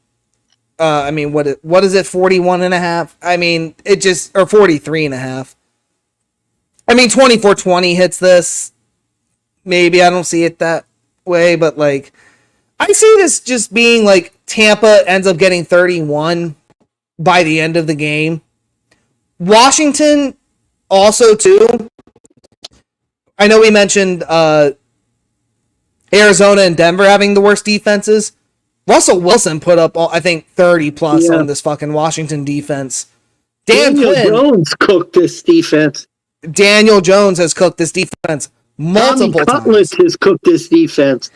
what is it, 41.5? I mean, it just, or 43.5. I mean, 24-20 hits this. Maybe I don't see it that way, but like, I see this just being like Tampa ends up getting 31 by the end of the game. Washington also, too. I know we mentioned Arizona and Denver having the worst defenses. Russell Wilson put up, I think, 30 plus on this fucking Washington defense. Daniel Jones cooked this defense. Daniel Jones has cooked this defense multiple times. Cutlass has cooked this defense.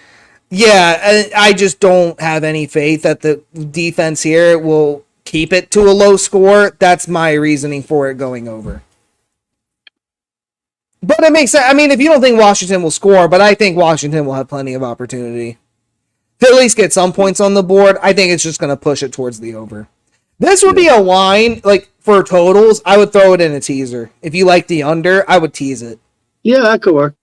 Yeah, I just don't have any faith that the defense here will keep it to a low score. That's my reasoning for it going over. But it makes sense. I mean, if you don't think Washington will score, but I think Washington will have plenty of opportunity to at least get some points on the board, I think it's just going to push it towards the over. This would be a line, like, for totals, I would throw it in a teaser. If you like the under, I would tease it. Yeah, that could work.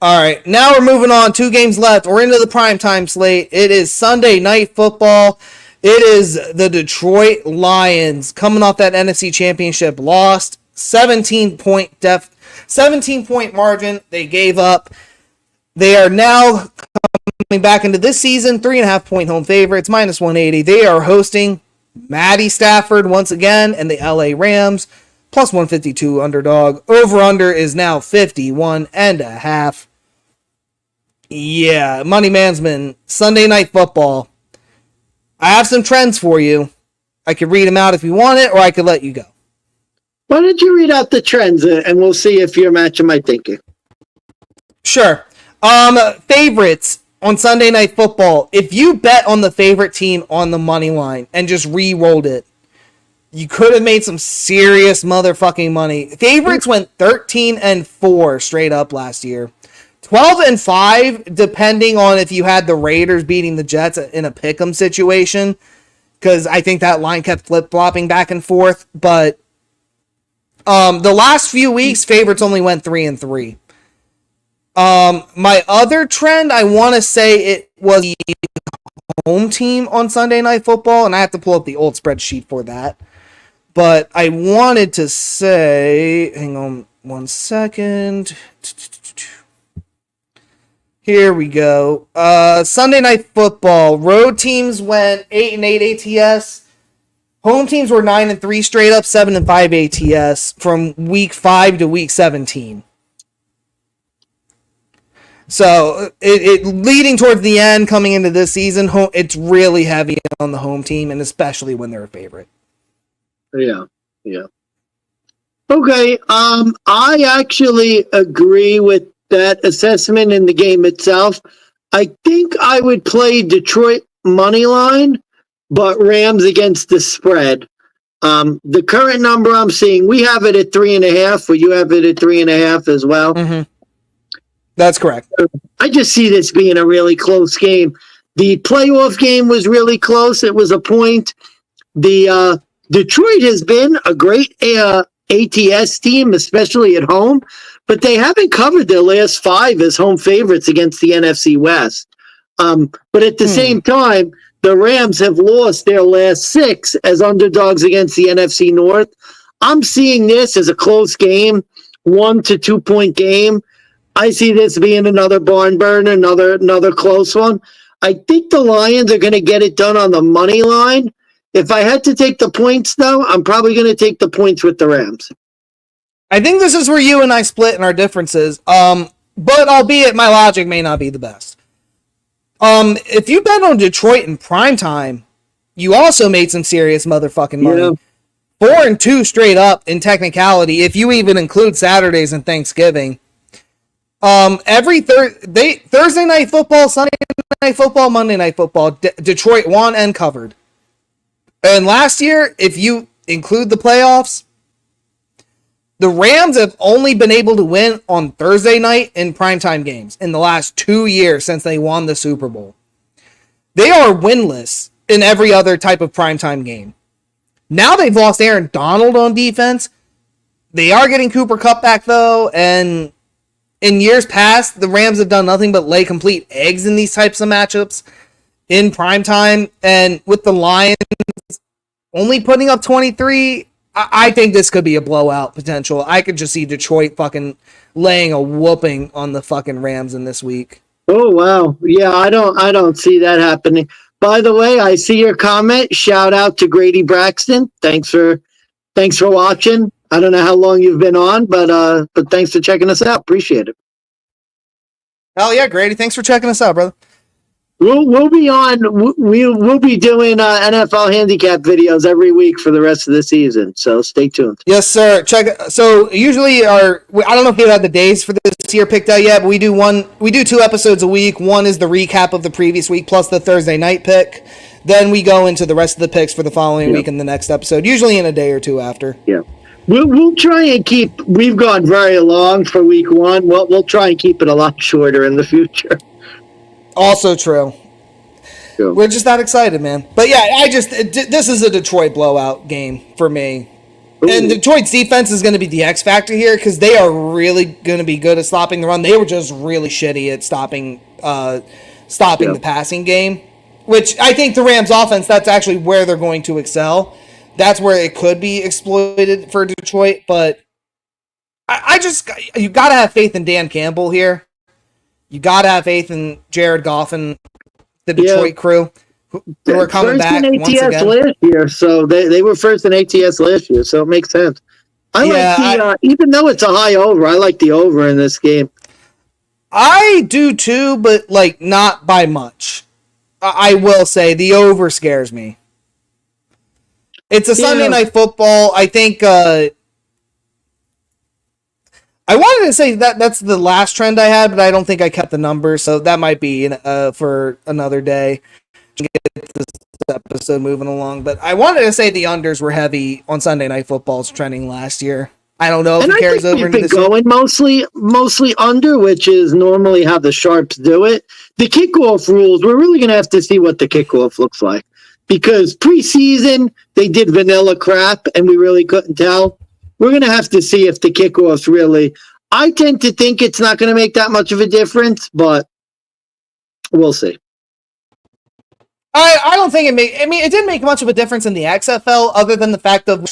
All right, now we're moving on. 2 games left. We're into the primetime slate. It is Sunday Night Football. It is the Detroit Lions coming off that NFC Championship loss. 17-point margin they gave up. They are now coming back into this season, 3.5-point home favorites, -180. They are hosting Matty Stafford once again and the LA Rams, +152 underdog. Over-under is now 51.5. Yeah, Money Mansman, Sunday Night Football. I have some trends for you. I could read them out if you want it, or I could let you go. Why don't you read out the trends and we'll see if you're matching my thinking. Sure. Favorites on Sunday Night Football. If you bet on the favorite team on the money line and just re-rolled it, you could have made some serious motherfucking money. Favorites went 13-4 straight up last year. 12-5, depending on if you had the Raiders beating the Jets in a pick'em situation, because I think that line kept flip-flopping back and forth. But the last few weeks, favorites only went 3-3. My other trend, I want to say it was the home team on Sunday Night Football, and I have to pull up the old spreadsheet for that. But I wanted to say, hang on one second. Here we go. Sunday Night Football. Road teams went 8-8 ATS. Home teams were 9-3 straight up, 7-5 ATS from week 5 to week 17. So it leading towards the end, coming into this season, it's really heavy on the home team, and especially when they're a favorite. Yeah. Okay. I actually agree with that assessment in the game itself. I think I would play Detroit money line, but Rams against the spread. The current number I'm seeing, we have it at 3.5, but you have it at 3.5 as well. Mm-hmm. That's correct. I just see this being a really close game. The playoff game was really close. It was a point. The Detroit has been a great ATS team, especially at home, but they haven't covered their last 5 as home favorites against the NFC West. But at the same time, The Rams have lost their last 6 as underdogs against the NFC North. I'm seeing this as a close game, 1 to 2 point game. I see this being another barn burner, another close one. I think the Lions are going to get it done on the money line. If I had to take the points, though, I'm probably going to take the points with the Rams. I think this is where you and I split in our differences. But albeit my logic may not be the best. If you bet on Detroit in primetime, you also made some serious motherfucking money. Yeah. 4-2 straight up in technicality, if you even include Saturdays and Thanksgiving. Every Thursday night football, Sunday night football, Monday night football, Detroit won and covered. And last year, if you include the playoffs, the Rams have only been able to win on Thursday night in primetime games in the last 2 years since they won the Super Bowl. They are winless in every other type of primetime game. Now they've lost Aaron Donald on defense. They are getting Cooper Kupp back, though, and in years past, the Rams have done nothing but lay complete eggs in these types of matchups in primetime. And with the Lions only putting up 23, I think this could be a blowout potential. I could just see Detroit fucking laying a whooping on the fucking Rams in this week. Oh, wow. Yeah, I don't see that happening. By the way, I see your comment. Shout out to Grady Braxton. Thanks for watching. I don't know how long you've been on, but thanks for checking us out. Appreciate it. Hell yeah, Grady. Thanks for checking us out, brother. We'll be on. We'll be doing NFL handicap videos every week for the rest of the season. So stay tuned. Yes, sir. So usually I don't know if you have the days for this year picked out yet, but we do 2 episodes a week. One is the recap of the previous week plus the Thursday night pick. Then we go into the rest of the picks for the following week in the next episode, usually in a day or two after. Yeah. We'll try and keep. We've gone very long for week 1. We'll try and keep it a lot shorter in the future. Also true. Cool. We're just not excited, man. But yeah, this is a Detroit blowout game for me. Ooh. And Detroit's defense is going to be the X factor here because they are really going to be good at stopping the run. They were just really shitty at stopping the passing game, which I think the Rams offense, that's actually where they're going to excel. That's where it could be exploited for Detroit, but you got to have faith in Dan Campbell here. You got to have faith in Jared Goff and the Detroit crew who are coming back once again. Last year, so they were first in ATS last year, so it makes sense. Even though it's a high over, I like the over in this game. I do too, but not by much. I will say the over scares me. It's a Sunday night football. I think I wanted to say that's the last trend I had, but I don't think I kept the numbers, so that might be for another day to get this episode moving along. But I wanted to say the unders were heavy on Sunday Night Football's trending last year. I don't know if it carries over into this year. Going mostly under, which is normally how the sharps do it. The kickoff rules, we're really going to have to see what the kickoff looks like. Because preseason, they did vanilla crap, and we really couldn't tell. We're going to have to see if the kickoffs really... I tend to think it's not going to make that much of a difference, but we'll see. I don't think it didn't make much of a difference in the XFL other than the fact of we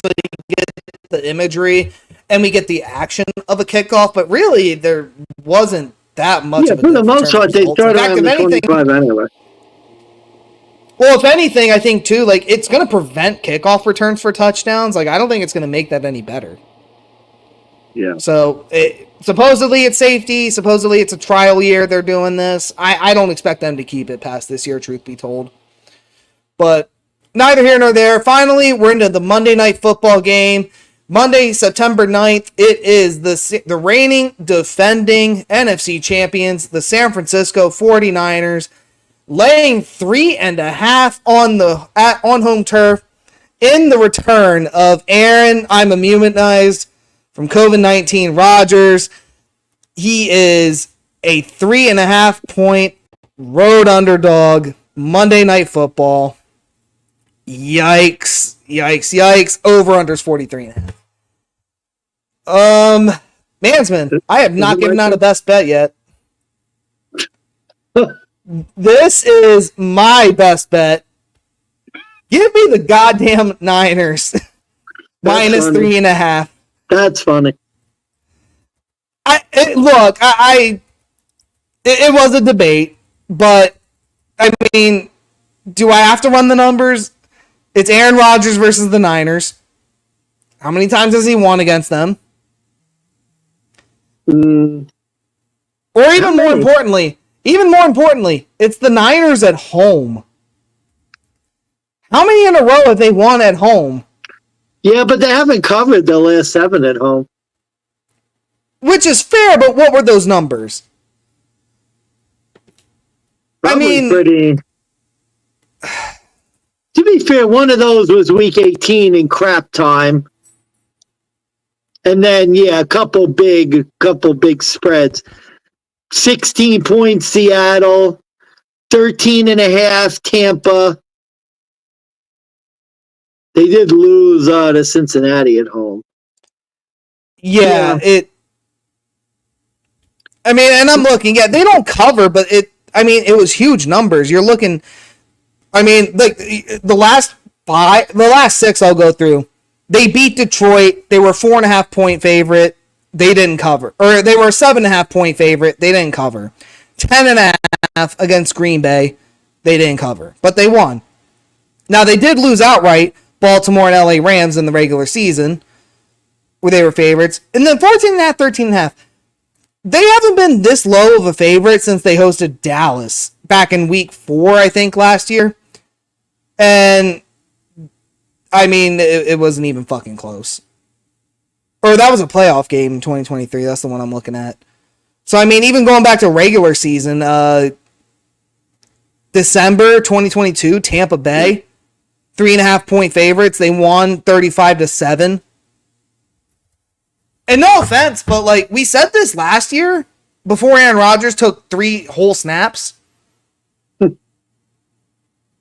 get the imagery and we get the action of a kickoff, but really there wasn't that much of a difference. For the most part, they started around the 25 anyway. Well, if anything, I think, too, it's going to prevent kickoff returns for touchdowns. I don't think it's going to make that any better. Yeah. So, supposedly it's safety. Supposedly it's a trial year they're doing this. I don't expect them to keep it past this year, truth be told. But neither here nor there. Finally, we're into the Monday Night Football game. Monday, September 9th, it is the reigning, defending NFC champions, the San Francisco 49ers, laying 3.5 on home turf in the return of Aaron, I'm immunized from COVID-19, Rodgers. He is a 3.5 point road underdog. Monday Night Football. Yikes. Over unders 43.5. Mansman, I have not given out a best bet yet. This is my best bet Give me the goddamn Niners. Minus funny. 3.5. That's funny. It was a debate, but I mean, do I have to run the numbers? It's Aaron Rodgers versus the Niners. How many times has he won against them? Or even more importantly, it's the Niners at home. How many in a row have they won at home? Yeah, but they haven't covered the last 7 at home. Which is fair, but what were those numbers? Probably pretty. To be fair, one of those was week 18 in crap time. And then, yeah, a couple big spreads. 16 points Seattle, 13.5 Tampa. They did lose to Cincinnati at home. Yeah, and I'm looking. Yeah, they don't cover, but it was huge numbers. You're looking. Like the last 6 I'll go through. They beat Detroit. They were 4.5 point favorite. They didn't cover. Or they were a 7.5 point favorite. They didn't cover. 10.5 against Green Bay. They didn't cover, but they won. Now they did lose outright. Baltimore and LA Rams in the regular season, where they were favorites. And then 14.5, 13.5. They haven't been this low of a favorite since they hosted Dallas back in week 4, I think, last year. And, it wasn't even fucking close. Or that was a playoff game in 2023. That's the one I'm looking at. So, even going back to regular season, December 2022, Tampa Bay, 3.5 point favorites. They won 35-7. And no offense, but we said this last year before Aaron Rodgers took 3 whole snaps.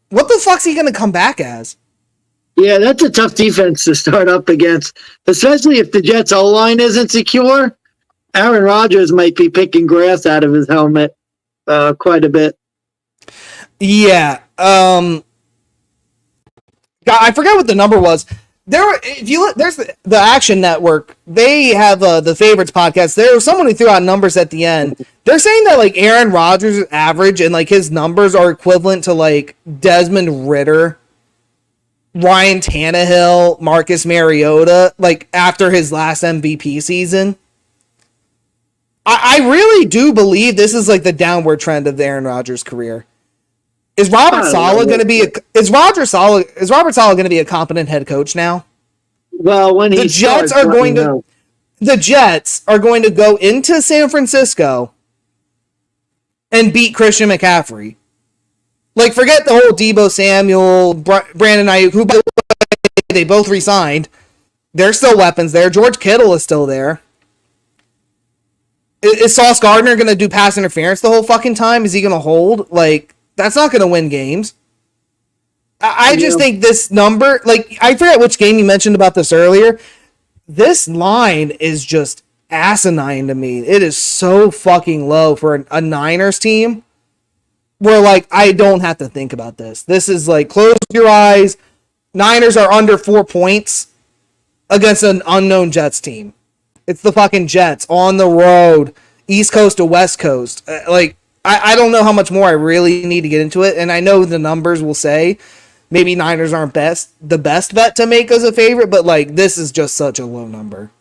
What the fuck's he going to come back as? Yeah, that's a tough defense to start up against, especially if the Jets' O-line isn't secure. Aaron Rodgers might be picking grass out of his helmet quite a bit. Yeah. I forgot what the number was. If you look, there's the Action Network. They have the Favorites podcast. There was someone who threw out numbers at the end. They're saying that Aaron Rodgers' average and his numbers are equivalent to Desmond Ridder, Ryan Tannehill, Marcus Mariota, after his last MVP season. I really do believe this is the downward trend of the Aaron Rodgers career. Is Robert Saleh going to be Robert Saleh going to be a competent head coach now? Well, when the Jets are going to go into San Francisco and beat Christian McCaffrey. Forget the whole Deebo Samuel, Brandon Ayuk, who by the way they both re-signed. There's still weapons there. George Kittle is still there. Is Sauce Gardner going to do pass interference the whole fucking time? Is he going to hold? That's not going to win games. I just think this number, I forget which game you mentioned about this earlier. This line is just asinine to me. It is so fucking low for a Niners team where, I don't have to think about this. This is close your eyes. Niners are under 4 points against an unknown Jets team. It's the fucking Jets on the road, East Coast to West Coast. I don't know how much more I really need to get into it, and I know the numbers will say maybe Niners aren't the best bet to make as a favorite, but this is just such a low number.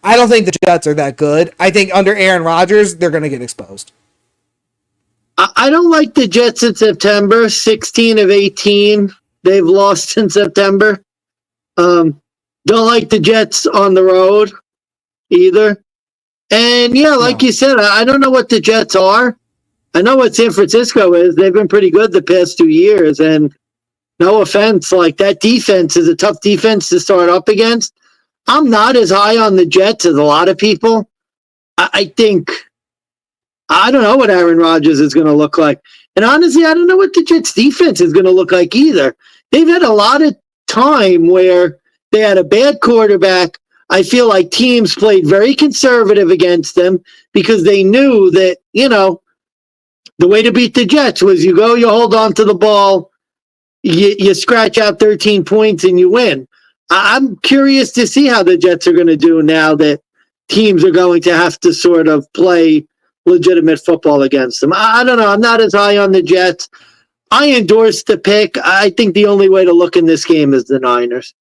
I don't think the Jets are that good. I think under Aaron Rodgers, they're going to get exposed. I don't like the Jets in September. 16 of 18 they've lost in September. Don't like the Jets on the road either. And yeah, you said, I don't know what the Jets are. I know what San Francisco is. They've been pretty good the past 2 years. And no offense, that defense is a tough defense to start up against. I'm not as high on the Jets as a lot of people. I think, I don't know what Aaron Rodgers is going to look like. And honestly, I don't know what the Jets defense is going to look like either. They've had a lot of time where they had a bad quarterback. I feel like teams played very conservative against them because they knew that, the way to beat the Jets was you hold on to the ball, you scratch out 13 points and you win. I'm curious to see how the Jets are going to do now that teams are going to have to sort of play legitimate football against them. I don't know. I'm not as high on the Jets. I endorse the pick. I think the only way to look in this game is the Niners.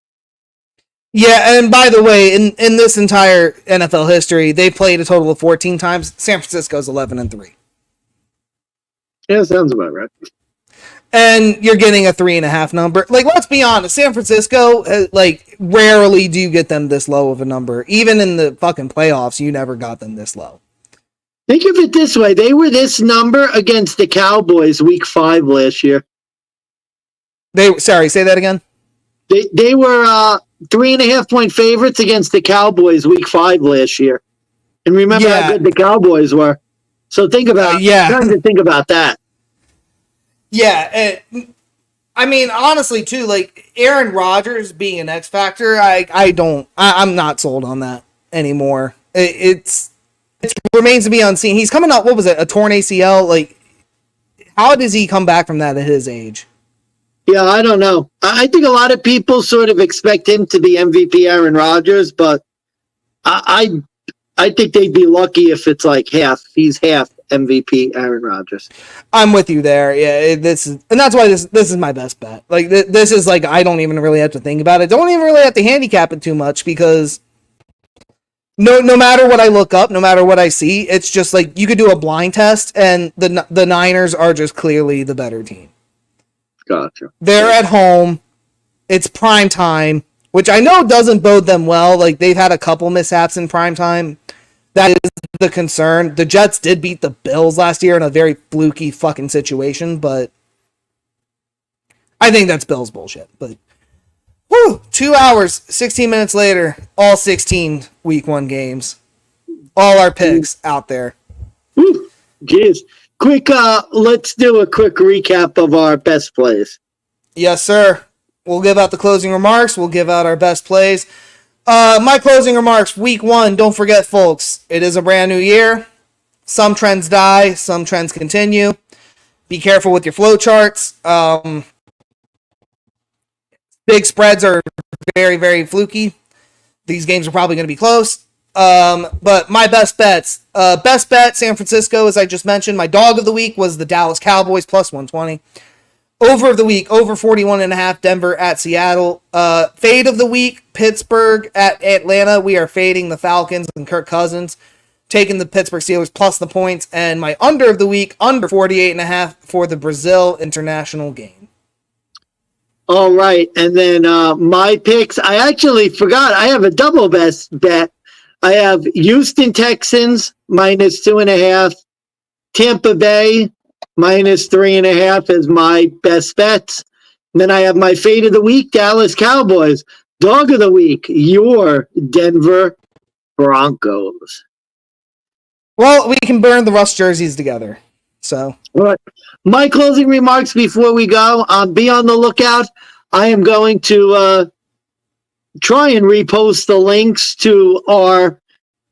Yeah, and by the way, in this entire NFL history, they played a total of 14 times. San Francisco's 11-3. Yeah, sounds about right. And you're getting a 3.5 number. Like, let's be honest, San Francisco, rarely do you get them this low of a number. Even in the fucking playoffs, you never got them this low. Think of it this way. They were this number against the Cowboys week 5 last year. Sorry, say that again? They were 3.5 point favorites against the Cowboys week 5 last year. And remember how good the Cowboys were. So think about trying to think about that. Yeah, I mean, honestly, too, like Aaron Rodgers being an X factor, I'm not sold on that anymore. It remains to be unseen. He's coming up. What was it? A torn ACL. Like, how does he come back from that at his age? Yeah, I don't know. I think a lot of people sort of expect him to be MVP Aaron Rodgers, but I think they'd be lucky if it's like half. He's half MVP Aaron Rodgers. I'm with you there. Yeah, and that's why this is my best bet. Like this is like I don't even really have to think about it. Don't even really have to handicap it too much because no matter what I look up, no matter what I see, it's just like you could do a blind test and the Niners are just clearly the better team. Gotcha. They're at home. It's prime time, which I know doesn't bode them well. Like they've had a couple mishaps in prime time. That is the concern. The Jets did beat the Bills last year in a very fluky fucking situation, but I think that's Bills bullshit. But 2 hours, 16 minutes later, all 16 week 1 games. All our picks out there. Jeez. Quick, let's do a quick recap of our best plays. Yes, sir. We'll give out the closing remarks. We'll give out our best plays. My closing remarks, week 1, don't forget, folks, it is a brand new year. Some trends die, some trends continue. Be careful with your flow charts. Big spreads are very, very fluky. These games are probably going to be close. But my best bets, best bet, San Francisco, as I just mentioned. My dog of the week was the Dallas Cowboys, plus 120. Over of the week, over 41.5, Denver at Seattle. Fade of the week, Pittsburgh at Atlanta. We are fading the Falcons and Kirk Cousins, taking the Pittsburgh Steelers plus the points. And my under of the week, under 48.5 for the Brazil international game. All right. And then my picks, I actually forgot. I have a double best bet. I have Houston Texans, minus 2.5. Tampa Bay, minus 3.5 is my best bets. And then I have my fade of the week, Dallas Cowboys. Dog of the week, your Denver Broncos. Well, we can burn the Russ jerseys together. So, all right. My closing remarks before we go, be on the lookout. I am going to try and repost the links to our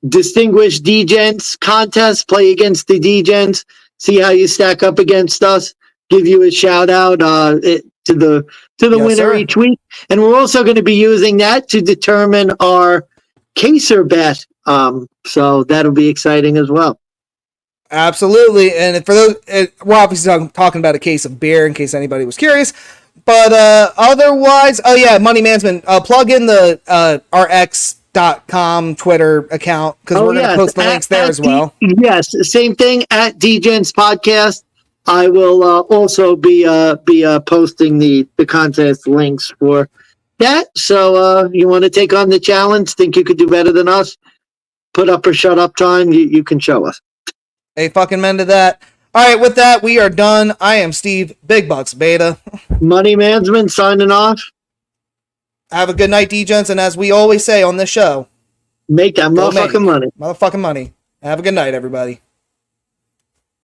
Distinguished DeGents contest. Play against the DeGents. See how you stack up against us. Give you a shout out to the winner each week, and we're also going to be using that to determine our Caser bet. So that'll be exciting as well. Absolutely, and for those, we're obviously talking about a case of beer in case anybody was curious. But otherwise, oh yeah, Money Management. Plug in the rx.com Twitter account because we're going to post the links there as well. Yes, same thing at DeGents Podcast. I will also be posting the contest links for that. So you want to take on the challenge? Think you could do better than us? Put up or shut up time. You can show us. Hey, fucking men to that. All right, with that, we are done. I am Steve Big Bucks Beta. Money Management signing off. Have a good night, DeGents, and as we always say on this show, make that motherfucking money. Motherfucking money. Have a good night, everybody.